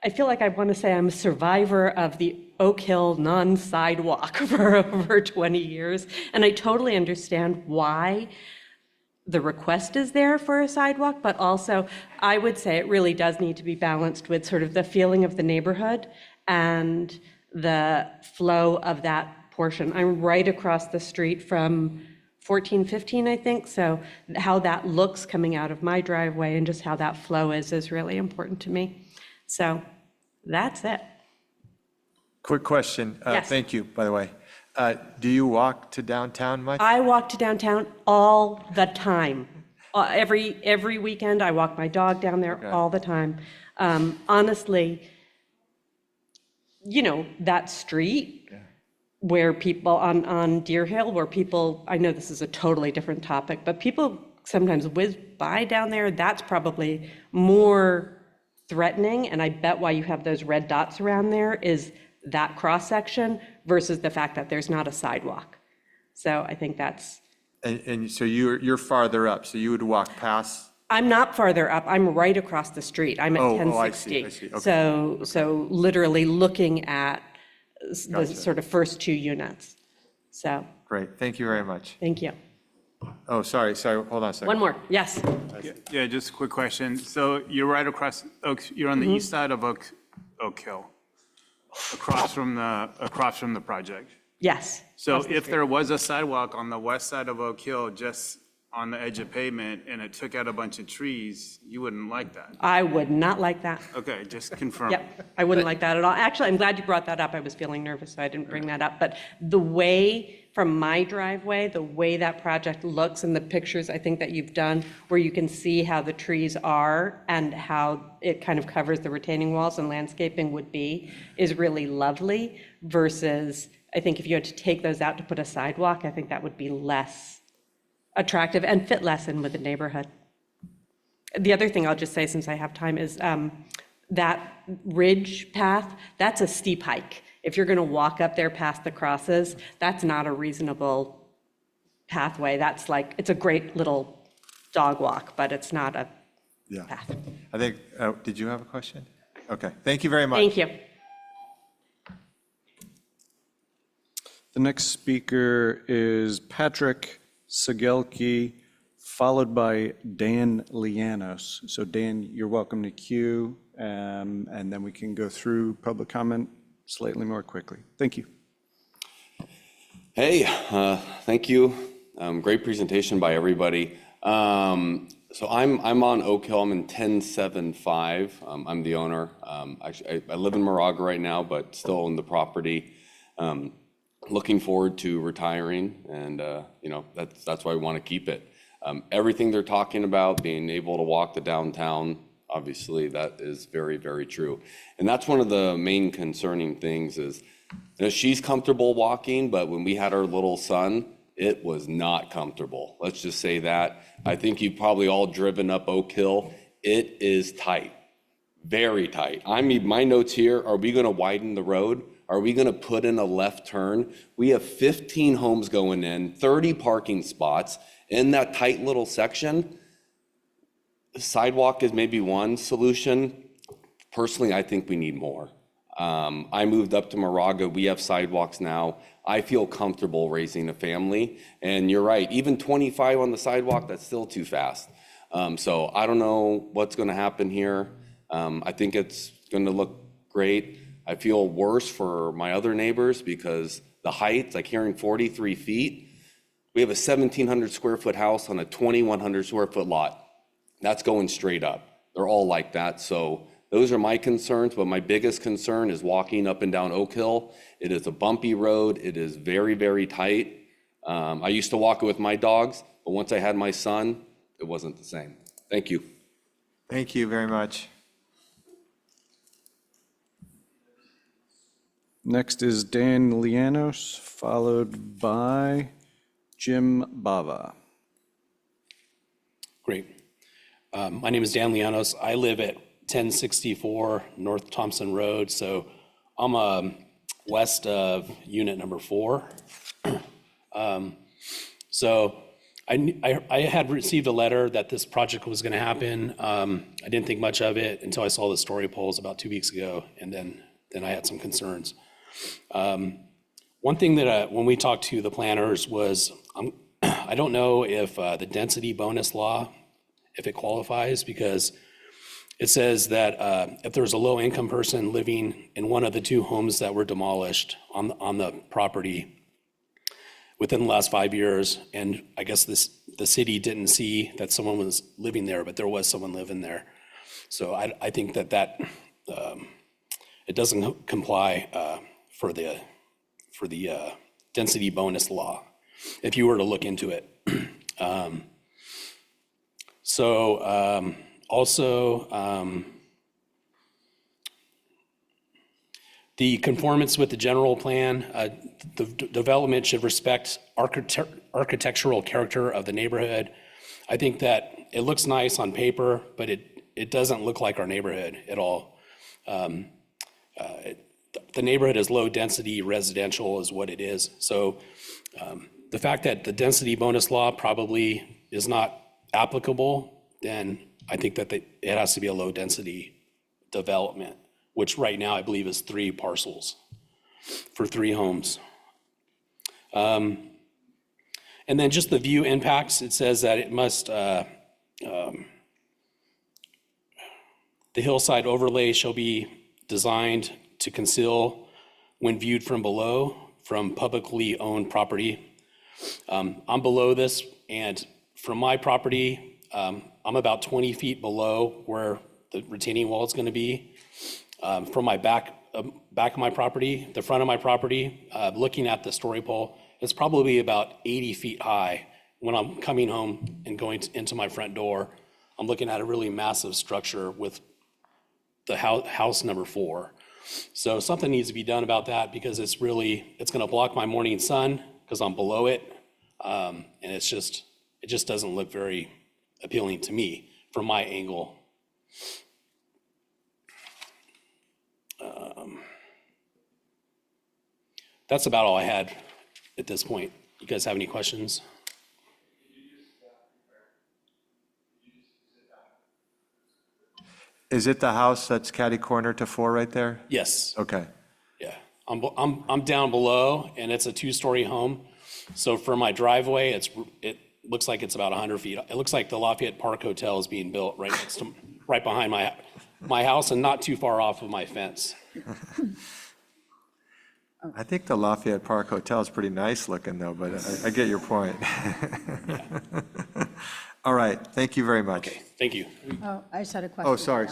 I feel like I want to say I'm a survivor of the Oak Hill non-sidewalk for over 20 years. And I totally understand why the request is there for a sidewalk, but also I would say it really does need to be balanced with sort of the feeling of the neighborhood and the flow of that portion. I'm right across the street from 1415, I think, so how that looks coming out of my driveway and just how that flow is really important to me. So that's it. Quick question. Yes. Thank you, by the way. Do you walk to downtown much? I walk to downtown all the time. Every weekend, I walk my dog down there all the time. Honestly, that street where people on Deer Hill, where people, I know this is a totally different topic, but people sometimes whiz by down there, that's probably more threatening. And I bet why you have those red dots around there is that cross-section versus the fact that there's not a sidewalk. So I think that's. And so you're farther up, so you would walk past? I'm not farther up, I'm right across the street. I'm at Oh, 1060. I see. Okay. So literally looking at the Gotcha. sort of first two units. So, Great, thank you very much. thank you. Oh, sorry, hold on a second. One more, yes. Yeah, just a quick question. So you're right across you're on the east side of Oak Hill, across from the project. Yes. So if there was a sidewalk on the west side of Oak Hill, just on the edge of pavement, and it took out a bunch of trees, you wouldn't like that? I would not like that. Okay, just confirm. Yep, I wouldn't like that at all. Actually, I'm glad you brought that up. I was feeling nervous, so I didn't bring that up. But the way, from my driveway, the way that project looks and the pictures I think that you've done, where you can see how the trees are and how it kind of covers the retaining walls and landscaping would be, is really lovely, versus I think if you had to take those out to put a sidewalk, I think that would be less attractive and fit less in with the neighborhood. The other thing I'll just say, since I have time, is that ridge path, that's a steep hike. If you're going to walk up there past the crosses, that's not a reasonable pathway. That's like, it's a great little dog walk, but it's not a Yeah. path. I think, did you have a question? Okay, thank you very much. Thank you. The next speaker is Patrick Segelke, followed by Dan Lianos. So Dan, you're welcome to queue, and then we can go through public comment slightly more quickly. Thank you. Hey, thank you. Great presentation by everybody. So I'm on Oak Hill. I'm in 1075. I'm the owner. Actually, I live in Moraga right now, but still own the property. Looking forward to retiring, and that's why I want to keep it. Everything they're talking about, being able to walk the downtown, obviously that is very, very true. And that's one of the main concerning things is, she's comfortable walking, but when we had our little son, it was not comfortable. Let's just say that. I think you've probably all driven up Oak Hill. It is tight, very tight. I mean, my notes here, are we gonna widen the road? Are we gonna put in a left turn? We have 15 homes going in, 30 parking spots in that tight little section. Sidewalk is maybe one solution. Personally, I think we need more. I moved up to Moraga. We have sidewalks now. I feel comfortable raising a family. And you're right, even 25 on the sidewalk, that's still too fast. So I don't know what's gonna happen here. I think it's gonna look great. I feel worse for my other neighbors because the height, like hearing 43 feet, we have a 1,700 square foot house on a 2,100 square foot lot. That's going straight up. They're all like that. So those are my concerns, but my biggest concern is walking up and down Oak Hill. It is a bumpy road. It is very, very tight. I used to walk it with my dogs, but once I had my son, it wasn't the same. Thank you. Thank you very much. Next is Dan Lianos, followed by Jim Bava. Great. My name is Dan Lianos. I live at 1064 North Thompson Road, so I'm west of unit number 4. So I had received a letter that this project was going to happen. I didn't think much of it until I saw the story polls about 2 weeks ago, and then I had some concerns. One thing that when we talked to the planners was, I don't know if the density bonus law, if it qualifies, because it says that if there's a low-income person living in one of the 2 homes that were demolished on the property within the last 5 years, and I guess the city didn't see that someone was living there, but there was someone living there. So I think that it doesn't comply for the density bonus law, if you were to look into it. Also, the conformance with the general plan, the development should respect architectural character of the neighborhood. I think that it looks nice on paper, but it doesn't look like our neighborhood at all. The neighborhood is low density residential is what it is. So the fact that the density bonus law probably is not applicable, then I think that it has to be a low density development, which right now I believe is 3 parcels for 3 homes. And then just the view impacts, it says that it must, the hillside overlay shall be designed to conceal when viewed from below from publicly owned property. I'm below this, and from my property, I'm about 20 feet below where the retaining wall is going to be. From my back of my property, the front of my property, looking at the story pole, it's probably about 80 feet high. When I'm coming home and going into my front door, I'm looking at a really massive structure with the house number 4. So something needs to be done about that because it's going to block my morning sun because I'm below it. And it's It just doesn't look very appealing to me from my angle. That's about all I had at this point. You guys have any questions? Is it the house that's catty corner to 4 right there? Yes. Okay. Yeah, I'm down below, and it's a 2-story home. So for my driveway, it looks like it's about 100 feet. It looks like the Lafayette Park Hotel is being built right behind my house and not too far off of my fence. I think the Lafayette Park Hotel is pretty nice looking though, but I get your point. All right, thank you very much. Okay, thank you. Oh, I just had a question. Oh, sorry.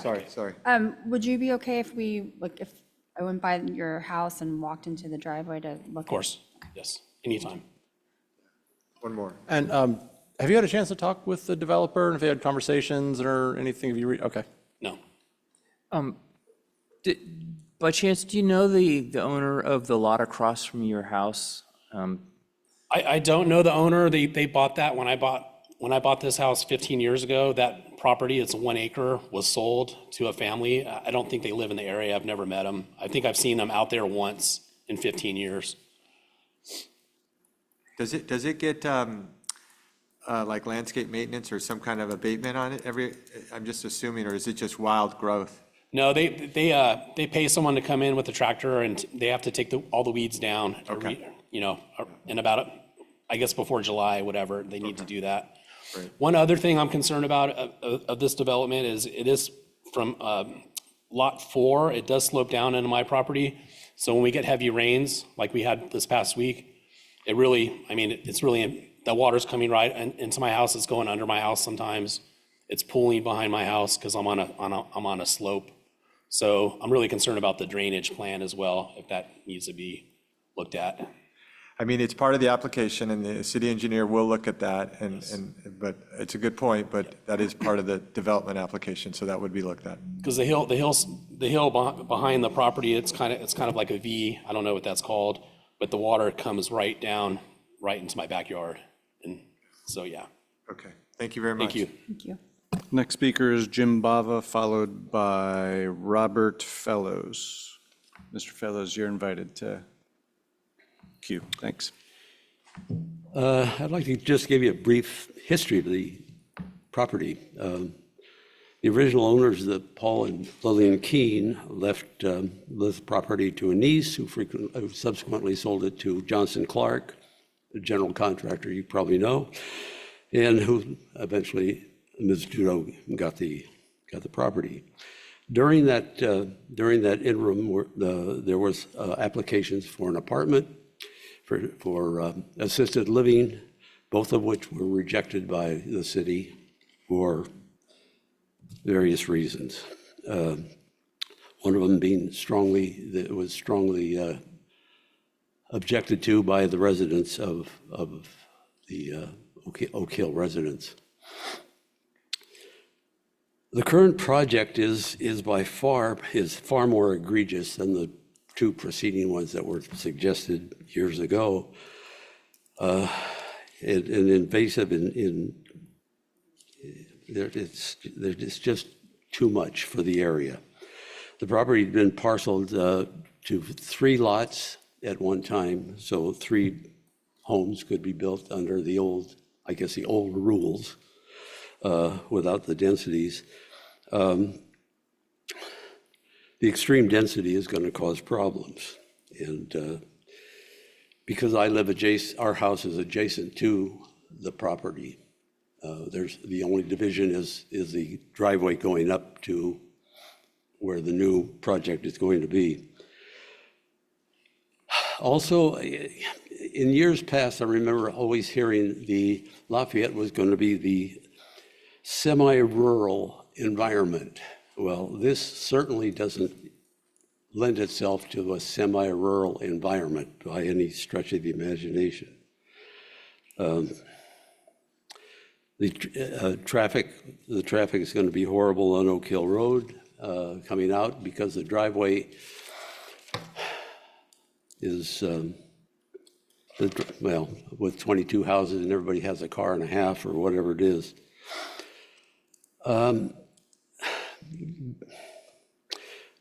Would you be okay if if I went by your house and walked into the driveway to look? Of course, yes, anytime. One more. And have you had a chance to talk with the developer, and if you had conversations or anything? Have you okay. No. By chance, do you know the owner of the lot across from your house? I don't know the owner. They bought that when I bought this house 15 years ago. That property, it's 1 acre, was sold to a family. I don't think they live in the area. I've never met them. I think I've seen them out there once in 15 years. Does it get like landscape maintenance or some kind of abatement on it I'm just assuming, or is it just wild growth? No, they pay someone to come in with a tractor, and they have to take all the weeds down. Okay. In about, I guess before July, whatever, they need to do that. Great. One other thing I'm concerned about of this development is it is from lot 4. It does slope down into my property. So when we get heavy rains, like we had this past week, it's really, the water's coming right into my house. It's going under my house sometimes. It's pooling behind my house because I'm on a slope. So I'm really concerned about the drainage plan as well, if that needs to be looked at. I mean, it's part of the application and the city engineer will look at that but it's a good point, but that is part of the development application, so that would be looked at. Because the hill behind the property, it's kind of like a V. I don't know what that's called, but the water comes right down, right into my backyard. And so, yeah. Okay, thank you very much. Thank you. Thank you. Next speaker is Jim Bava, followed by Robert Fellows. Mr. Fellows, you're invited to queue. Thanks. I'd like to just give you a brief history of the property. The original owners, Paul and Lillian Keene, left the property to a niece who subsequently sold it to Johnson Clark, the general contractor you probably know, and who eventually, Ms. Dudo, got the property. During that interim, there was applications for an apartment, for assisted living, both of which were rejected by the city for various reasons. One of them being strongly objected to by the residents of the Oak Hill residents. The current project is far more egregious than the 2 preceding ones that were suggested years ago. And invasive it's just too much for the area. The property had been parceled to 3 lots at one time, so 3 homes could be built under the old rules without the densities. The extreme density is going to cause problems. And because our house is adjacent to the property, the only division is the driveway going up to where the new project is going to be. Also, in years past, I remember always hearing the Lafayette was going to be the semi-rural environment. Well, this certainly doesn't lend itself to a semi-rural environment by any stretch of the imagination. The traffic is going to be horrible on Oak Hill Road coming out because the driveway is well, with 22 houses and everybody has a car and a half or whatever it is.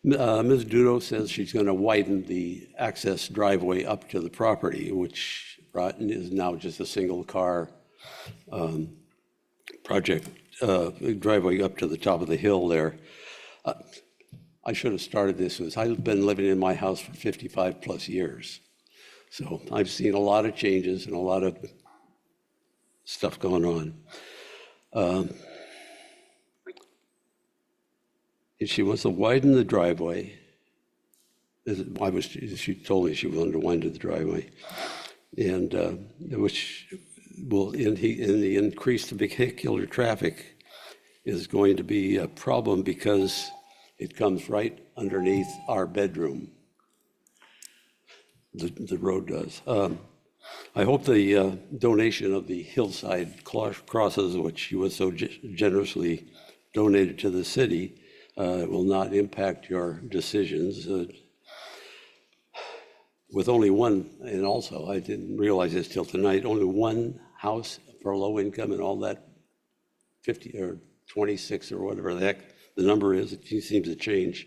Ms. Dudo says she's going to widen the access driveway up to the property, which is now just a single car project, driveway up to the top of the hill there. I should have started this with, I've been living in my house for 55 plus years. So I've seen a lot of changes and a lot of stuff going on. If she wants to widen the driveway, she told me she wanted to widen the driveway, and which will, in the increased vehicular traffic, is going to be a problem because it comes right underneath our bedroom. The road does. I hope the donation of the hillside crosses, which you was so generously donated to the city, will not impact your decisions. With only one, and also I didn't realize this till tonight, only one house for low income and all that 50 or 26 or whatever the heck the number is, it seems to change.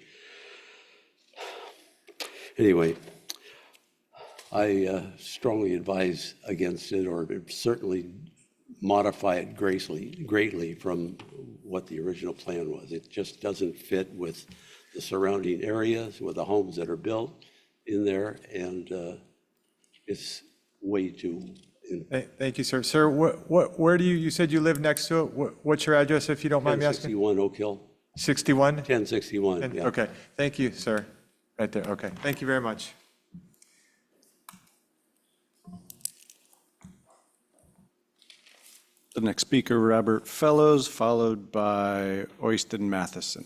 Anyway, I strongly advise against it, or certainly modify it greatly from what the original plan was. It just doesn't fit with the surrounding areas, with the homes that are built in there, and it's way too. Thank you, sir. Sir, where do you said you live next to it? What's your address, if you don't mind me asking? 1061 Oak Hill. 61? 1061, yeah. Okay, thank you, sir. Right there, okay. Thank you very much. The next speaker, Robert Fellows, followed by Oyston Matheson.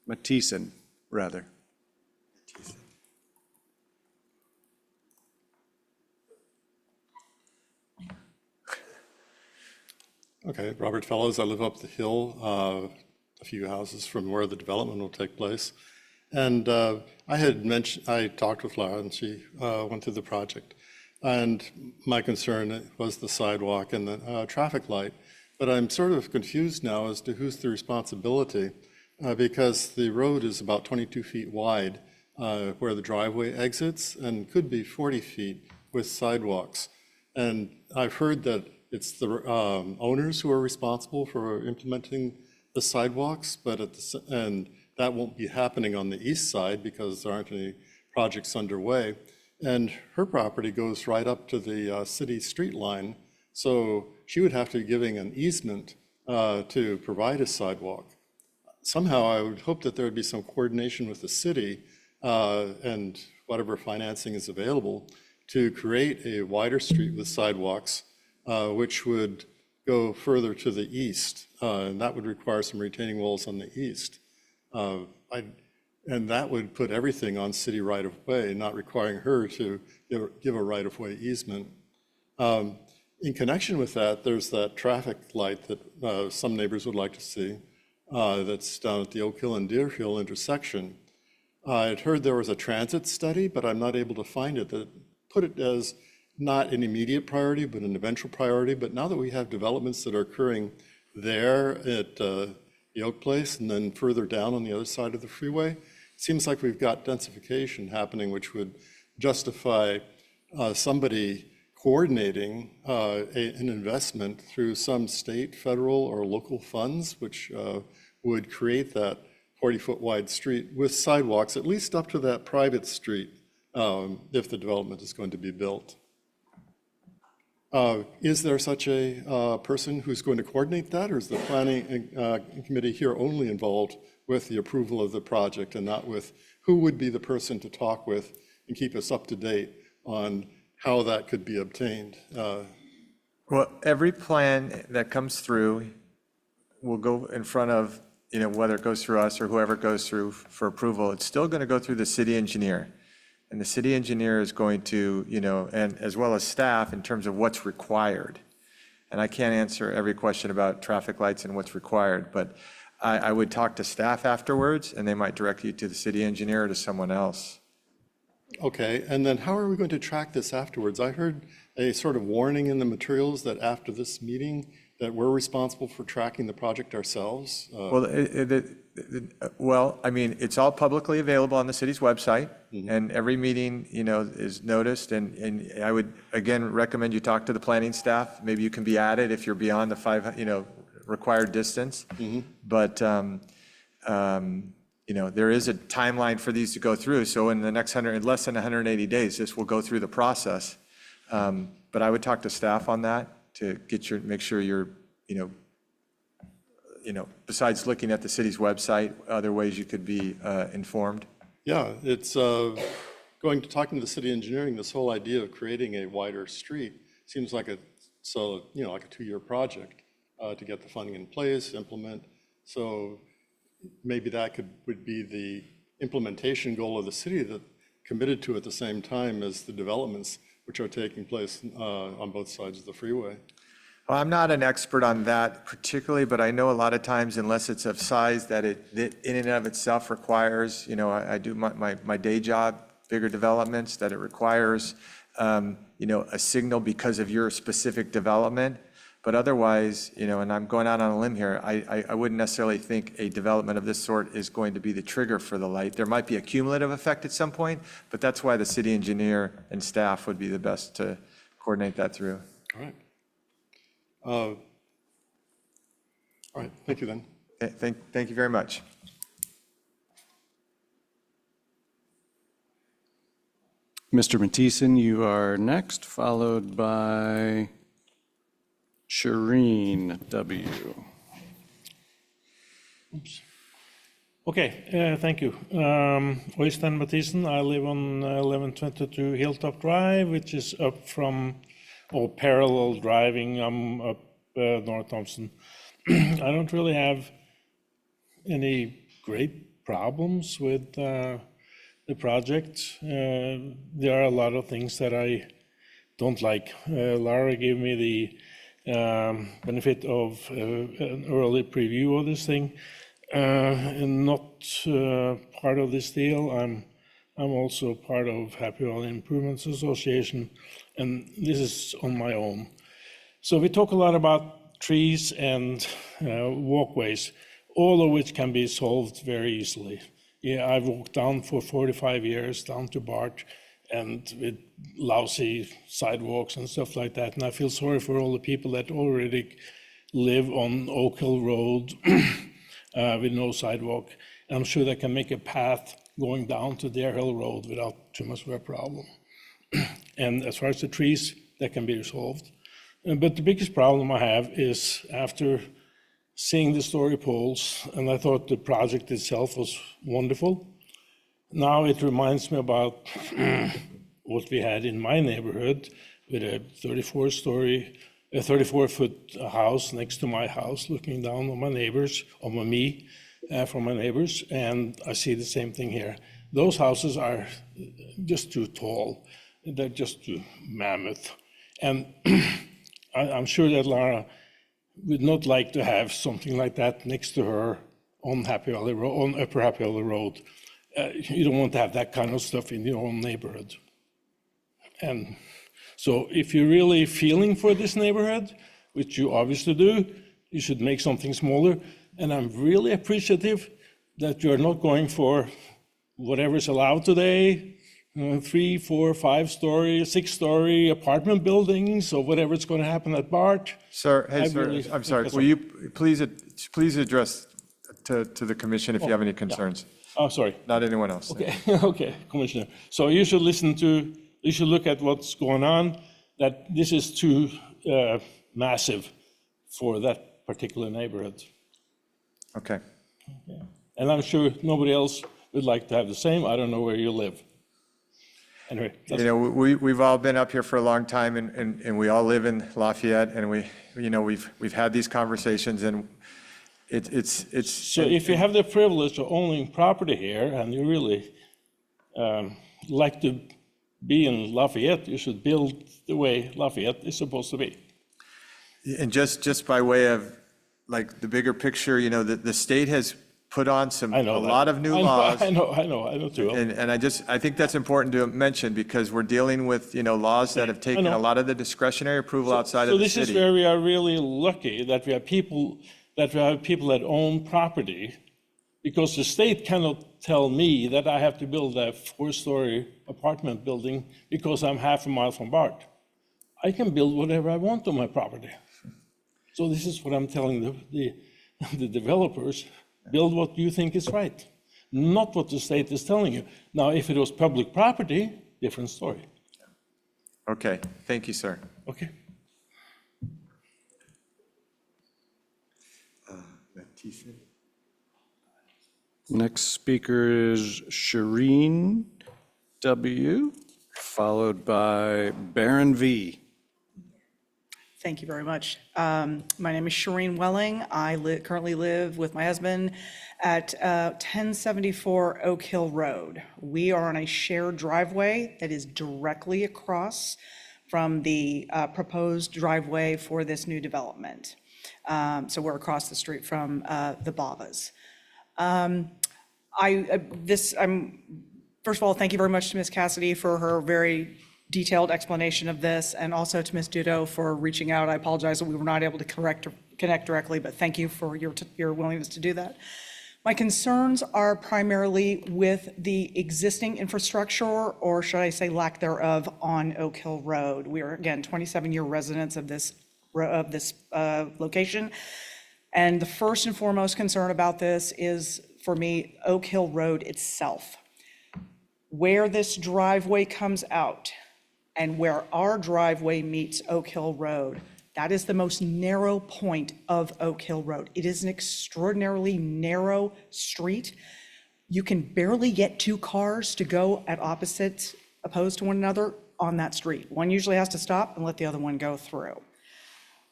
Matheson, rather. Okay, Robert Fellows, I live up the hill, a few houses from where the development will take place. And I talked with Laura and she went through the project. And my concern was the sidewalk and the traffic light. But I'm sort of confused now as to who's the responsibility because the road is about 22 feet wide where the driveway exits and could be 40 feet with sidewalks. And I've heard that it's the owners who are responsible for implementing the sidewalks, and that won't be happening on the east side because there aren't any projects underway. And her property goes right up to the city street line, so she would have to be giving an easement to provide a sidewalk. Somehow I would hope that there would be some coordination with the city and whatever financing is available to create a wider street with sidewalks which would go further to the east, and that would require some retaining walls on the east. And that would put everything on city right-of-way, not requiring her to give a right-of-way easement. In connection with that, there's that traffic light that some neighbors would like to see that's down at the Oak Hill and Deer Hill intersection. I'd heard there was a transit study, but I'm not able to find it that put it as not an immediate priority, but an eventual priority. But now that we have developments that are occurring there at the Oak Place and then further down on the other side of the freeway, it seems like we've got densification happening, which would justify somebody coordinating an investment through some state, federal, or local funds, which would create that 40-foot wide street with sidewalks, at least up to that private street, if the development is going to be built. Is there such a person who's going to coordinate that, or is the planning committee here only involved with the approval of the project and not with who would be the person to talk with and keep us up to date on how that could be obtained? Well, every plan that comes through will go in front of, whether it goes through us or whoever goes through for approval, it's still going to go through the city engineer. And the city engineer is going to, and as well as staff in terms of what's required. And I can't answer every question about traffic lights and what's required, but I would talk to staff afterwards and they might direct you to the city engineer or to someone else. Okay, and then how are we going to track this afterwards? I heard a sort of warning in the materials that after this meeting, that we're responsible for tracking the project ourselves. Well, I mean, it's all publicly available on the city's website, and every meeting, is noticed, and I would, again, recommend you talk to the planning staff. Maybe you can be added if you're beyond the required distance. But, there is a timeline for these to go through, so in the next less than 180 days, this will go through the process. But I would talk to staff on that to make sure you're, besides looking at the city's website, other ways you could be informed. Yeah, it's talking to the city engineering, this whole idea of creating a wider street seems like like a 2-year project to get the funding in place, implement. So maybe that would be the implementation goal of the city that committed to at the same time as the developments which are taking place on both sides of the freeway. Well, I'm not an expert on that particularly, but I know a lot of times, unless it's of size that it in and of itself requires, I do my day job, bigger developments, that it requires, a signal because of your specific development. But otherwise, and I'm going out on a limb here, I wouldn't necessarily think a development of this sort is going to be the trigger for the light. There might be a cumulative effect at some point, but that's why the city engineer and staff would be the best to coordinate that through. All right. All right, thank you then. Thank you very much. Mr. Matheson, you are next, followed by Shireen W. Okay, thank you. Øystein Matheson, I live on 1122 Hilltop Drive, which is up from, or parallel driving. I'm up North Thompson. I don't really have any great problems with the project. There are a lot of things that I don't like. Lara gave me the benefit of an early preview of this thing, and not part of this deal. I'm also part of Happy Valley Improvements Association, and this is on my own. So we talk a lot about trees and walkways, all of which can be solved very easily. Yeah, I've walked down for 45 years down to BART, and with lousy sidewalks and stuff like that. And I feel sorry for all the people that already live on Oak Hill Road with no sidewalk. And I'm sure they can make a path going down to Dare Hill Road without too much of a problem. And as far as the trees, that can be resolved. But the biggest problem I have is after seeing the story poles, and I thought the project itself was wonderful. Now it reminds me about what we had in my neighborhood with a 34-foot house next to my house, looking down on my neighbors, on me, from my neighbors, and I see the same thing here. Those houses are just too tall. They're just too mammoth. And I'm sure that Lara would not like to have something like that next to her on Happy Valley Road, on Upper Happy Valley Road. You don't want to have that kind of stuff in your own neighborhood. And so if you're really feeling for this neighborhood, which you obviously do, you should make something smaller. And I'm really appreciative that you're not going for whatever's allowed today, 3, 4, 5-story, 6-story apartment buildings, or whatever's going to happen at BART. Sir, hey, sir, I'm sorry. Will you please address to the commission if you have any concerns? Oh, sorry. Not anyone else. Okay, okay, Commissioner. So you should you should look at what's going on, that this is too massive for that particular neighborhood. Okay. And I'm sure nobody else would like to have the same. I don't know where you live. Anyway. We've all been up here for a long time, and we all live in Lafayette, and we've had these conversations, and it's. So if you have the privilege of owning property here, and you really like to be in Lafayette, you should build the way Lafayette is supposed to be. And just by way of like the bigger picture, the state has put on a I know that. lot of new I know, laws. I know too. And I think that's important to mention because we're dealing with, laws that have taken know. a lot of the discretionary approval outside So of the this is city. where we are really lucky that we have people that own property, because the state cannot tell me that I have to build a 4-story apartment building because I'm half a mile from BART. I can build whatever I want on my property. So this is what I'm telling the developers, build what you think is right, not what the state is telling you. Now, if it was public property, different story. Okay, thank you, sir. Okay. Next speaker is Shireen W., followed by Baron V. Thank you very much. My name is Shireen Welling. I currently live with my husband at 1074 Oak Hill Road. We are on a shared driveway that is directly across from the proposed driveway for this new development. So we're across the street from the Bavas. First of all, thank you very much to Ms. Cassidy for her very detailed explanation of this, and also to Ms. Dudo for reaching out. I apologize that we were not able to connect directly, but thank you for your willingness to do that. My concerns are primarily with the existing infrastructure, or should I say lack thereof, on Oak Hill Road. We are, again, 27-year residents of this location. And the first and foremost concern about this is, for me, Oak Hill Road itself. Where this driveway comes out and where our driveway meets Oak Hill Road, that is the most narrow point of Oak Hill Road. It is an extraordinarily narrow street. You can barely get 2 cars to go at opposed to one another on that street. One usually has to stop and let the other one go through.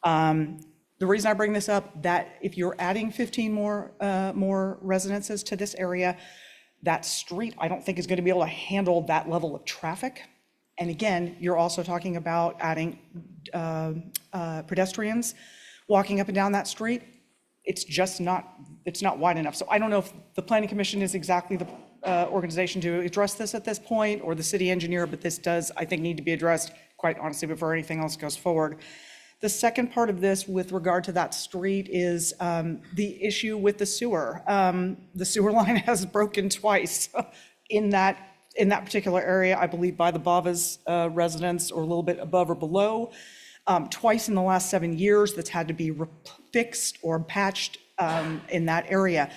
The reason I bring this up, that if you're adding 15 more residences to this area, that street, I don't think is going to be able to handle that level of traffic. And again, you're also talking about adding pedestrians walking up and down that street. It's just not wide enough. So I don't know if the Planning Commission is exactly the organization to address this at this point, or the city engineer, but this does, I think, need to be addressed, quite honestly, before anything else goes forward. The second part of this with regard to that street is the issue with the sewer. The sewer line has broken twice in that particular area, I believe by the Bavas residents, or a little bit above or below. Twice in the last 7 years, that's had to be fixed or patched in that area.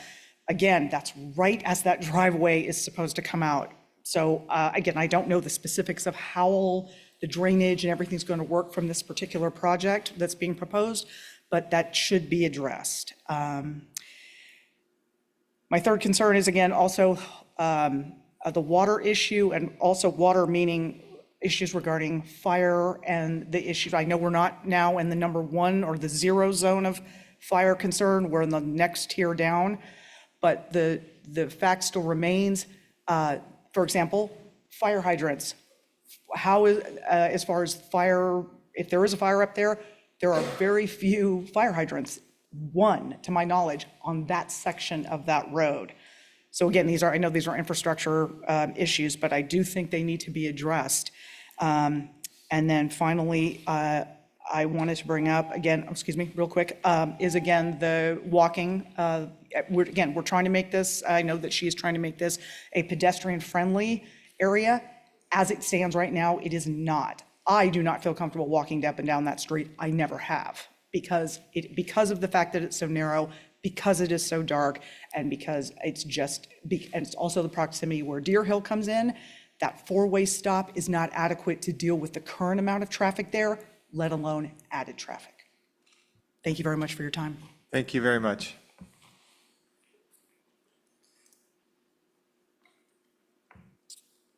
Again, that's right as that driveway is supposed to come out. So again, I don't know the specifics of how the drainage and everything's going to work from this particular project that's being proposed, but that should be addressed. My third concern is, again, also the water issue, and also water meaning issues regarding fire and the issues. I know we're not now in the number 1 or the 0 zone of fire concern. We're in the next tier down, but the fact still remains. For example, fire hydrants. How is, as far as fire, if there is a fire up there, there are very few fire hydrants, 1 to my knowledge, on that section of that road. So again, I know these are infrastructure issues, but I do think they need to be addressed. And then finally, I wanted to bring up, again, excuse me, real quick, is again the walking. We're trying to make this, I know that she is trying to make this a pedestrian-friendly area. As it stands right now, it is not. I do not feel comfortable walking up and down that street. I never have, because of the fact that it's so narrow, because it is so dark, and because it's just, and it's also the proximity where Deer Hill comes in. That 4-way stop is not adequate to deal with the current amount of traffic there, let alone added traffic. Thank you very much for your time. Thank you very much.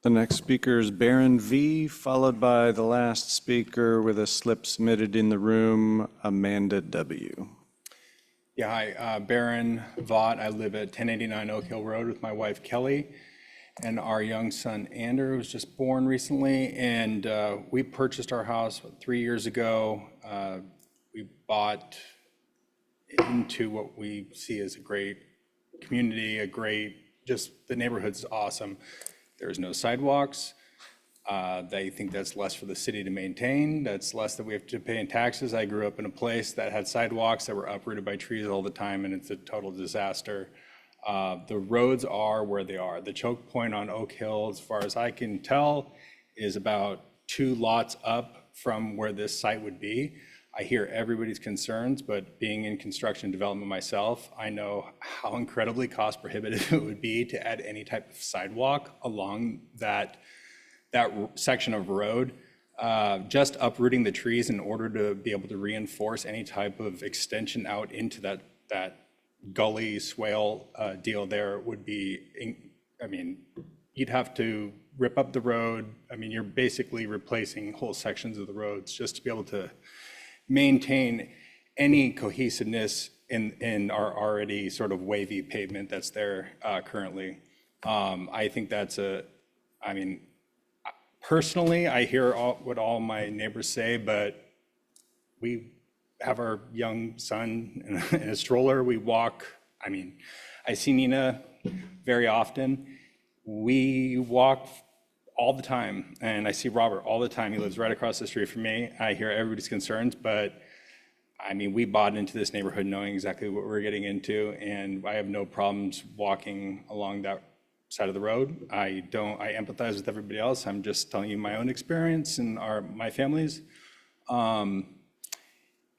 The next speaker is Baron V., followed by the last speaker with a slip submitted in the room, Amanda W. Yeah, hi, Baron Vaught. I live at 1089 Oak Hill Road with my wife Kelly and our young son Andrew, who's just born recently. And we purchased our house 3 years ago. We bought into what we see as a great community, just the neighborhood's awesome. There's no sidewalks. They think that's less for the city to maintain. That's less that we have to pay in taxes. I grew up in a place that had sidewalks that were uprooted by trees all the time, and it's a total disaster. The roads are where they are. The choke point on Oak Hill, as far as I can tell, is about 2 lots up from where this site would be. I hear everybody's concerns, but being in construction development myself, I know how incredibly cost prohibitive it would be to add any type of sidewalk along that section of road. Just uprooting the trees in order to be able to reinforce any type of extension out into that gully swale deal there would be, I mean, you'd have to rip up the road. I mean, you're basically replacing whole sections of the roads just to be able to maintain any cohesiveness in our already sort of wavy pavement that's there currently. I think I mean, personally, I hear what all my neighbors say, but we have our young son in a stroller. We walk. I mean, I see Nina very often. We walk all the time, and I see Robert all the time. He lives right across the street from me. I hear everybody's concerns, but I mean, we bought into this neighborhood knowing exactly what we're getting into, and I have no problems walking along that side of the road. I empathize with everybody else. I'm just telling you my own experience and my family's.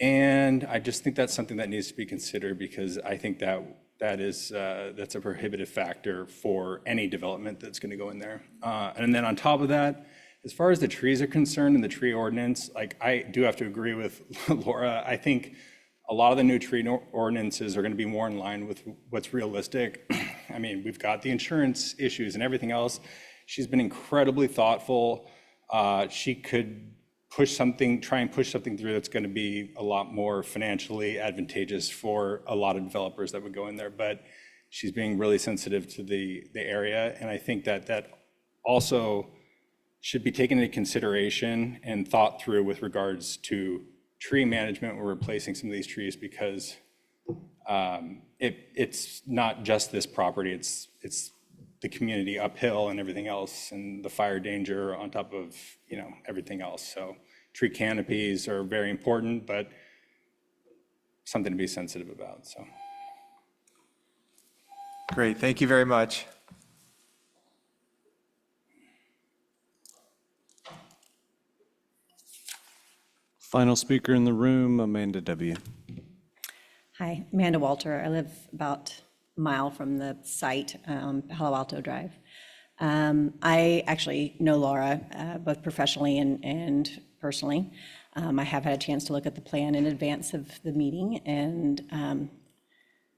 And I just think that's something that needs to be considered, because I think that's a prohibitive factor for any development that's going to go in there. And then on top of that, as far as the trees are concerned and the tree ordinance, like, I do have to agree with Laura. I think a lot of the new tree ordinances are going to be more in line with what's realistic. I mean, we've got the insurance issues and everything else. She's been incredibly thoughtful. She could try and push something through that's going to be a lot more financially advantageous for a lot of developers that would go in there. But she's being really sensitive to the area. And I think that also should be taken into consideration and thought through with regards to tree management. We're replacing some of these trees because it's not just this property, it's the community uphill and everything else, and the fire danger on top of, everything else. So tree canopies are very important, but something to be sensitive about, so. Great, thank you very much. Final speaker in the room, Amanda W. Hi, Amanda Walter. I live about a mile from the site, Palo Alto Drive. I actually know Laura, both professionally and personally. I have had a chance to look at the plan in advance of the meeting, and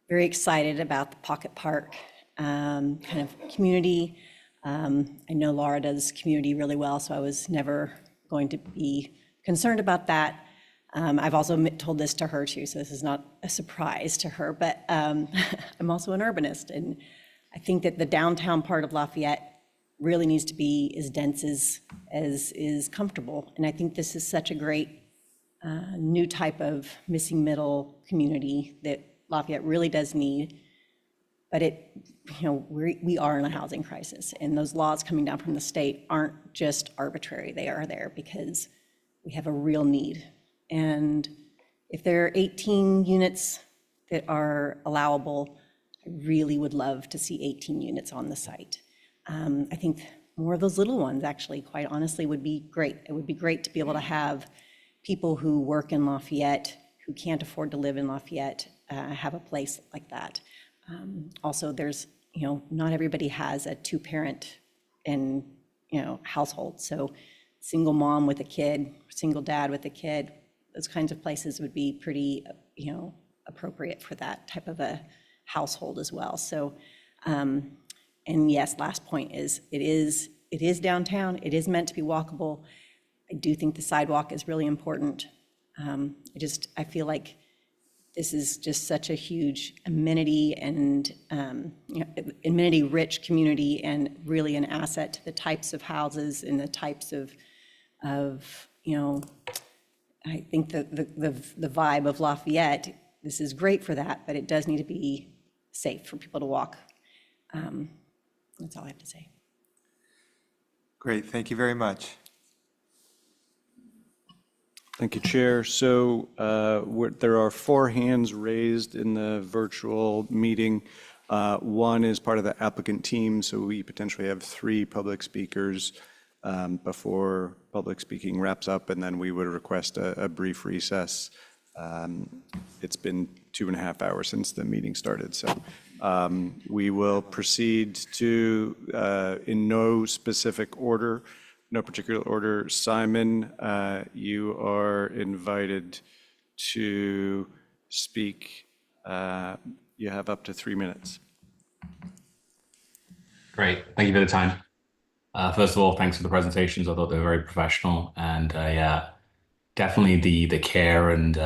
very excited about the Pocket Park kind of community. I know Laura does community really well, so I was never going to be concerned about that. I've also told this to her too, so this is not a surprise to her, but I'm also an urbanist, and I think that the downtown part of Lafayette really needs to be as dense as is comfortable. And I think this is such a great new type of missing middle community that Lafayette really does need. But we are in a housing crisis, and those laws coming down from the state aren't just arbitrary. They are there because we have a real need. And if there are 18 units that are allowable, I really would love to see 18 units on the site. I think more of those little ones, actually, quite honestly, would be great. It would be great to be able to have people who work in Lafayette, who can't afford to live in Lafayette, have a place like that. Also, there's, not everybody has a two-parent and, household. So single mom with a kid, single dad with a kid, those kinds of places would be pretty, appropriate for that type of a household as well. So, and yes, last point is, it is downtown. It is meant to be walkable. I do think the sidewalk is really important. I feel like this is just such a huge amenity and amenity-rich community, and really an asset to the types of houses and the types of I think the vibe of Lafayette. This is great for that, but it does need to be safe for people to walk. That's all I have to say. Great, thank you very much. Thank you, Chair. So there are 4 hands raised in the virtual meeting. One is part of the applicant team, so we potentially have 3 public speakers before public speaking wraps up, and then we would request a brief recess. It's been 2.5 hours since the meeting started, so we will proceed to, in no specific order, no particular order. Simon, you are invited to speak. You have up to 3 minutes. Great, thank you for the time. First of all, thanks for the presentations. I thought they were very professional, and definitely the care and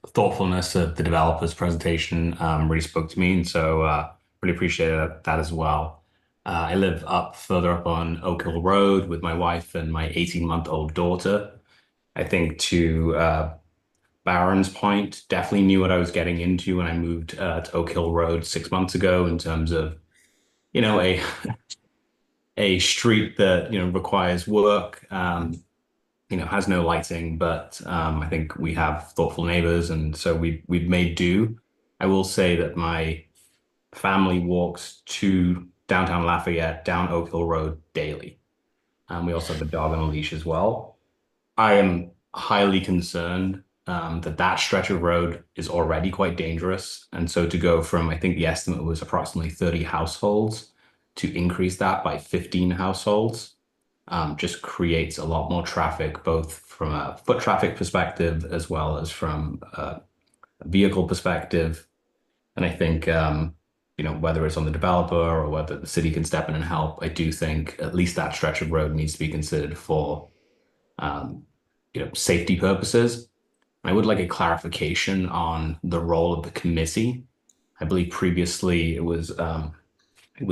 thoughtfulness of the developer's presentation really spoke to me, and so really appreciate that as well. I live further up on Oak Hill Road with my wife and my 18-month-old daughter. I think to Baron's point, definitely knew what I was getting into when I moved to Oak Hill Road 6 months ago in terms of, you know, a street that, you know, requires work, you know, has no lighting, but I think we have thoughtful neighbors, and so we've made do. I will say that my family walks to downtown Lafayette, down Oak Hill Road daily. We also have a dog on a leash as well. I am highly concerned that stretch of road is already quite dangerous. And so to go from, I think the estimate was approximately 30 households to increase that by 15 households just creates a lot more traffic, both from a foot traffic perspective as well as from a vehicle perspective. And I think, you know, whether it's on the developer or whether the city can step in and help, I do think at least that stretch of road needs to be considered for, you know, safety purposes. I would like a clarification on the role of the committee. I believe previously it was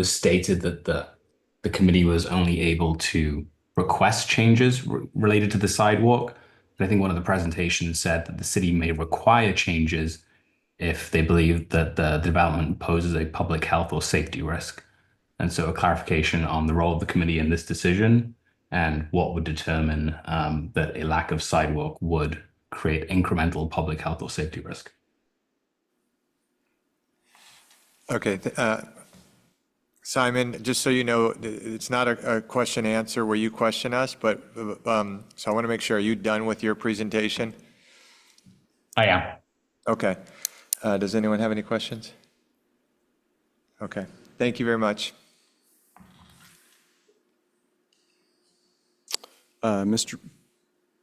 stated that the committee was only able to request changes related to the sidewalk. But I think one of the presentations said that the city may require changes if they believe that the development poses a public health or safety risk. And so a clarification on the role of the committee in this decision and what would determine that a lack of sidewalk would create incremental public health or safety risk. Okay, Simon, just so you know, it's not a question answer where you question us, but so I want to make sure, are you done with your presentation? I am. Okay. Does anyone have any questions? Okay, thank you very much.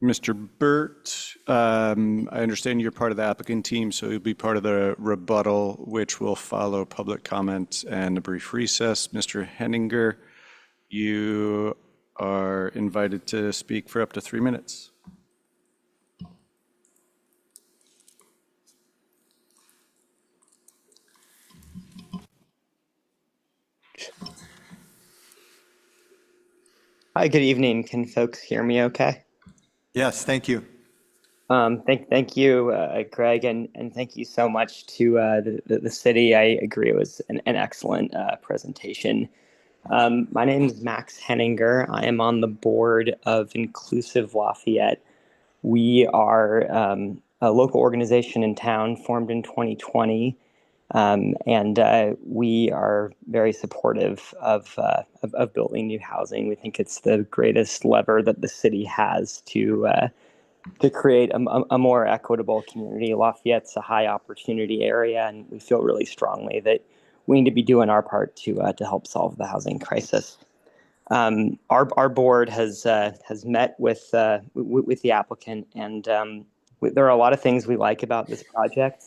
Mr. Burt, I understand you're part of the applicant team, so you'll be part of the rebuttal, which will follow public comment and a brief recess. Mr. Henninger, you are invited to speak for up to 3 minutes. Hi, good evening. Can folks hear me okay? Yes, thank you. Thank you, Greg, and thank you so much to the city. I agree it was an excellent presentation. My name is Max Henninger. I am on the board of Inclusive Lafayette. We are a local organization in town formed in 2020. And we are very supportive of building new housing. We think it's the greatest lever that the city has to create a more equitable community. Lafayette's a high opportunity area, and we feel really strongly that we need to be doing our part to help solve the housing crisis. Our board has met with the applicant, and there are a lot of things we like about this project.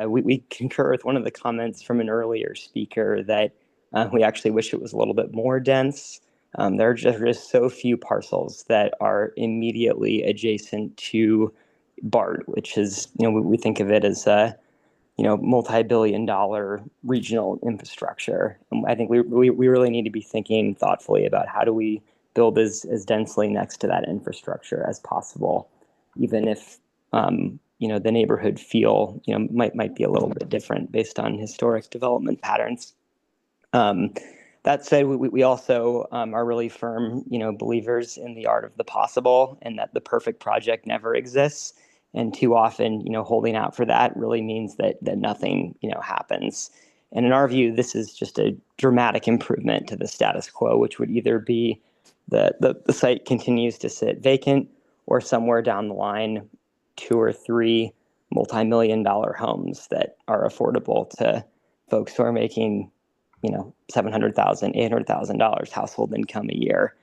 We concur with one of the comments from an earlier speaker that we actually wish it was a little bit more dense. There are just so few parcels that are immediately adjacent to BART, which is, we think of it as a, multi-billion-dollar regional infrastructure. I think we really need to be thinking thoughtfully about how do we build as densely next to that infrastructure as possible, even if the neighborhood feel, might be a little bit different based on historic development patterns. That said, we also are really firm, believers in the art of the possible, and that the perfect project never exists. And too often, holding out for that really means that nothing, happens. And in our view, this is just a dramatic improvement to the status quo, which would either be the site continues to sit vacant, or somewhere down the line, 2 or 3 multi-million-dollar homes that are affordable to folks who are making, $700,000, $800,000 household income a year.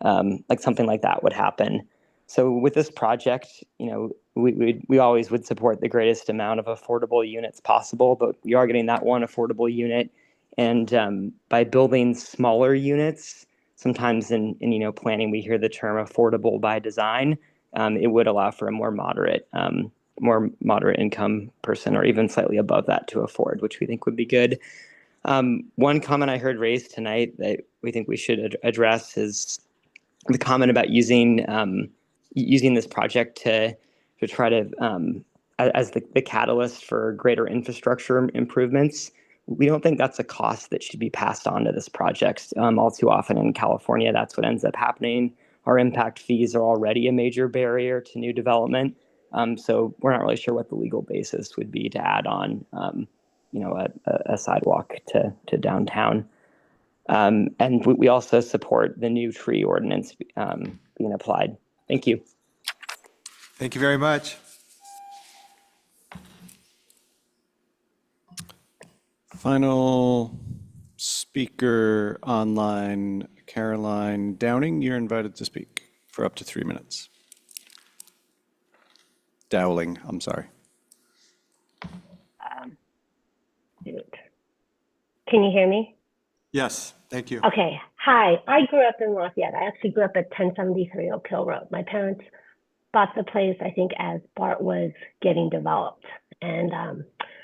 Like something like that would happen. So with this project, we always would support the greatest amount of affordable units possible, but we are getting that one affordable unit. And by building smaller units, sometimes in planning, we hear the term affordable by design. It would allow for a more moderate income person, or even slightly above that, to afford, which we think would be good. One comment I heard raised tonight that we think we should address is the comment about using this project to try to as the catalyst for greater infrastructure improvements. We don't think that's a cost that should be passed on to this project. All too often in California, that's what ends up happening. Our impact fees are already a major barrier to new development. So we're not really sure what the legal basis would be to add on a sidewalk to downtown. And we also support the new tree ordinance being applied. Thank you. Thank you very much. Final speaker online, Caroline Downing, you're invited to speak for up to 3 minutes. Dowling, I'm sorry. Can you hear me? Yes, thank you. Okay. Hi, I grew up in Lafayette. I actually grew up at 1073 Oak Hill Road. My parents bought the place, I think, as BART was getting developed. And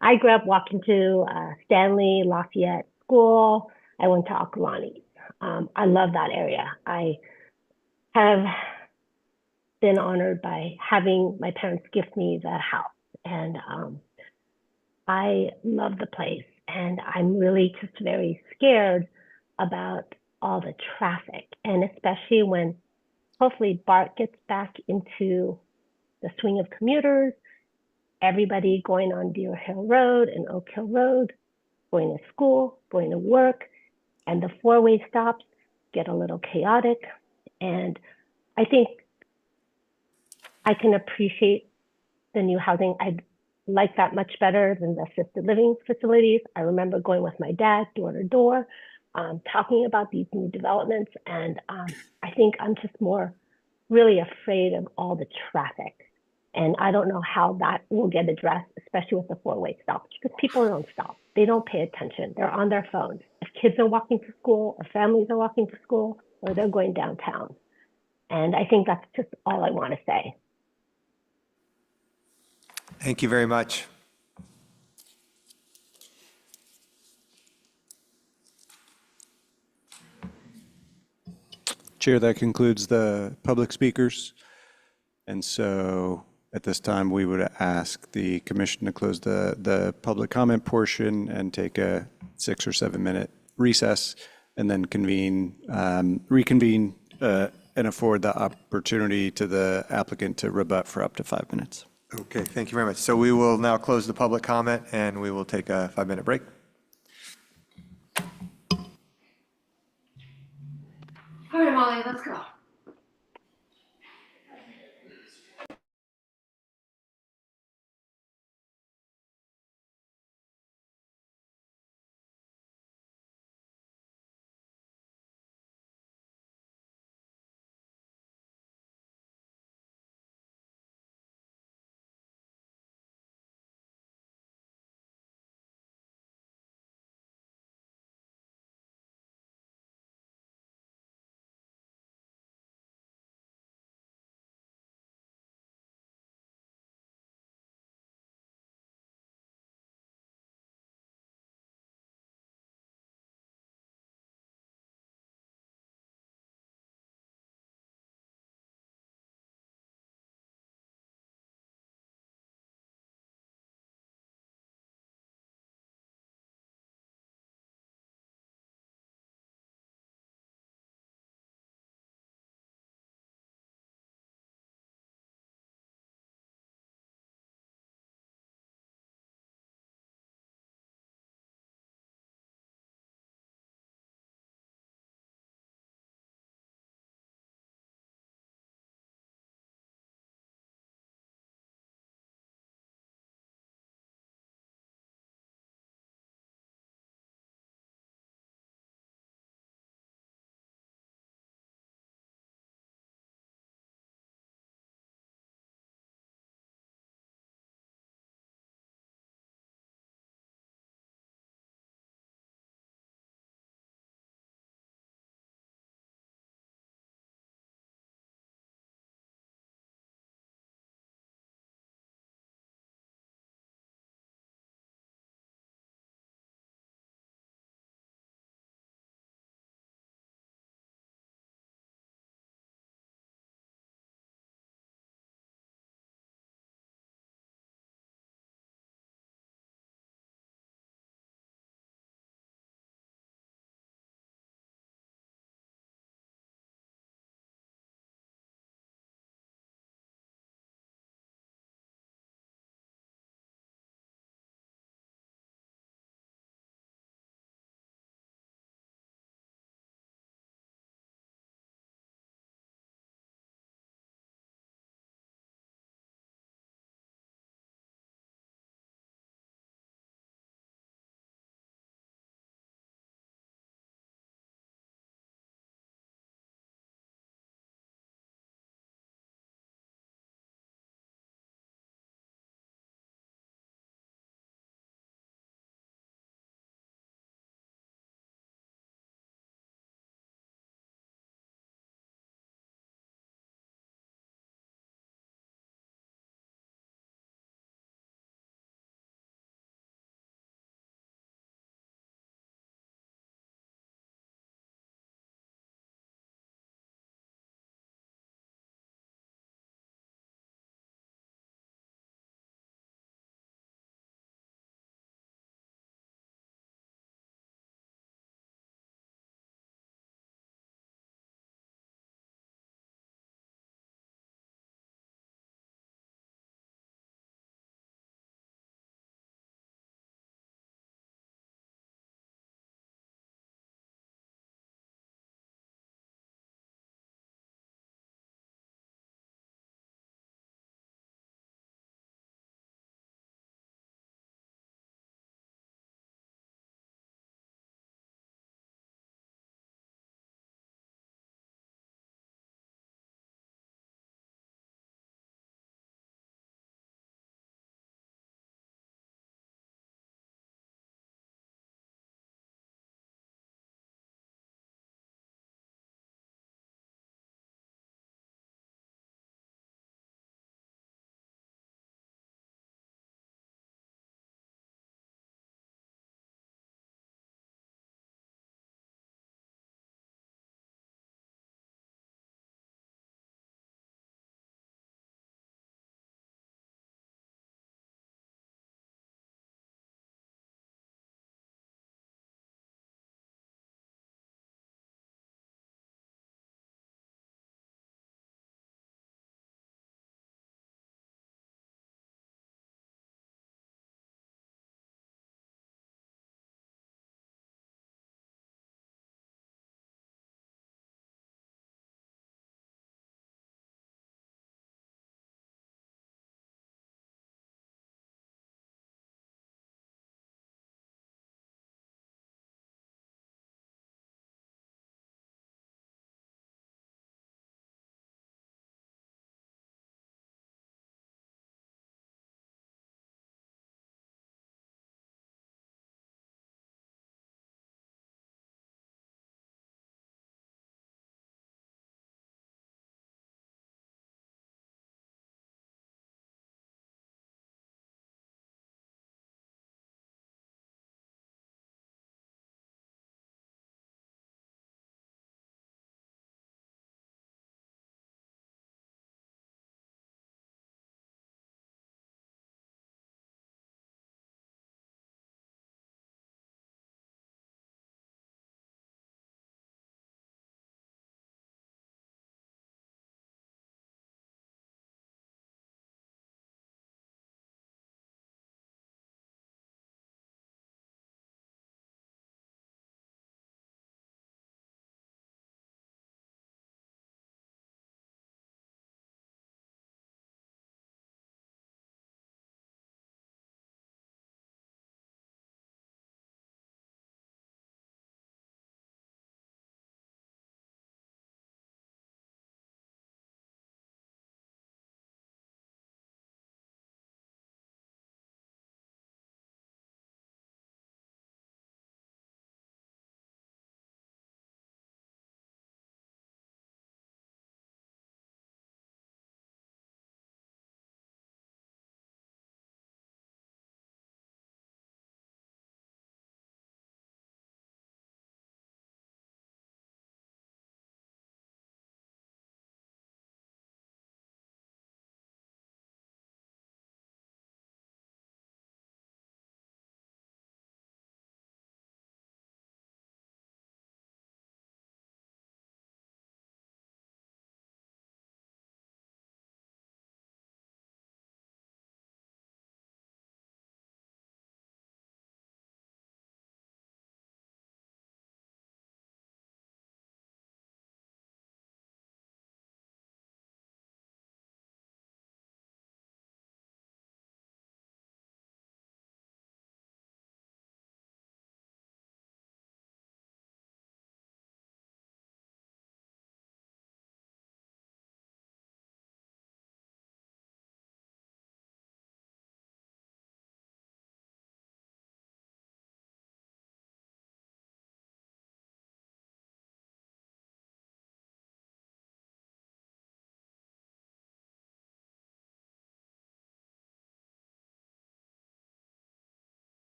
I grew up walking to Stanley Lafayette School. I went to Akalani. I love that area. I have been honored by having my parents gift me that house. And I love the place. And I'm really just very scared about all the traffic. And especially when hopefully BART gets back into the swing of commuters, everybody going on Deer Hill Road and Oak Hill Road, going to school, going to work, and the four-way stops get a little chaotic. And I think I can appreciate the new housing. I like that much better than the assisted living facilities. I remember going with my dad door to door, talking about these new developments. And I think I'm just more really afraid of all the traffic. And I don't know how that will get addressed, especially with the four-way stops, because people don't stop. They don't pay attention. They're on their phones. If kids are walking to school, or families are walking to school, or they're going downtown. And I think that's just all I want to say. Thank you very much. Chair, that concludes the public speakers. And so at this time, we would ask the commission to close the public comment portion and take a 6 or 7 minute recess, and then reconvene and afford the opportunity to the applicant to rebut for up to 5 minutes. Okay, thank you very much. So we will now close the public comment, and we will take a 5-minute break. All right, Molly, let's go.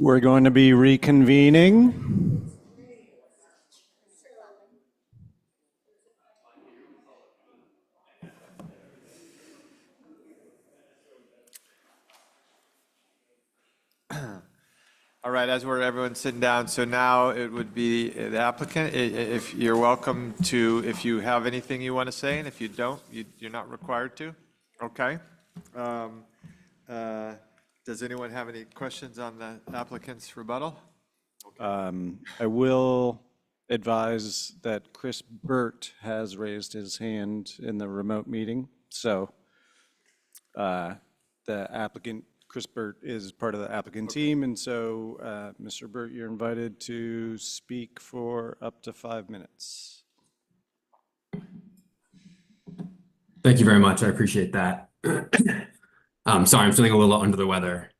We're going to be reconvening. All right, as everyone's sitting down, so now it would be the applicant. If you're welcome to, if you have anything you want to say, and if you don't, you're not required to. Okay. Does anyone have any questions on the applicant's rebuttal? I will advise that Chris Burt has raised his hand in the remote meeting. So the applicant, Chris Burt, is part of the applicant team. And so, Mr. Burt, you're invited to speak for up to 5 minutes. Thank you very much. I appreciate that. Sorry, I'm feeling a little under the weather.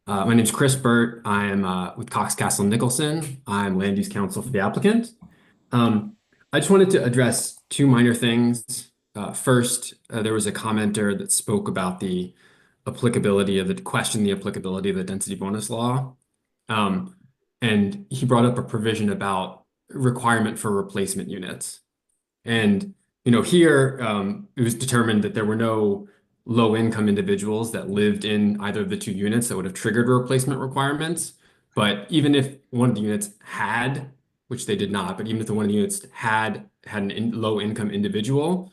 My name is Chris Burt. I am with Cox Castle Nicholson. I'm land use counsel for the applicant. I just wanted to address two minor things. First, there was a commenter that spoke about the applicability of the applicability of the density bonus law. And he brought up a provision about requirement for replacement units. And, here it was determined that there were no low-income individuals that lived in either of the two units that would have triggered replacement requirements. But even if one of the units had, which they did not, but even if one of the units had an low-income individual,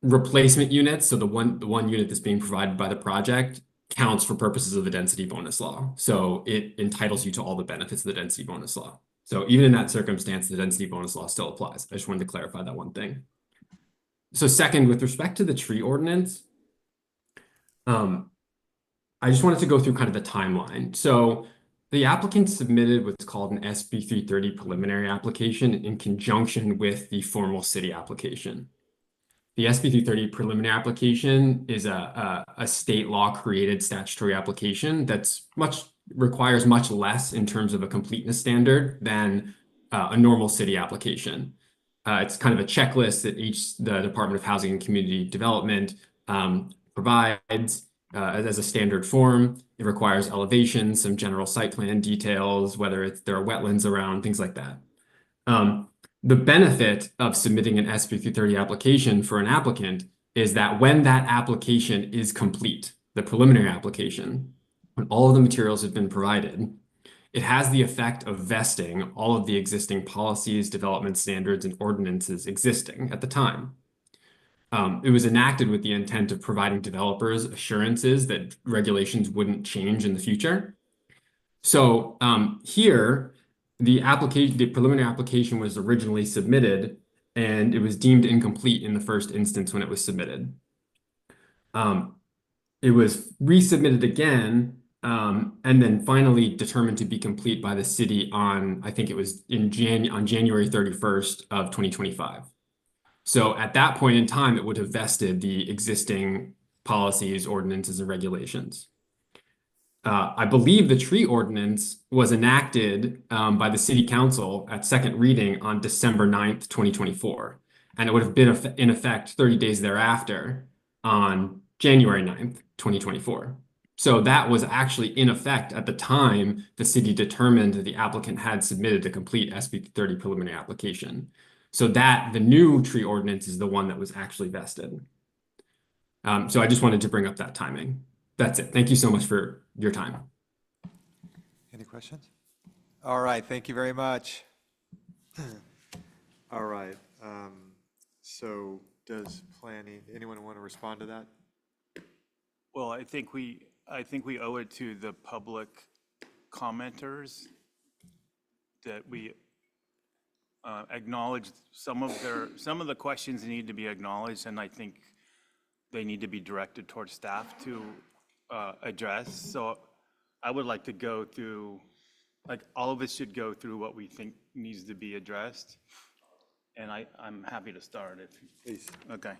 replacement units, so the one unit that's being provided by the project, counts for purposes of the density bonus law. So it entitles you to all the benefits of the density bonus law. So even in that circumstance, the density bonus law still applies. I just wanted to clarify that one thing. So second, with respect to the tree ordinance, I just wanted to go through kind of the timeline. So the applicant submitted what's called an SB 330 preliminary application in conjunction with the formal city application. The SB 330 preliminary application is a state law created statutory application that's requires much less in terms of a completeness standard than a normal city application. It's kind of a checklist that the Department of Housing and Community Development provides as a standard form. It requires elevations, some general site plan details, whether there are wetlands around, things like that. The benefit of submitting an SB 330 application for an applicant is that when that application is complete, the preliminary application, when all of the materials have been provided, it has the effect of vesting all of the existing policies, development standards, and ordinances existing at the time. It was enacted with the intent of providing developers assurances that regulations wouldn't change in the future. So here, the preliminary application was originally submitted, and it was deemed incomplete in the first instance when it was submitted. It was resubmitted again, and then finally determined to be complete by the city on, I think it was on January 31st of 2025. So at that point in time, it would have vested the existing policies, ordinances, and regulations. I believe the tree ordinance was enacted by the city council at second reading on December 9th, 2024. And it would have been in effect 30 days thereafter on January 9th, 2024. So that was actually in effect at the time the city determined that the applicant had submitted a complete SB 30 preliminary application. So that the new tree ordinance is the one that was actually vested. So I just wanted to bring up that timing. That's it. Thank you so much for your time. Any questions? All right, thank you very much. All right, so does anyone want to respond to that? Well, I think we owe it to the public commenters that we acknowledge some of the questions need to be acknowledged, and I think they need to be directed towards staff to address. So I would like to go through, all of us should go through what we think needs to be addressed. And I'm happy to start if. Please. Okay.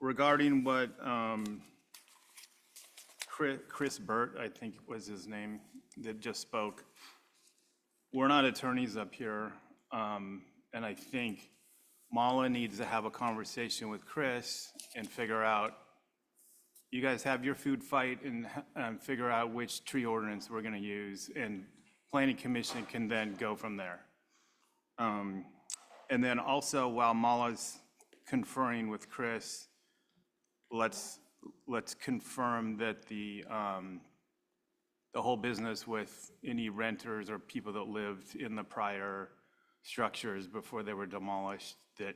regarding what Chris Burt, I think was his name, that just spoke, we're not attorneys up here, and I think Mala needs to have a conversation with Chris and figure out, you guys have your food fight and figure out which tree ordinance we're going to use, and Planning Commission can then go from there. And then also, while Mala's conferring with Chris, let's confirm that the whole business with any renters or people that lived in the prior structures before they were demolished, that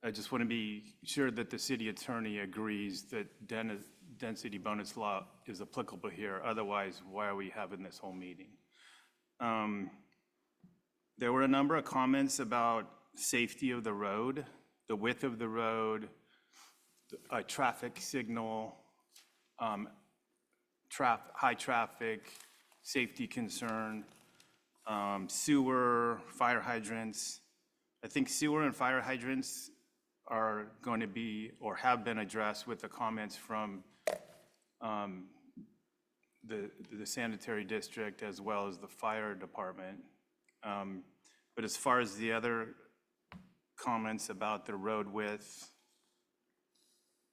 I just want to be sure that the city attorney agrees that density bonus law is applicable here. Otherwise, why are we having this whole meeting? There were a number of comments about safety of the road, the width of the road, a traffic signal, high traffic, safety concern, sewer, fire hydrants. I think sewer and fire hydrants are going to be or have been addressed with the comments from the sanitary district as well as the fire department. But as far as the other comments about the road width,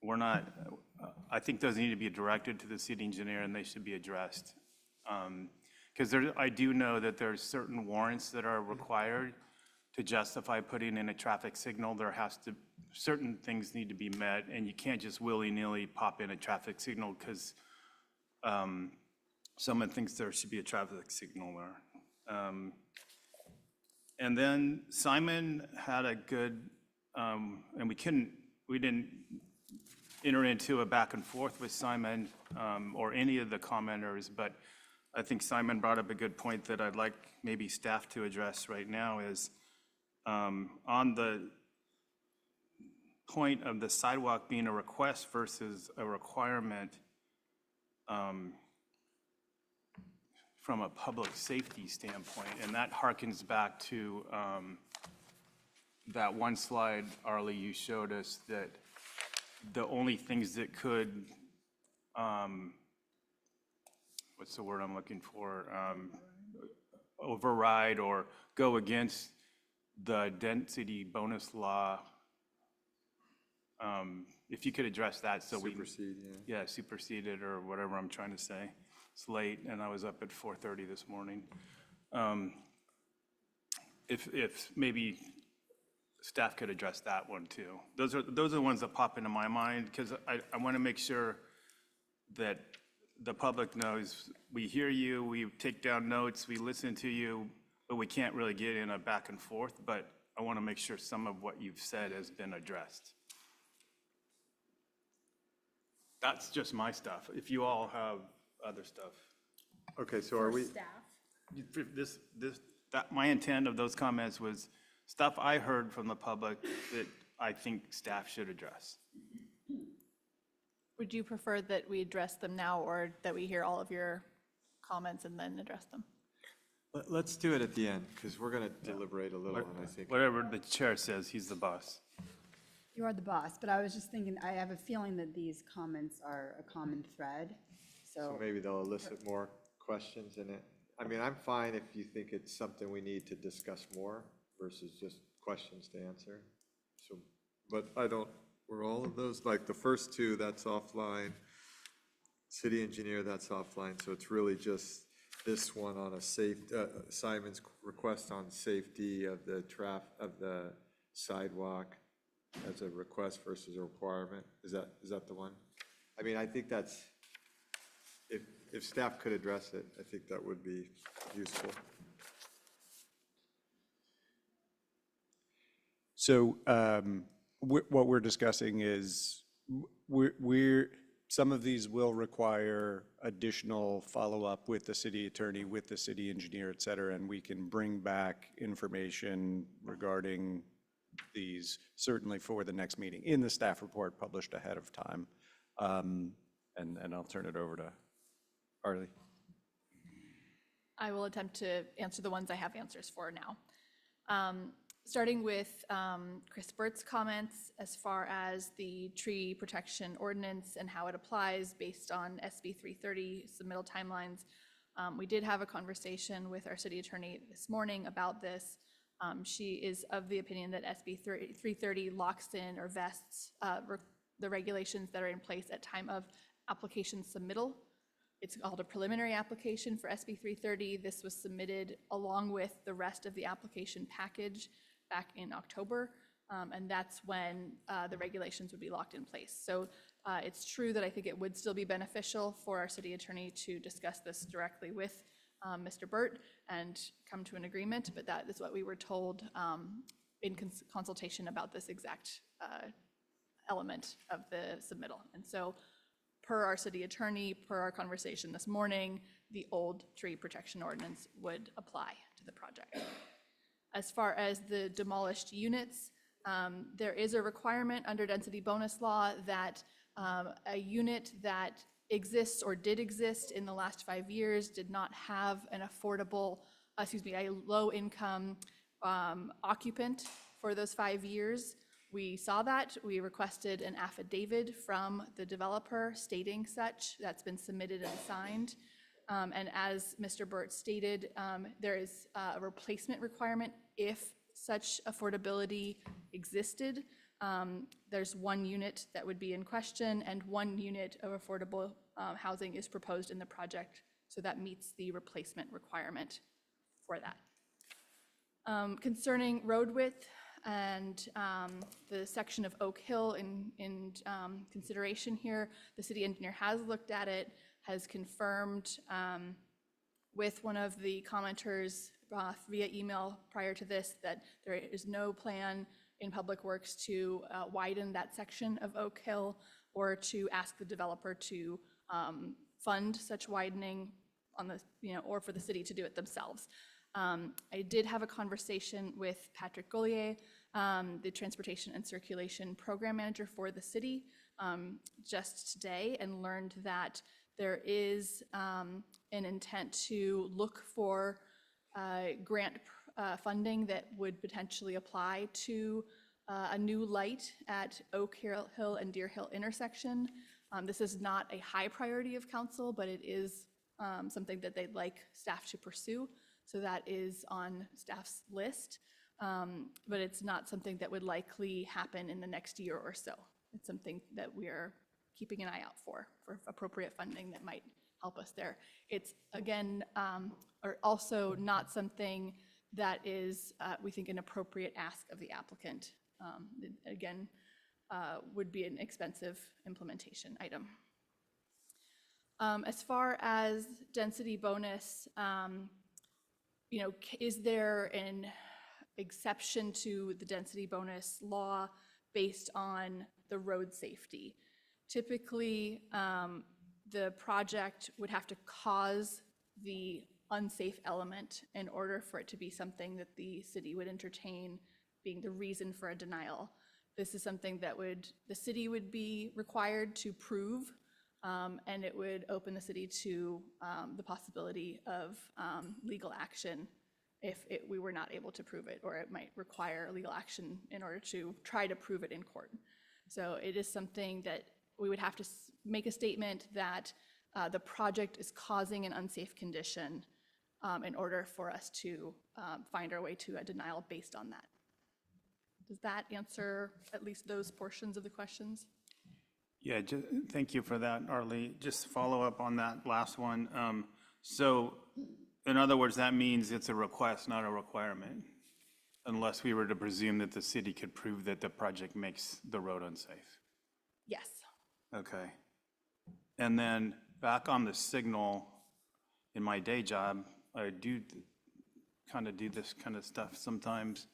we're not, I think those need to be directed to the city engineer and they should be addressed. Because I do know that there's certain warrants that are required to justify putting in a traffic signal. There has to, certain things need to be met, and you can't just willy-nilly pop in a traffic signal because someone thinks there should be a traffic signal there. And then Simon had a good, and we didn't enter into a back and forth with Simon or any of the commenters, but I think Simon brought up a good point that I'd like maybe staff to address right now is on the point of the sidewalk being a request versus a requirement from a public safety standpoint. And that harkens back to that one slide, Arlie, you showed us that the only things that could, what's the word I'm looking for, override or go against the density bonus law. If you could address that so we. Supersede, Yeah, superseded or whatever I'm trying to say. It's late and I was up at 4:30 this morning. If maybe staff could address that one too. Those are the ones that pop into my mind because I want to make sure that the public knows we hear you, we take down notes, we listen to you, but we can't really get in a back and forth. But I want to make sure some of what you've said has been addressed. That's just my stuff. If you all have other stuff. Okay, so are we? My intent of those comments was stuff I heard from the public that I think staff should address. Would you prefer that we address them now or that we hear all of your comments and then address them? Let's do it at the end because we're going to deliberate a little and I think. Whatever the chair says, he's the boss. You are the boss, but I was just thinking, I have a feeling that these comments are a common thread, So maybe they'll elicit more questions in it. I mean, I'm fine if you think it's something we need to discuss more versus just questions to answer. So, but I don't, were all of those, like the first two, that's offline. City engineer, that's offline. So it's really just this one on a Simon's request on safety of the sidewalk as a request versus a requirement. Is that the one? I mean, I think that's, if staff could address it, I think that would be useful. So what we're discussing is some of these will require additional follow-up with the city attorney, with the city engineer, et cetera, and we can bring back information regarding these certainly for the next meeting in the staff report published ahead of time. And I'll turn it over to Arlie. I will attempt to answer the ones I have answers for now. starting with Chris Burt's comments as far as the tree protection ordinance and how it applies based on SB 330 submittal timelines. We did have a conversation with our city attorney this morning about this. She is of the opinion that SB 330 locks in or vests the regulations that are in place at time of application submittal. It's called a preliminary application for SB 330. This was submitted along with the rest of the application package back in October, and that's when the regulations would be locked in place. So it's true that I think it would still be beneficial for our city attorney to discuss this directly with Mr. Burt and come to an agreement, but that is what we were told in consultation about this exact element of the submittal. And so per our city attorney, per our conversation this morning, the old tree protection ordinance would apply to the project. As far as the demolished units, there is a requirement under density bonus law that a unit that exists or did exist in the last 5 years did not have an affordable, a low income occupant for those 5 years. We saw that. We requested an affidavit from the developer stating such. That's been submitted and signed. And as Mr. Burt stated, there is a replacement requirement if such affordability existed. There's one unit that would be in question, and one unit of affordable housing is proposed in the project. So that meets the replacement requirement for that. Concerning road width and the section of Oak Hill in consideration here, the city engineer has looked at it, has confirmed with one of the commenters via email prior to this that there is no plan in Public Works to widen that section of Oak Hill or to ask the developer to fund such widening on the, or for the city to do it themselves. I did have a conversation with Patrick Gaulier, the Transportation and Circulation Program Manager for the city, just today, and learned that there is an intent to look for grant funding that would potentially apply to a new light at Oak Hill and Deer Hill intersection. This is not a high priority of council, but it is something that they'd like staff to pursue. So that is on staff's list, but it's not something that would likely happen in the next year or so. It's something that we're keeping an eye out for appropriate funding that might help us there. It's, again, or also not something that is, we think, an appropriate ask of the applicant. Again, would be an expensive implementation item. As far as density bonus, is there an exception to the density bonus law based on the road safety? Typically, the project would have to cause the unsafe element in order for it to be something that the city would entertain being the reason for a denial. This is something that the city would be required to prove, and it would open the city to the possibility of legal action if we were not able to prove it, or it might require legal action in order to try to prove it in court. So it is something that we would have to make a statement that the project is causing an unsafe condition in order for us to find our way to a denial based on that. Does that answer at least those portions of the questions? Yeah, thank you for that, Arlie. Just to follow up on that last one. So in other words, that means it's a request, not a requirement, unless we were to presume that the city could prove that the project makes the road unsafe. Yes. Okay. And then back on the signal, in my day job, I do kind of do this kind of stuff sometimes.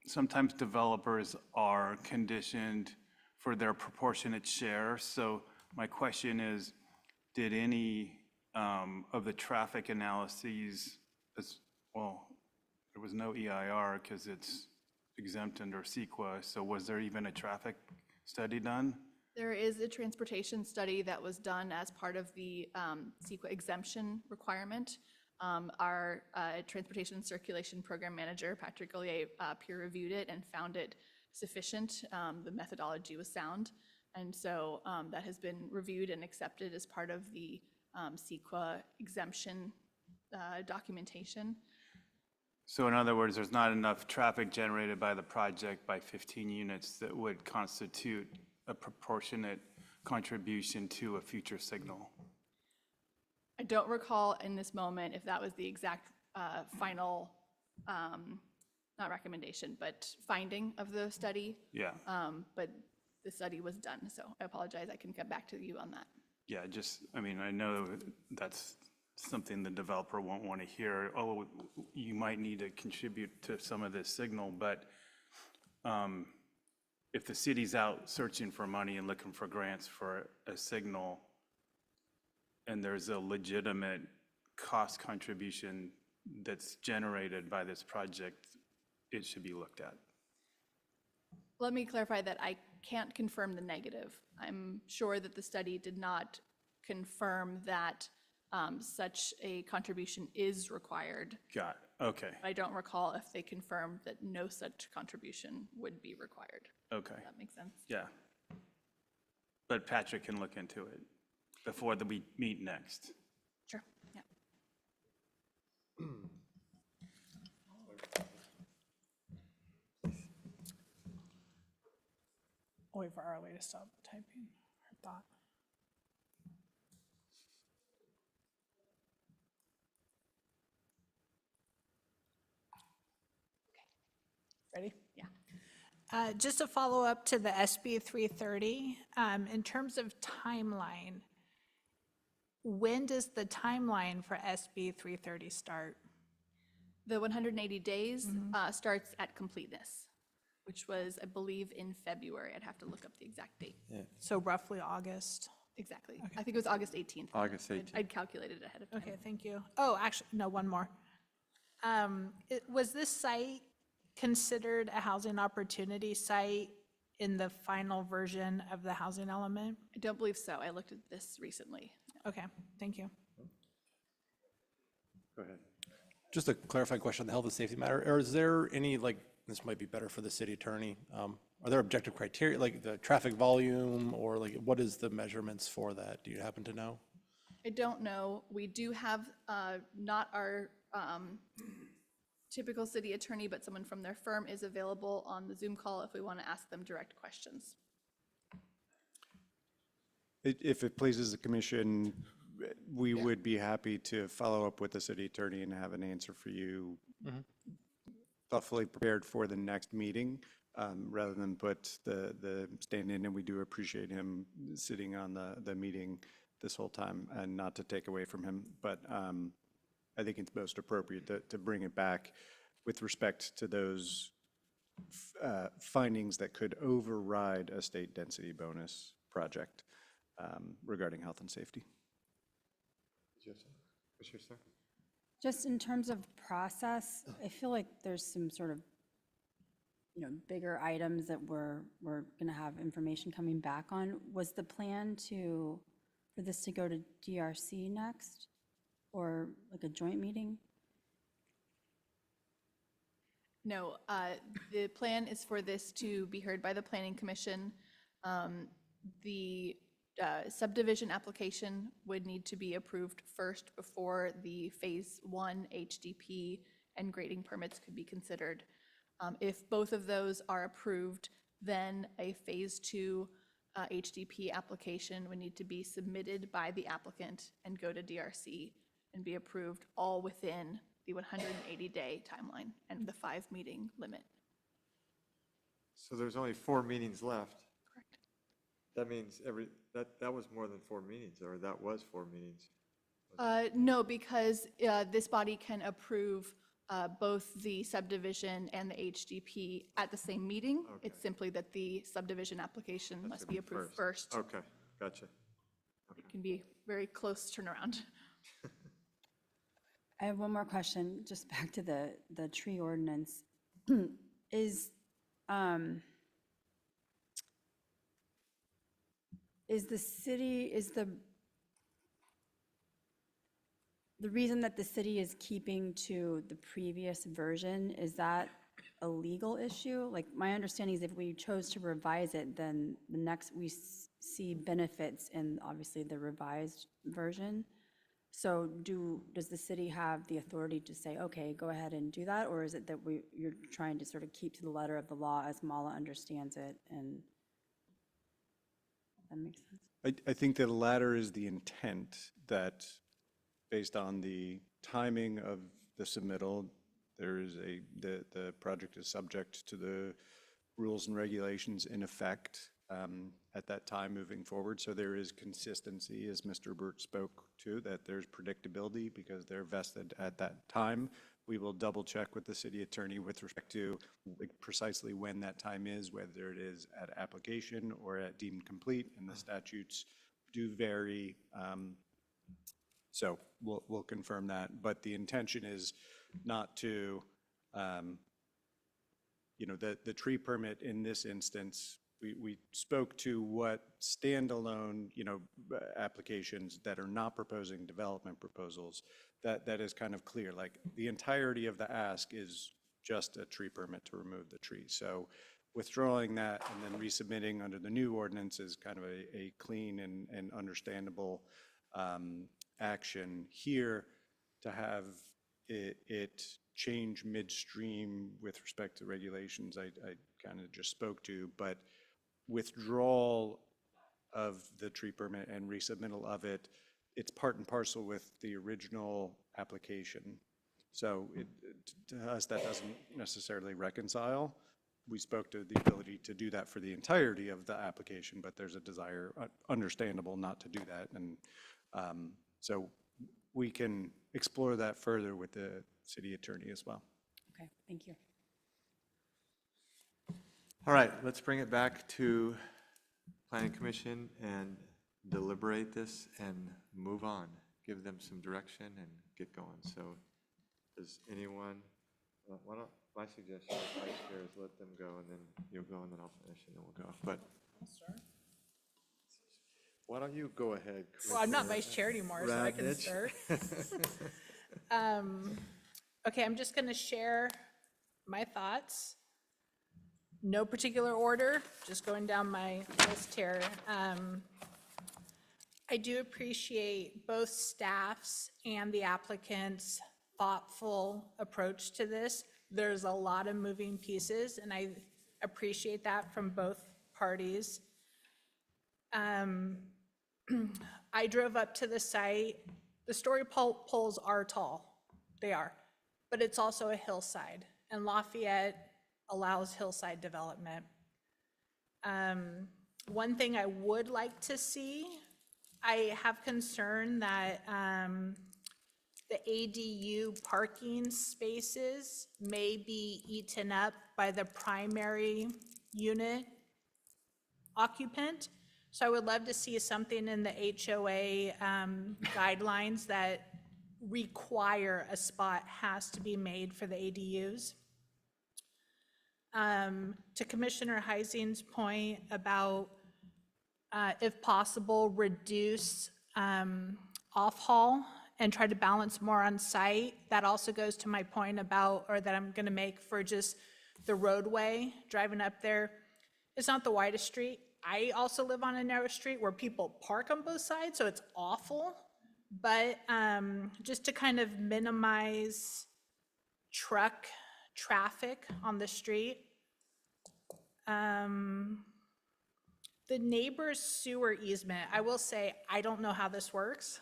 Sometimes developers are conditioned for their proportionate share. So my question is, did any of the traffic analyses, there was no EIR because it's exempt under CEQA, so was there even a traffic study done? There is a transportation study that was done as part of the CEQA exemption requirement. Our Transportation and Circulation Program Manager, Patrick Ollier, peer reviewed it and found it sufficient. The methodology was sound. And so that has been reviewed and accepted as part of the CEQA exemption documentation. So in other words, there's not enough traffic generated by the project by 15 units that would constitute a proportionate contribution to a future signal. I don't recall in this moment if that was the exact final, not recommendation, but finding of the study. Yeah. But the study was done, so I apologize. I can get back to you on that. Yeah, I mean, I know that's something the developer won't want to hear. Oh, you might need to contribute to some of this signal, but if the city's out searching for money and looking for grants for a signal, and there's a legitimate cost contribution that's generated by this project, it should be looked at. Let me clarify that I can't confirm the negative. I'm sure that the study did not confirm that such a contribution is required. Got it, okay, I don't recall if they confirmed that no such contribution would be required. okay, Does that make sense? yeah. But Patrick can look into it before we meet next. Sure, yeah. I'll wait for Arlie to stop typing her thought. Ready? Yeah. Just a follow up to the SB 330, in terms of timeline, when does the timeline for SB 330 start? The 180 days starts at completeness, which was, I believe, in February. I'd have to look up the exact date. So roughly August? Exactly. I think it was August 18th. August 18th. I'd calculated ahead of time. Okay, thank you. Oh, actually, no, one more. Was this site considered a housing opportunity site in the final version of the housing element? I don't believe so. I looked at this recently. Okay, thank you. Go ahead. Just a clarifying question on the health and safety matter. Or is there any, like, this might be better for the city attorney, are there objective criteria, like the traffic volume, or like, what is the measurements for that? Do you happen to know? I don't know. We do have not our typical city attorney, but someone from their firm is available on the Zoom call if we want to ask them direct questions. If it pleases the commission, we would be happy to follow up with the city attorney and have an answer for you thoughtfully prepared for the next meeting, rather than put the stand-in, and we do appreciate him sitting on the meeting this whole time, and not to take away from him, but I think it's most appropriate to bring it back with respect to those findings that could override a state density bonus project regarding health and safety. Commissioner Starr? Just in terms of process, I feel like there's some sort of, bigger items that we're going to have information coming back on. Was the plan for this to go to DRC next, or like a joint meeting? No, the plan is for this to be heard by the Planning Commission. The subdivision application would need to be approved first before the Phase 1 HDP and grading permits could be considered. If both of those are approved, then a Phase 2 HDP application would need to be submitted by the applicant and go to DRC and be approved, all within the 180-day timeline and the 5-meeting limit. So there's only 4 meetings left. Correct. That means that was more than 4 meetings, or that was 4 meetings. No, because this body can approve both the subdivision and the HDP at the same meeting. Okay. It's simply that the subdivision application must be approved first. Okay, gotcha. It can be very close turnaround. I have one more question, just back to the tree ordinance. Is the reason that the city is keeping to the previous version, is that a legal issue? Like, my understanding is if we chose to revise it, then the next, we see benefits in obviously the revised version. So does the city have the authority to say, okay, go ahead and do that? Or is it that you're trying to sort of keep to the letter of the law as Mala understands it? And that makes sense? I think the latter is the intent, that based on the timing of the submittal, the project is subject to the rules and regulations in effect at that time moving forward. So there is consistency, as Mr. Burt spoke to, that there's predictability because they're vested at that time. We will double check with the city attorney with respect to precisely when that time is, whether it is at application or at deemed complete, and the statutes do vary. So we'll confirm that, but the intention is not to, the tree permit in this instance, we spoke to what standalone, applications that are not proposing development proposals, that is kind of clear. Like, the entirety of the ask is just a tree permit to remove the tree. So withdrawing that and then resubmitting under the new ordinance is kind of a clean and understandable action. Here, to have it change midstream with respect to regulations, I kind of just spoke to, but withdrawal of the tree permit and resubmittal of it, it's part and parcel with the original application. So to us, that doesn't necessarily reconcile. We spoke to the ability to do that for the entirety of the application, but there's a desire, understandable, not to do that. And so we can explore that further with the city attorney as well. Okay, thank you. All right, let's bring it back to Planning Commission and deliberate this and move on. Give them some direction and get going. So does anyone, my suggestion as vice chair is let them go, and then you'll go, and then I'll finish, and then we'll go. But why don't you go ahead, Well, I'm not vice chair anymore, so I can Radnich? start. Okay, I'm just going to share my thoughts. No particular order, just going down my list here. I do appreciate both staff's and the applicant's thoughtful approach to this. There's a lot of moving pieces, and I appreciate that from both parties. I drove up to the site. The story poles are tall, they are, but it's also a hillside, and Lafayette allows hillside development. One thing I would like to see, I have concern that the ADU parking spaces may be eaten up by the primary unit occupant. So I would love to see something in the HOA guidelines that require a spot has to be made for the ADUs. To Commissioner Heising's point about, if possible, reduce off-haul and try to balance more on site. That also goes to my point about, or that I'm going to make for just the roadway, driving up there. It's not the widest street. I also live on a narrow street where people park on both sides, so it's awful. But just to kind of minimize truck traffic on the street. The neighbor's sewer easement, I will say, I don't know how this works,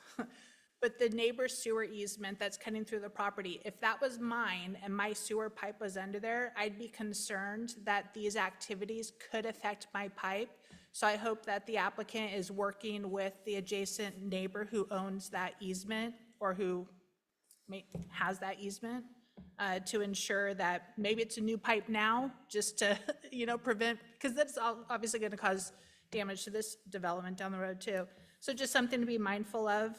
but the neighbor's sewer easement that's cutting through the property, if that was mine and my sewer pipe was under there, I'd be concerned that these activities could affect my pipe. So I hope that the applicant is working with the adjacent neighbor who owns that easement or who has that easement to ensure that maybe it's a new pipe now, just to, prevent, because that's obviously going to cause damage to this development down the road too. So just something to be mindful of.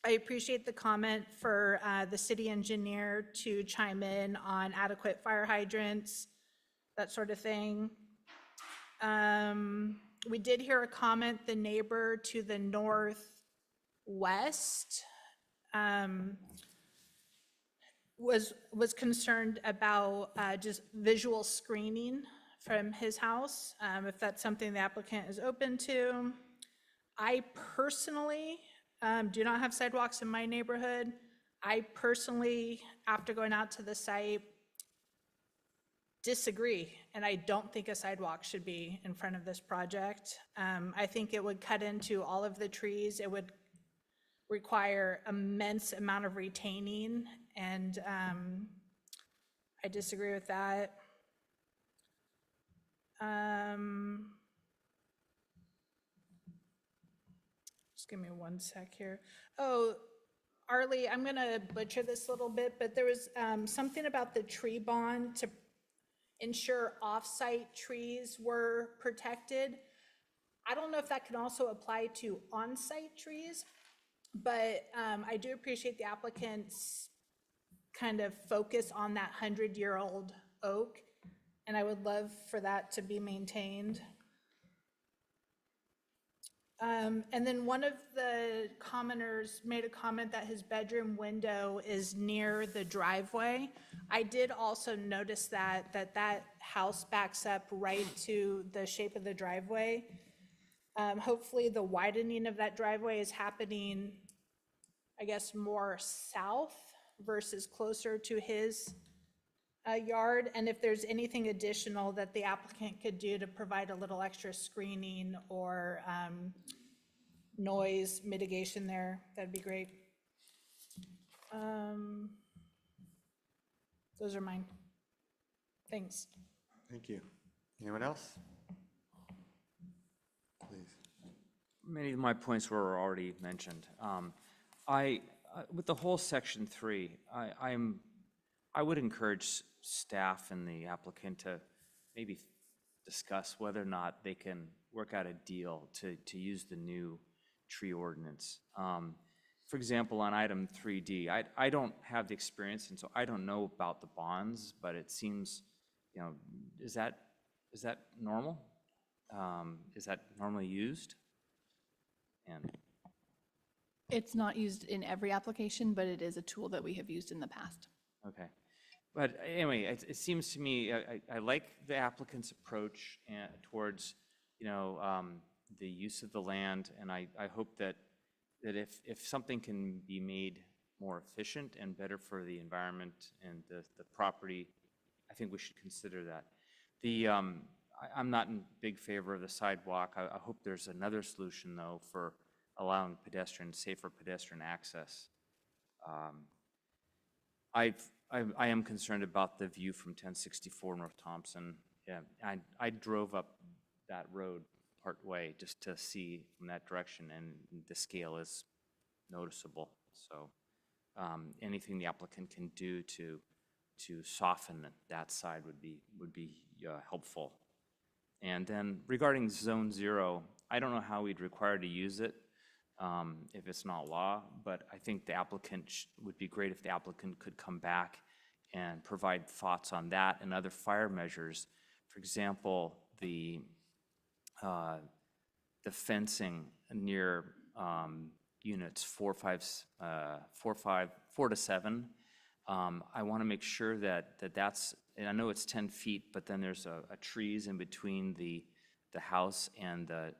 I appreciate the comment for the city engineer to chime in on adequate fire hydrants, that sort of thing. We did hear a comment, the neighbor to the northwest was concerned about just visual screening from his house, if that's something the applicant is open to. I personally do not have sidewalks in my neighborhood. I personally, after going out to the site, disagree, and I don't think a sidewalk should be in front of this project. I think it would cut into all of the trees. It would require immense amount of retaining, and I disagree with that. Just give me one sec here. Oh, Arlie, I'm gonna butcher this a little bit, but there was something about the tree bond to ensure off-site trees were protected. I don't know if that can also apply to on-site trees, but I do appreciate the applicant's kind of focus on that 100-year-old oak, and I would love for that to be maintained. And then one of the commenters made a comment that his bedroom window is near the driveway. I did also notice that house backs up right to the shape of the driveway. Hopefully the widening of that driveway is happening, I guess, more south versus closer to his yard. And if there's anything additional that the applicant could do to provide a little extra screening or noise mitigation there, that'd be great. Those are mine. Thanks. Thank you. Anyone else? Please. Many of my points were already mentioned. With the whole section 3, I would encourage staff and the applicant to maybe discuss whether or not they can work out a deal to use the new tree ordinance. For example, on item 3D, I don't have the experience, and so I don't know about the bonds, but it seems, is that normal? Is that normally used? And It's not used in every application, but it is a tool that we have used in the past. okay. But anyway, it seems to me, I like the applicant's approach towards, the use of the land, and I hope that if something can be made more efficient and better for the environment and the property, I think we should consider that. I'm not in big favor of the sidewalk. I hope there's another solution, though, for allowing safer pedestrian access. I am concerned about the view from 1064 North Thompson. Yeah, I drove up that road part way just to see from that direction, and the scale is noticeable. So anything the applicant can do to soften that side would be helpful. And then regarding Zone 0, I don't know how we'd require to use it if it's not law, but I think the applicant would be great if the applicant could come back and provide thoughts on that and other fire measures. For example, the fencing near units 4 to 7. I want to make sure that's, and I know it's 10 feet, but then there's a trees in between the house and the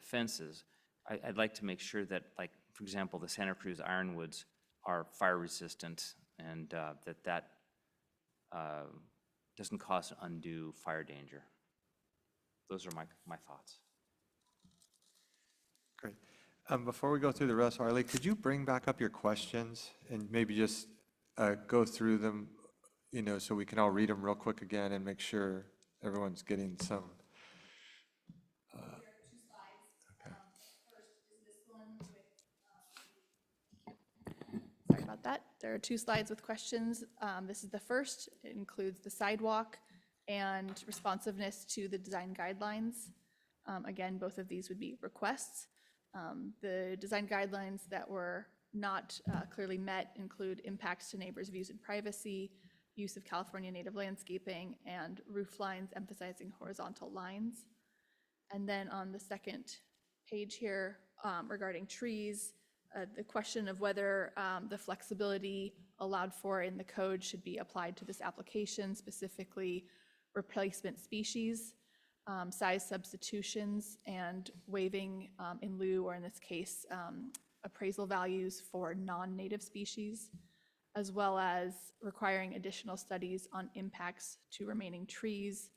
fences. I'd like to make sure that, like, for example, the Santa Cruz ironwoods are fire resistant, and that doesn't cause undue fire danger. Those are my thoughts. Great. Before we go through the rest, Arlie, could you bring back up your questions and maybe just go through them, so we can all read them real quick again and make sure everyone's getting some. Sorry about that. There are 2 slides with questions. This is the first. It includes the sidewalk and responsiveness to the design guidelines. Again, both of these would be requests. The design guidelines that were not clearly met include impacts to neighbors' views and privacy, use of California native landscaping, and roof lines emphasizing horizontal lines. And then on the second page here, regarding trees, the question of whether the flexibility allowed for in the code should be applied to this application, specifically replacement species, size substitutions, and waiving in lieu, or in this case, appraisal values for non-native species, as well as requiring additional studies on impacts to remaining trees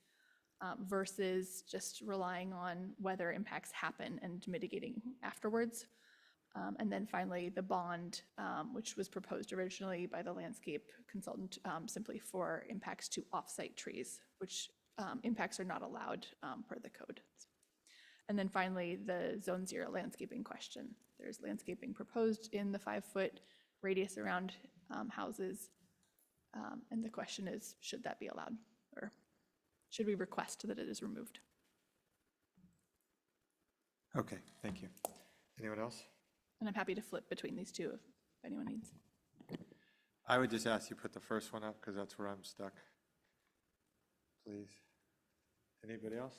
versus just relying on whether impacts happen and mitigating afterwards. And then finally, the bond, which was proposed originally by the landscape consultant simply for impacts to off-site trees, which impacts are not allowed per the code. And then finally, the Zone 0 landscaping question. There's landscaping proposed in the 5-foot radius around houses. And the question is, should that be allowed? Or should we request that it is removed? Okay, thank you. Anyone else? And I'm happy to flip between these two if anyone needs. I would just ask you put the first one up because that's where I'm stuck. Please. Anybody else?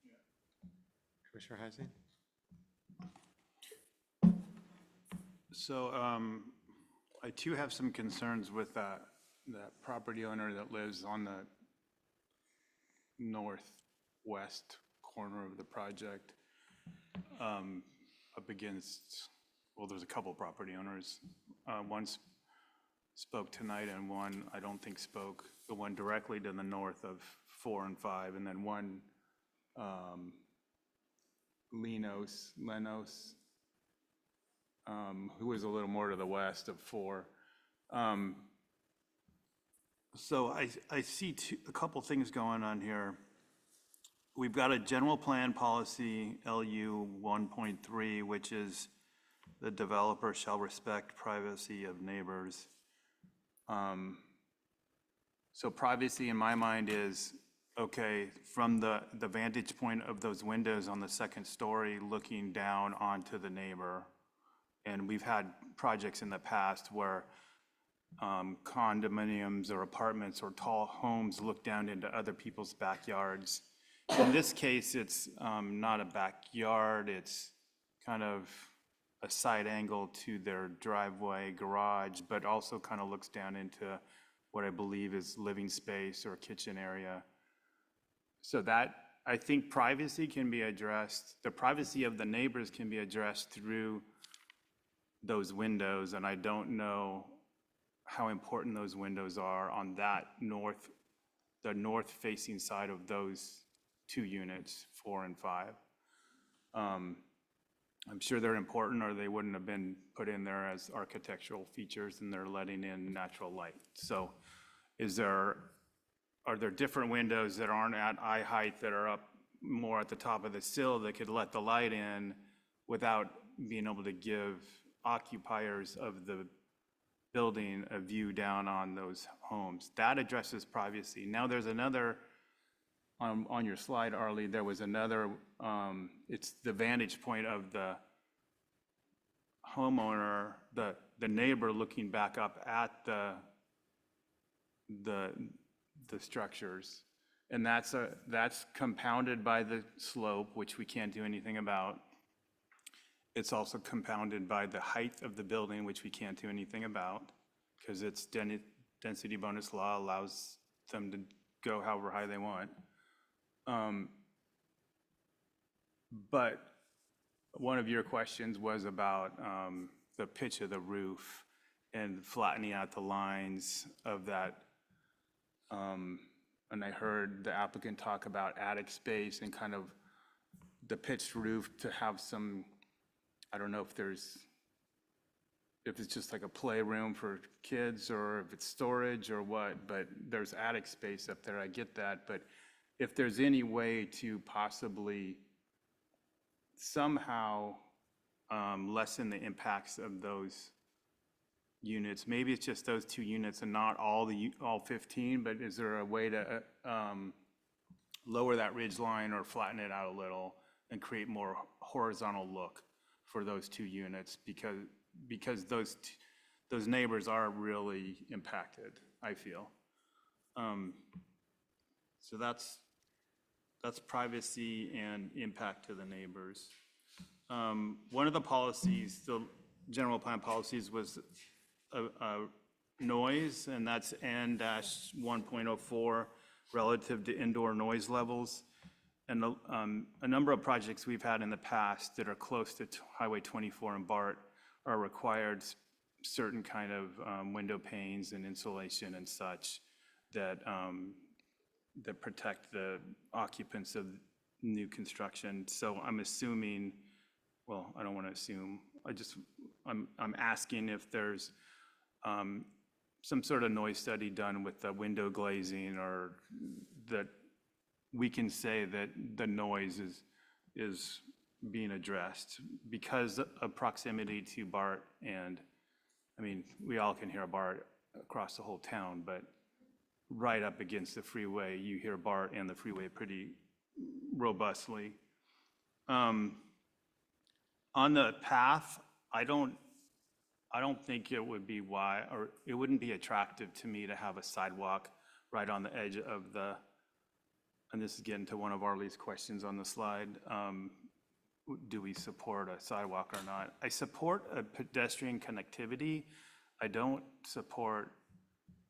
Yeah. Commissioner Heising? So I too have some concerns with that property owner that lives on the northwest corner of the project, up against, well, there's a couple property owners. One spoke tonight and one I don't think spoke, the one directly to the north of 4 and 5, and then one Lenos, who was a little more to the west of 4. So I see a couple things going on here. We've got a general plan policy, LU 1.3, which is the developer shall respect privacy of neighbors. So privacy in my mind is, okay, from the vantage point of those windows on the second story looking down onto the neighbor. And we've had projects in the past where condominiums or apartments or tall homes look down into other people's backyards. In this case, it's not a backyard, it's kind of a side angle to their driveway, garage, but also kind of looks down into what I believe is living space or kitchen area. So that, I think privacy can be addressed, the privacy of the neighbors can be addressed through those windows, and I don't know how important those windows are on that the north-facing side of those 2 units, 4 and 5. I'm sure they're important, or they wouldn't have been put in there as architectural features, and they're letting in natural light. So are there different windows that aren't at eye height that are up more at the top of the sill that could let the light in without being able to give occupiers of the building a view down on those homes? That addresses privacy. Now there's another, on your slide, Arlie, there was another, it's the vantage point of the homeowner, the neighbor looking back up at the structures. And that's compounded by the slope, which we can't do anything about. It's also compounded by the height of the building, which we can't do anything about, because it's density bonus law allows them to go however high they want. But one of your questions was about the pitch of the roof and flattening out the lines of that. And I heard the applicant talk about attic space and kind of the pitched roof to have some, I don't know if it's just like a playroom for kids or if it's storage or what, but there's attic space up there, I get that. But if there's any way to possibly somehow lessen the impacts of those units, maybe it's just those 2 units and not all 15, but is there a way to lower that ridge line or flatten it out a little and create more horizontal look for those 2 units, because those neighbors are really impacted, I feel. So that's privacy and impact to the neighbors. One of the policies, general plan policies was noise, and that's N-1.04 relative to indoor noise levels. And a number of projects we've had in the past that are close to Highway 24 and BART are required certain kind of window panes and insulation and such that that protect the occupants of new construction. So I'm assuming, well, I don't want to assume. I'm asking if there's some sort of noise study done with the window glazing, or that we can say that the noise is being addressed because of proximity to BART. And I mean, we all can hear BART across the whole town, but right up against the freeway, you hear BART and the freeway pretty robustly. On the path, I don't think it would be or it wouldn't be attractive to me to have a sidewalk right on the edge of the, and this is getting to one of Arlie's questions on the slide. Do we support a sidewalk or not? I support a pedestrian connectivity. I don't support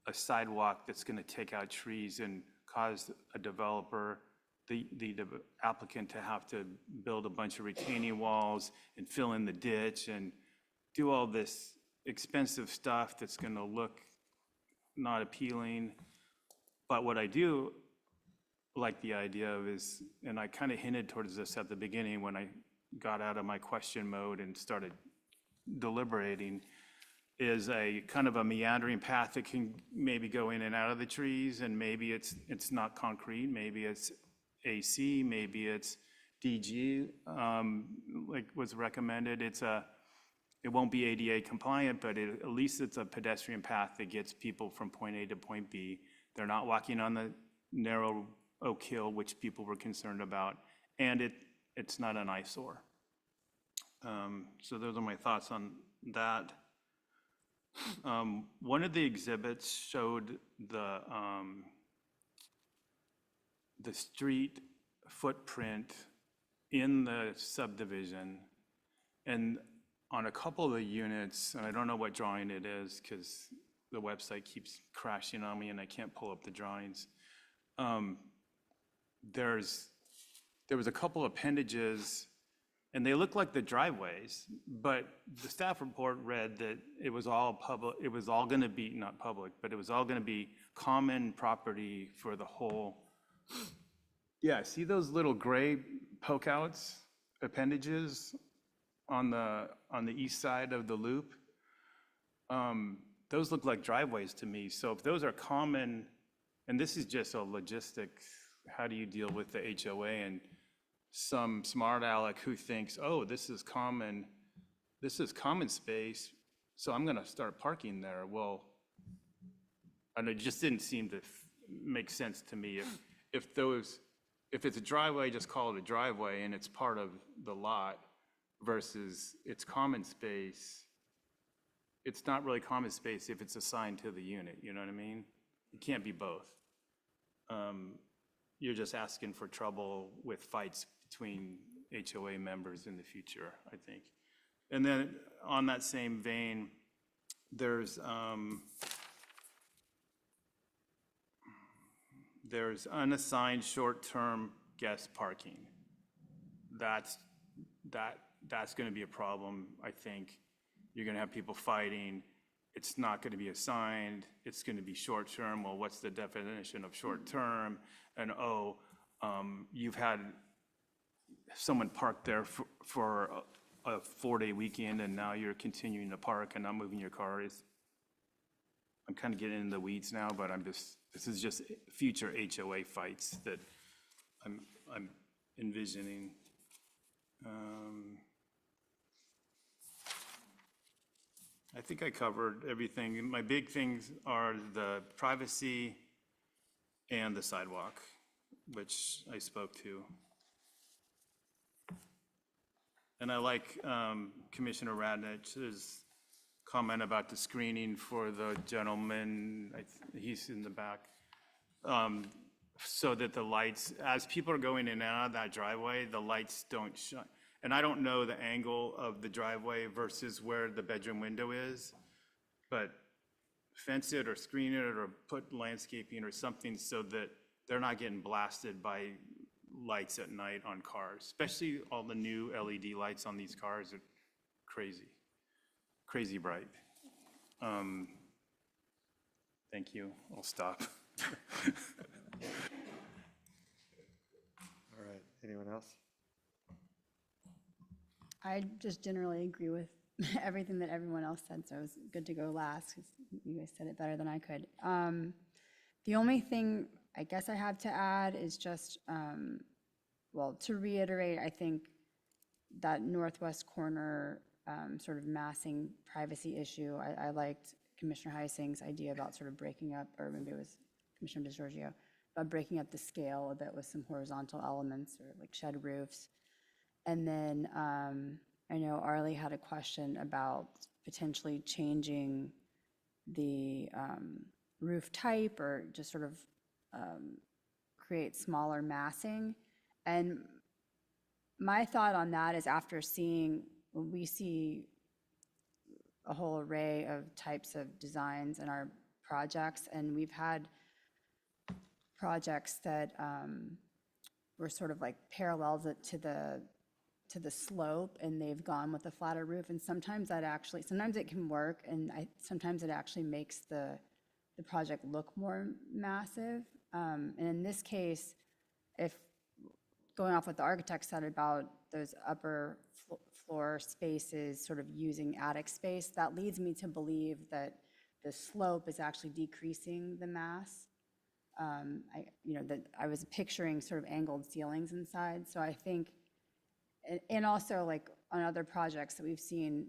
a sidewalk that's going to take out trees and cause a developer, the applicant, to have to build a bunch of retaining walls and fill in the ditch and do all this expensive stuff that's going to look not appealing. But what I do like the idea of is, and I kind of hinted towards this at the beginning when I got out of my question mode and started deliberating, is a kind of a meandering path that can maybe go in and out of the trees, and maybe it's not concrete, maybe it's AC, maybe it's DG, like was recommended. It won't be ADA compliant, but at least it's a pedestrian path that gets people from point A to point B. They're not walking on the narrow Oak Hill, which people were concerned about, and it's not an eyesore. So those are my thoughts on that. One of the exhibits showed the street footprint in the subdivision, and on a couple of the units, and I don't know what drawing it is because the website keeps crashing on me and I can't pull up the drawings. There was a couple appendages, and they look like the driveways, but the staff report read that it was all public, it was all going to be, not public, but it was all going to be common property for the whole. Yeah, see those little gray poke outs, appendages on the east side of the loop? Those look like driveways to me. So if those are common, and this is just a logistics, how do you deal with the HOA and some smart aleck who thinks, oh, this is common space, so I'm going to start parking there. Well, and it just didn't seem to make sense to me. If it's a driveway, just call it a driveway and it's part of the lot, versus it's common space. It's not really common space if it's assigned to the unit, you know what I mean? It can't be both. You're just asking for trouble with fights between HOA members in the future, I think. And then on that same vein, there's unassigned short-term guest parking. That's going to be a problem, I think. You're going to have people fighting. It's not going to be assigned. It's going to be short-term. Well, what's the definition of short-term? And you've had someone park there for a 4-day weekend, and now you're continuing to park and not moving your car. I'm kind of getting in the weeds now, but this is just future HOA fights that I'm envisioning. I think I covered everything. My big things are the privacy and the sidewalk, which I spoke to. And I like Commissioner Radnich's comment about the screening for the gentleman, he's in the back, so that the lights, as people are going in and out of that driveway, the lights don't shine. And I don't know the angle of the driveway versus where the bedroom window is, but fence it or screen it or put landscaping or something so that they're not getting blasted by lights at night on cars, especially all the new LED lights on these cars are crazy, crazy bright. Thank you. I'll stop. All right, anyone else? I just generally agree with everything that everyone else said, so it was good to go last because you guys said it better than I could. The only thing I guess I have to add is just, well, to reiterate, I think that northwest corner sort of massing privacy issue, I liked Commissioner Heising's idea about sort of breaking up, or maybe it was Commissioner DeGiorgio, about breaking up the scale a bit with some horizontal elements or like shed roofs. And then I know Arlie had a question about potentially changing the roof type or just sort of create smaller massing. And my thought on that is after seeing, when we see a whole array of types of designs in our projects, and we've had projects that were sort of like parallel to the slope, and they've gone with a flatter roof, and sometimes it can work, and sometimes it actually makes the project look more massive. And in this case, if going off what the architect said about those upper floor spaces sort of using attic space, that leads me to believe that the slope is actually decreasing the mass. That I was picturing sort of angled ceilings inside, so I think, and also like on other projects that we've seen,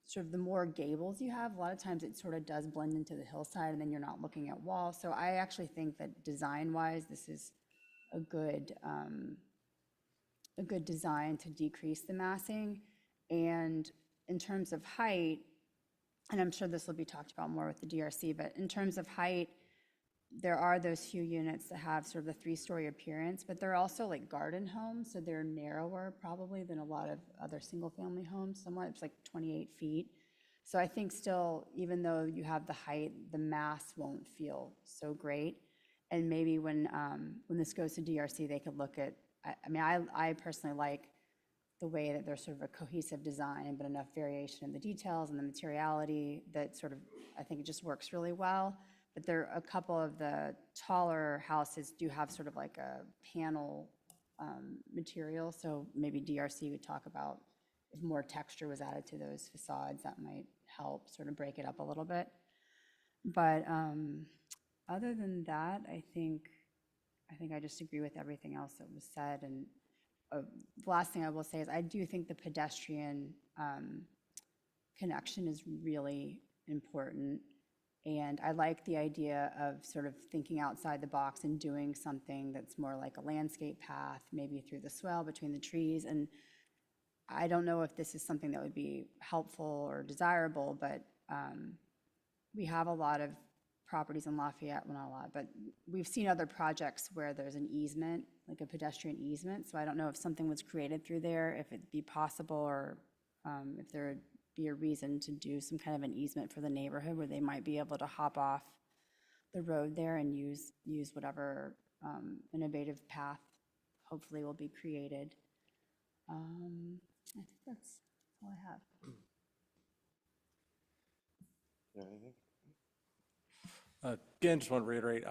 sort of the more gables you have, a lot of times it sort of does blend into the hillside and then you're not looking at walls. So I actually think that design-wise, this is a good design to decrease the massing. And in terms of height, and I'm sure this will be talked about more with the DRC, but in terms of height, there are those few units that have sort of the three-story appearance, but they're also like garden homes, so they're narrower probably than a lot of other single-family homes. Somewhat, it's like 28 feet. So I think still, even though you have the height, the mass won't feel so great. And maybe when this goes to DRC, they could look at, I personally like the way that there's sort of a cohesive design, but enough variation in the details and the materiality that sort of, I think it just works really well. But there are a couple of the taller houses do have sort of like a panel material. So maybe DRC would talk about if more texture was added to those facades, that might help sort of break it up a little bit. But other than that, I think I just agree with everything else that was said. And the last thing I will say is I do think the pedestrian connection is really important. And I like the idea of sort of thinking outside the box and doing something that's more like a landscape path, maybe through the swale between the trees. And I don't know if this is something that would be helpful or desirable, but we have a lot of properties in Lafayette, well, not a lot, but we've seen other projects where there's an easement, like a pedestrian easement. So I don't know if something was created through there, if it'd be possible, or if there would be a reason to do some kind of an easement for the neighborhood where they might be able to hop off the road there and use whatever innovative path hopefully will be created. I think that's all I have. Yeah, anything? Again, just want to reiterate,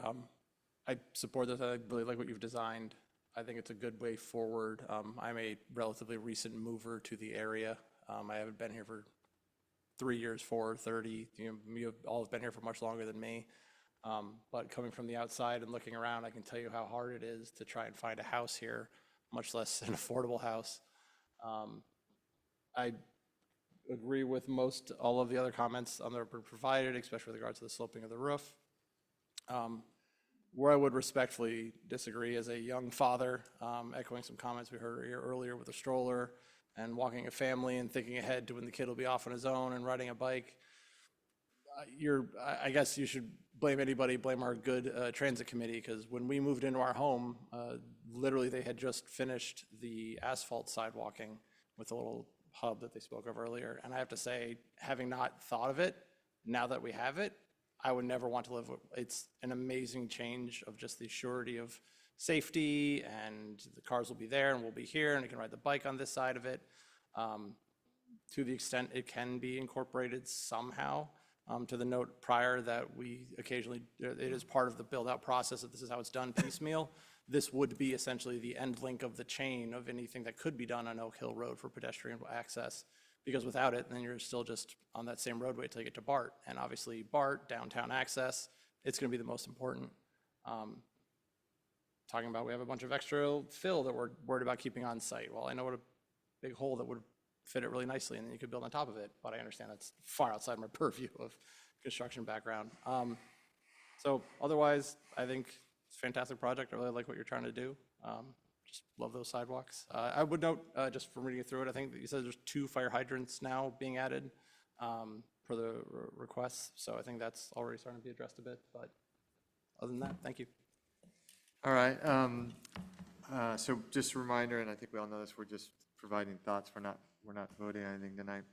I support this. I really like what you've designed. I think it's a good way forward. I'm a relatively recent mover to the area. I haven't been here for 3 years, 4, 30. You all have been here for much longer than me. But coming from the outside and looking around, I can tell you how hard it is to try and find a house here, much less an affordable house. I agree with all of the other comments that were provided, especially with regards to the sloping of the roof. Where I would respectfully disagree as a young father, echoing some comments we heard here earlier with a stroller and walking a family and thinking ahead to when the kid will be off on his own and riding a bike. I guess you should blame our good transit committee, because when we moved into our home, literally they had just finished the asphalt sidewalking with a little hub that they spoke of earlier. And I have to say, having not thought of it, now that we have it, I would never want to live with, it's an amazing change of just the surety of safety, and the cars will be there and we'll be here, and you can ride the bike on this side of it. To the extent it can be incorporated somehow, to the note prior that we occasionally, it is part of the build-out process, that this is how it's done piecemeal. This would be essentially the end link of the chain of anything that could be done on Oak Hill Road for pedestrian access. Because without it, then you're still just on that same roadway till you get to BART. And obviously BART, downtown access, it's gonna be the most important. Talking about, we have a bunch of extra fill that we're worried about keeping on site. Well, I know what a big hole that would fit it really nicely, and then you could build on top of it. But I understand that's far outside my purview of construction background. So otherwise, I think it's a fantastic project. I really like what you're trying to do. Just love those sidewalks. I would note, just from reading through it, I think that you said there's 2 fire hydrants now being added for the requests. So I think that's already starting to be addressed a bit. But other than that, thank you. All right. So just a reminder, and I think we all know this, we're just providing thoughts. We're not voting on anything tonight.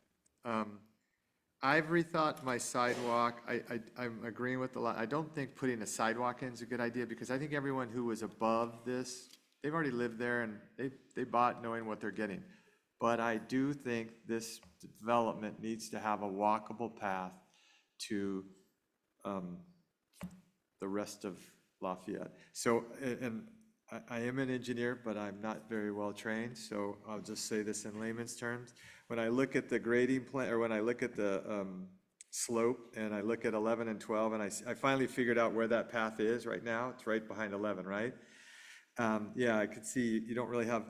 I've rethought my sidewalk. I'm agreeing with a lot. I don't think putting a sidewalk in is a good idea, because I think everyone who was above this, they've already lived there and they bought knowing what they're getting. But I do think this development needs to have a walkable path to the rest of Lafayette. So, and I am an engineer, but I'm not very well trained, so I'll just say this in layman's terms. When I look at the grading plan, or when I look at the slope, and I look at 11 and 12, and I finally figured out where that path is right now. It's right behind 11, right? Yeah, I could see you don't really have,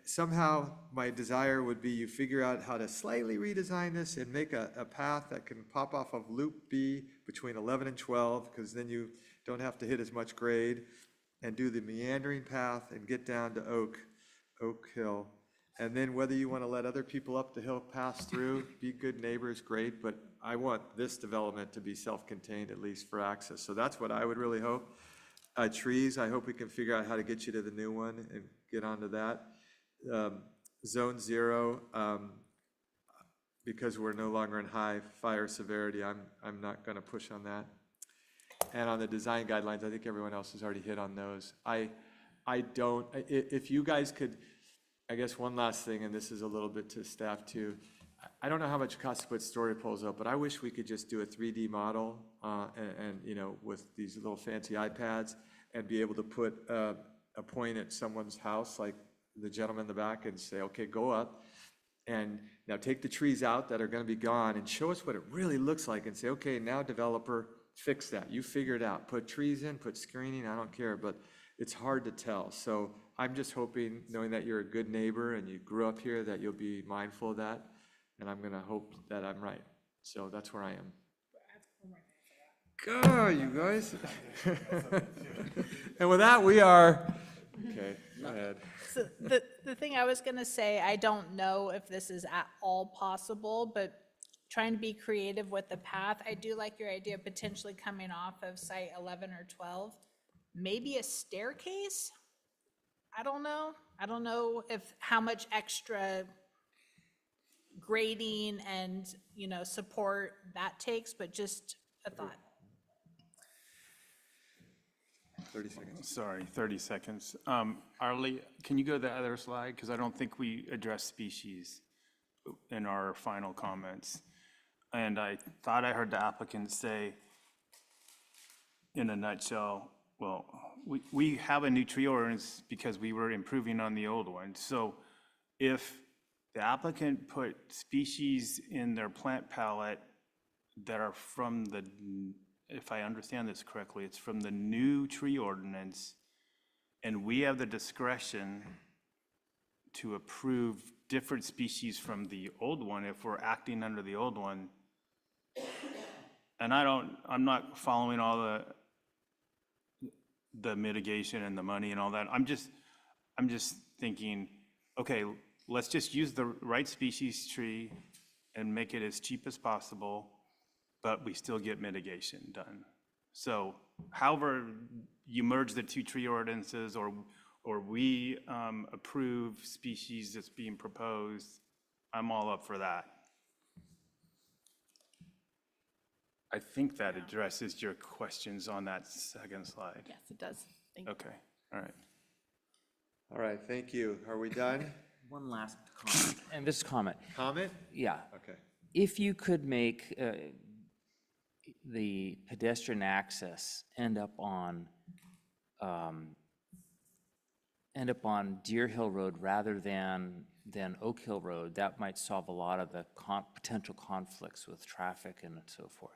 somehow my desire would be you figure out how to slightly redesign this and make a path that can pop off of Loop B between 11 and 12, because then you don't have to hit as much grade, and do the meandering path and get down to Oak Hill. And then whether you want to let other people up the hill pass through, be good neighbors, great, but I want this development to be self-contained, at least for access. So that's what I would really hope. Trees, I hope we can figure out how to get you to the new one and get onto that. Zone 0, because we're no longer in high fire severity, I'm not going to push on that. And on the design guidelines, I think everyone else has already hit on those. I don't, if you guys could, I guess one last thing, and this is a little bit to staff too. I don't know how much it costs to put story poles up, but I wish we could just do a 3D model and you know, with these little fancy iPads, and be able to put a point at someone's house, like the gentleman in the back, and say, okay, go up. And now take the trees out that are going to be gone and show us what it really looks like, and say, okay, now developer, fix that. You figure it out. Put trees in, put screening, I don't care, but it's hard to tell. So I'm just hoping, knowing that you're a good neighbor and you grew up here, that you'll be mindful of that. And I'm going to hope that I'm right. So that's where I am. Go, you guys. And with that, we are, okay, go ahead. So the thing I was going to say, I don't know if this is at all possible, but trying to be creative with the path. I do like your idea of potentially coming off of site 11 or 12. Maybe a staircase? I don't know. I don't know if how much extra grading and, you know, support that takes, but just a thought. 30 seconds. Sorry, 30 seconds. Arlie, can you go to the other slide? Because I don't think we addressed species in our final comments. And I thought I heard the applicant say, in a nutshell, well, we have a new tree ordinance because we were improving on the old one. So if the applicant put species in their plant palette that are from the, if I understand this correctly, it's from the new tree ordinance, and we have the discretion to approve different species from the old one if we're acting under the old one. And I'm not following all the mitigation and the money and all that. I'm just thinking, okay, let's just use the right species tree and make it as cheap as possible, but we still get mitigation done. So however you merge the two tree ordinances, or we approve species that's being proposed, I'm all up for that. I think that addresses your questions on that second slide. Yes, it does. Thank you. Okay, all right. All right, thank you. Are we done? One last comment, and this comment. Comment? Yeah. Okay. If you could make the pedestrian access end up on Deer Hill Road rather than Oak Hill Road, that might solve a lot of the potential conflicts with traffic and so forth.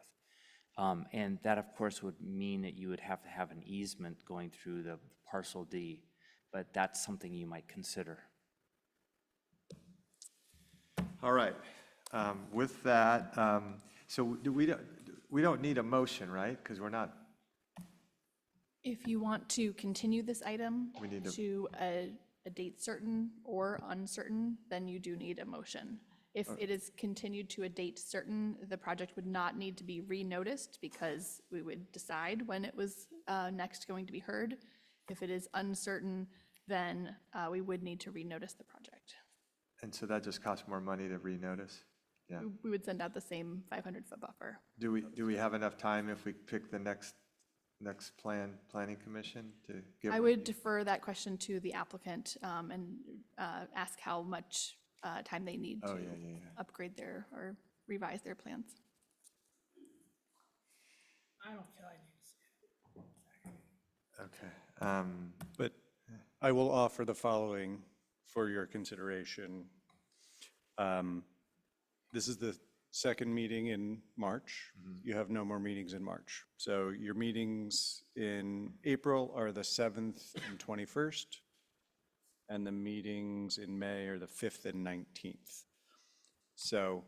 And that, of course, would mean that you would have to have an easement going through the parcel D, but that's something you might consider. All right. With that, so we don't need a motion, right? Because we're not, If you want to continue this item We need to- to a date certain or uncertain, then you do need a motion. If it is continued to a date certain, the project would not need to be re-noticed because we would decide when it was next going to be heard. If it is uncertain, then we would need to re-notice the project. and so that just costs more money to renotice? Yeah. We would send out the same 500-foot buffer. Do we have enough time if we pick the next planning commission to give? I would defer that question to the applicant and ask how much time they need Oh, to yeah. upgrade their or revise their plans. I don't feel I need to see it. Okay. But I will offer the following for your consideration. This is the second meeting in March. You have no more meetings in March. So your meetings in April are the 7th and 21st, and the meetings in May are the 5th and 19th. So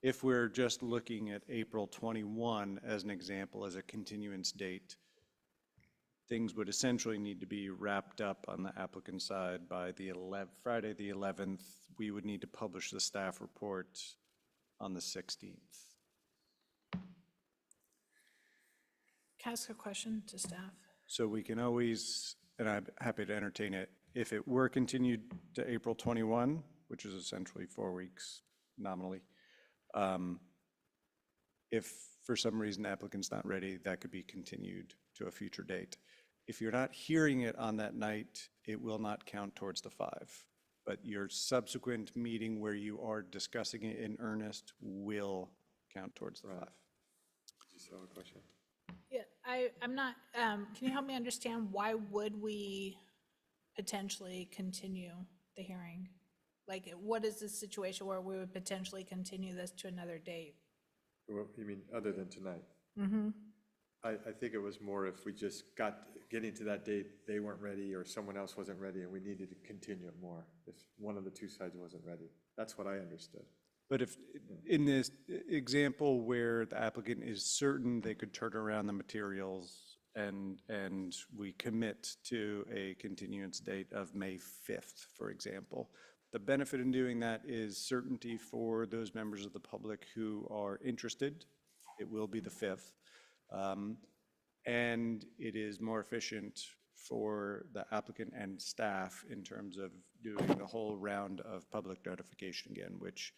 if we're just looking at April 21 as an example, as a continuance date, things would essentially need to be wrapped up on the applicant side by Friday, the 11th. We would need to publish the staff report on the 16th. Can I ask a question to staff? So we can always, and I'm happy to entertain it, if it were continued to April 21, which is essentially 4 weeks nominally, if for some reason the applicant's not ready, that could be continued to a future date. If you're not hearing it on that night, it will not count towards the 5. But your subsequent meeting where you are discussing it in earnest will count towards the 5. Did you still have a question? Yeah, I'm not, can you help me understand why would we potentially continue the hearing? Like, what is the situation where we would potentially continue this to another date? Well, you mean other than tonight? Mm-hmm. I think it was more if we just getting to that date, they weren't ready or someone else wasn't ready and we needed to continue it more, if one of the two sides wasn't ready. That's what I understood. But if, in this example where the applicant is certain they could turn around the materials and we commit to a continuance date of May 5th, for example, the benefit in doing that is certainty for those members of the public who are interested. It will be the 5th. And it is more efficient for the applicant and staff in terms of doing the whole round of public notification again, which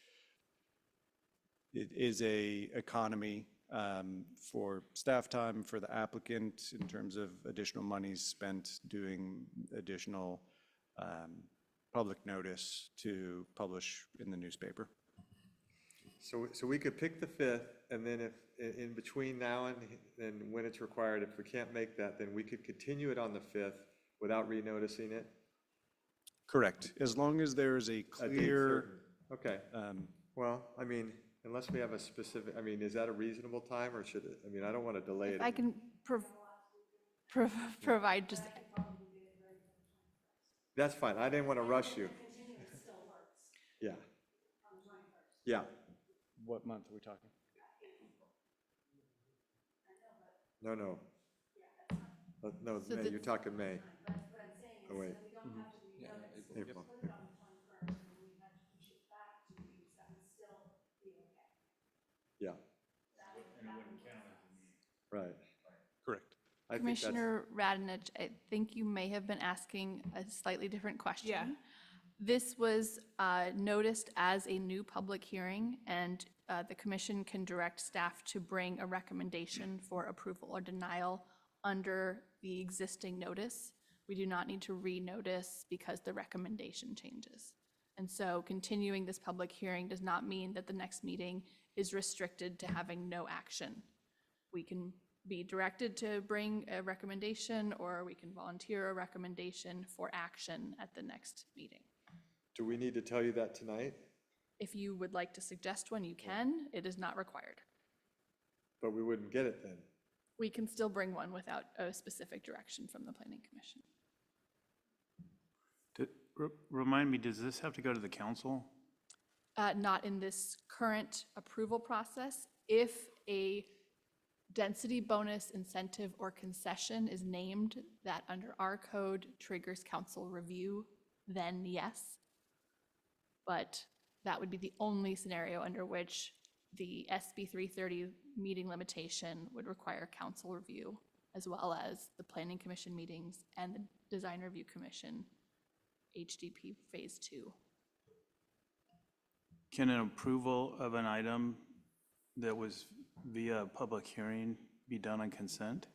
it is a economy for staff time, for the applicant in terms of additional monies spent doing additional public notice to publish in the newspaper. So we could pick the 5th, and then if, in between now and when it's required, if we can't make that, then we could continue it on the 5th without renoticing it? Correct, as long as there is a A date clear. certain. Okay. Well, I mean, unless we have a specific, I mean, is that a reasonable time, or should it, I mean, I don't want to delay it. If I can provide just, That's fine, I didn't want to rush you. Yeah. Yeah. What month are we talking? No. No, So May, the- you're talking May. Oh, wait. April. Yeah. Right. Correct. I think that's- Commissioner Radinich, I think you may have been asking a slightly different question. This was noticed as a new public hearing, and the commission can direct staff to bring a recommendation for approval or denial under the existing notice. We do not need to renotice because the recommendation changes. And so continuing this public hearing does not mean that the next meeting is restricted to having no action. We can be directed to bring a recommendation, or we can volunteer a recommendation for action at the next meeting. Do we need to tell you that tonight? If you would like to suggest one, you can. It is not required. But we wouldn't get it then. We can still bring one without a specific direction from the Planning Commission. Remind me, does this have to go to the council? Not in this current approval process. If a density bonus incentive or concession is named that under our code triggers council review, then yes. But that would be the only scenario under which the SB 330 meeting limitation would require council review, as well as the Planning Commission meetings and the Design Review Commission HDP Phase 2. Can an approval of an item that was via public hearing be done on consent?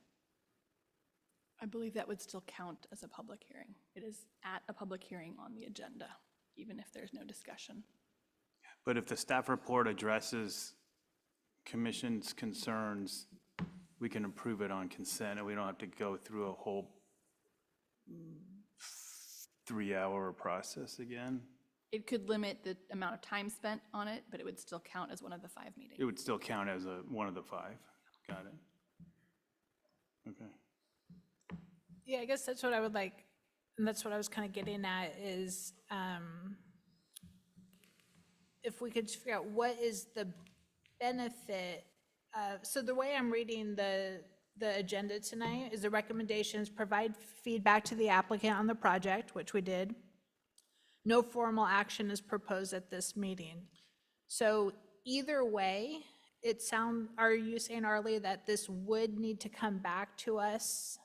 I believe that would still count as a public hearing. It is at a public hearing on the agenda, even if there's no discussion. But if the staff report addresses commission's concerns, we can approve it on consent, and we don't have to go through a whole 3-hour process again? It could limit the amount of time spent on it, but it would still count as one of the 5 meetings. It would still count as one of the 5. Got it. Okay. Yeah, I guess that's what I would like, and that's what I was kind of getting at is if we could figure out what is the benefit of, so the way I'm reading the agenda tonight is the recommendations: provide feedback to the applicant on the project, which we did. No formal action is proposed at this meeting. So either way, are you saying, Arlie, that this would need to come back to us?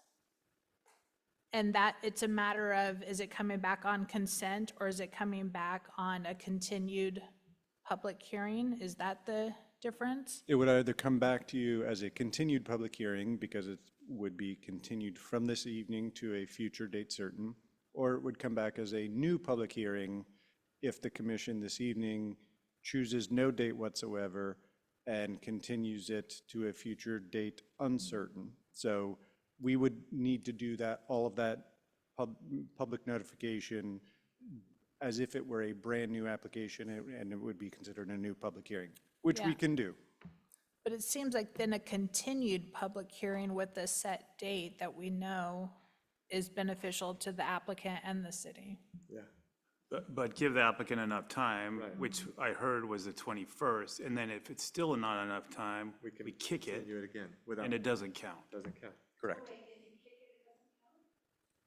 And that it's a matter of, is it coming back on consent, or is it coming back on a continued public hearing? Is that the difference? It would either come back to you as a continued public hearing, because it would be continued from this evening to a future date certain, or it would come back as a new public hearing if the commission this evening chooses no date whatsoever and continues it to a future date uncertain. So we would need to do that, all of that public notification as if it were a brand-new application, and it would be considered a new public hearing, which we Yeah. can do. But it seems like then a continued public hearing with a set date that we know is beneficial to the applicant and the city. Yeah. But give the applicant enough time, which I heard was the 21st, and then if it's still not enough time, we kick it, Continue it again and it doesn't count. Doesn't count. Correct.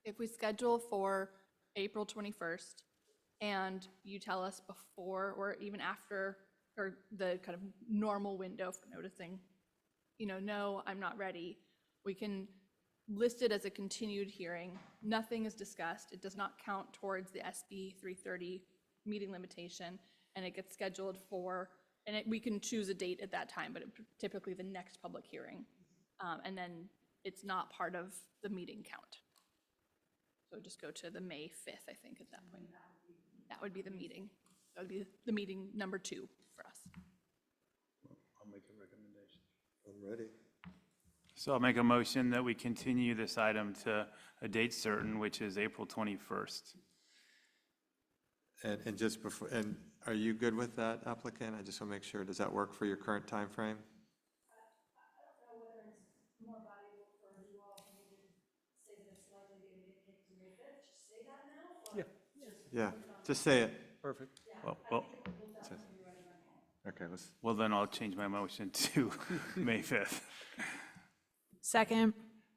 If we schedule for April 21st and you tell us before or even after, or the kind of normal window for noticing, no, I'm not ready, we can list it as a continued hearing. Nothing is discussed. It does not count towards the SB 330 meeting limitation, and it gets scheduled for, and we can choose a date at that time, but typically the next public hearing. And then it's not part of the meeting count. So just go to the May 5th, I think, at that point. That would be the meeting. That would be the meeting number 2 for us. I'll make a recommendation. I'm ready. So I'll make a motion that we continue this item to a date certain, which is April 21st. And just before, and are you good with that, applicant? I just want to make sure, does that work for your current time frame? Yeah, just say it. Perfect. Well, Okay, well, then I'll change my motion to May 5th. Second.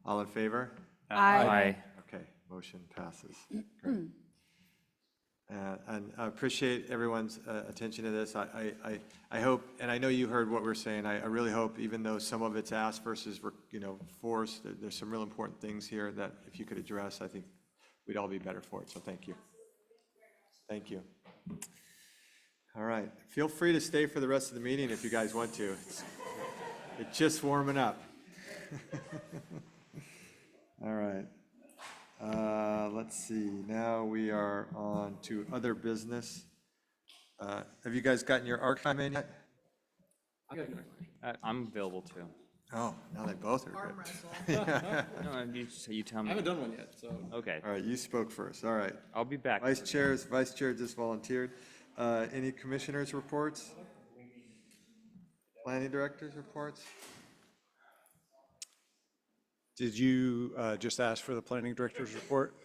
all in favor? Aye. Okay, motion passes. Great. And I appreciate everyone's attention to this. I hope, and I know you heard what we're saying, I really hope, even though some of it's asked versus, forced, there's some real important things here that if you could address, I think we'd all be better for it, so thank you. Thank you. All right. Feel free to stay for the rest of the meeting if you guys want to. It's just warming up. All right. Let's see. Now we are on to other business. Have you guys gotten your archive in yet? I'm available too. Oh, now they both are Arm good. wrestle. No, you tell me. I haven't done one yet, so. Okay, All right, you spoke first. All right. I'll be back. Vice Chair just volunteered. Any commissioners' reports? Planning directors' reports? Did you just ask for the planning director's report?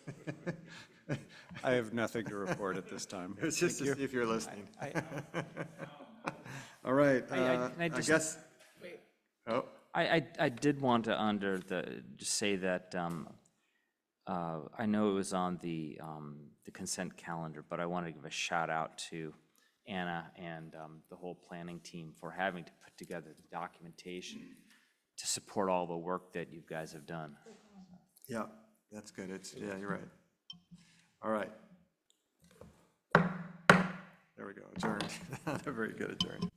I have nothing to report at this time. It was just Thank to see you. if you're listening. All right, can I I just- guess. Oh, I did want to just say that I know it was on the consent calendar, but I want to give a shout out to Anna and the whole planning team for having to put together the documentation to support all the work that you guys have done. yeah, that's good. Yeah, you're right. All right. There we go, adjourned. Very good, adjourned.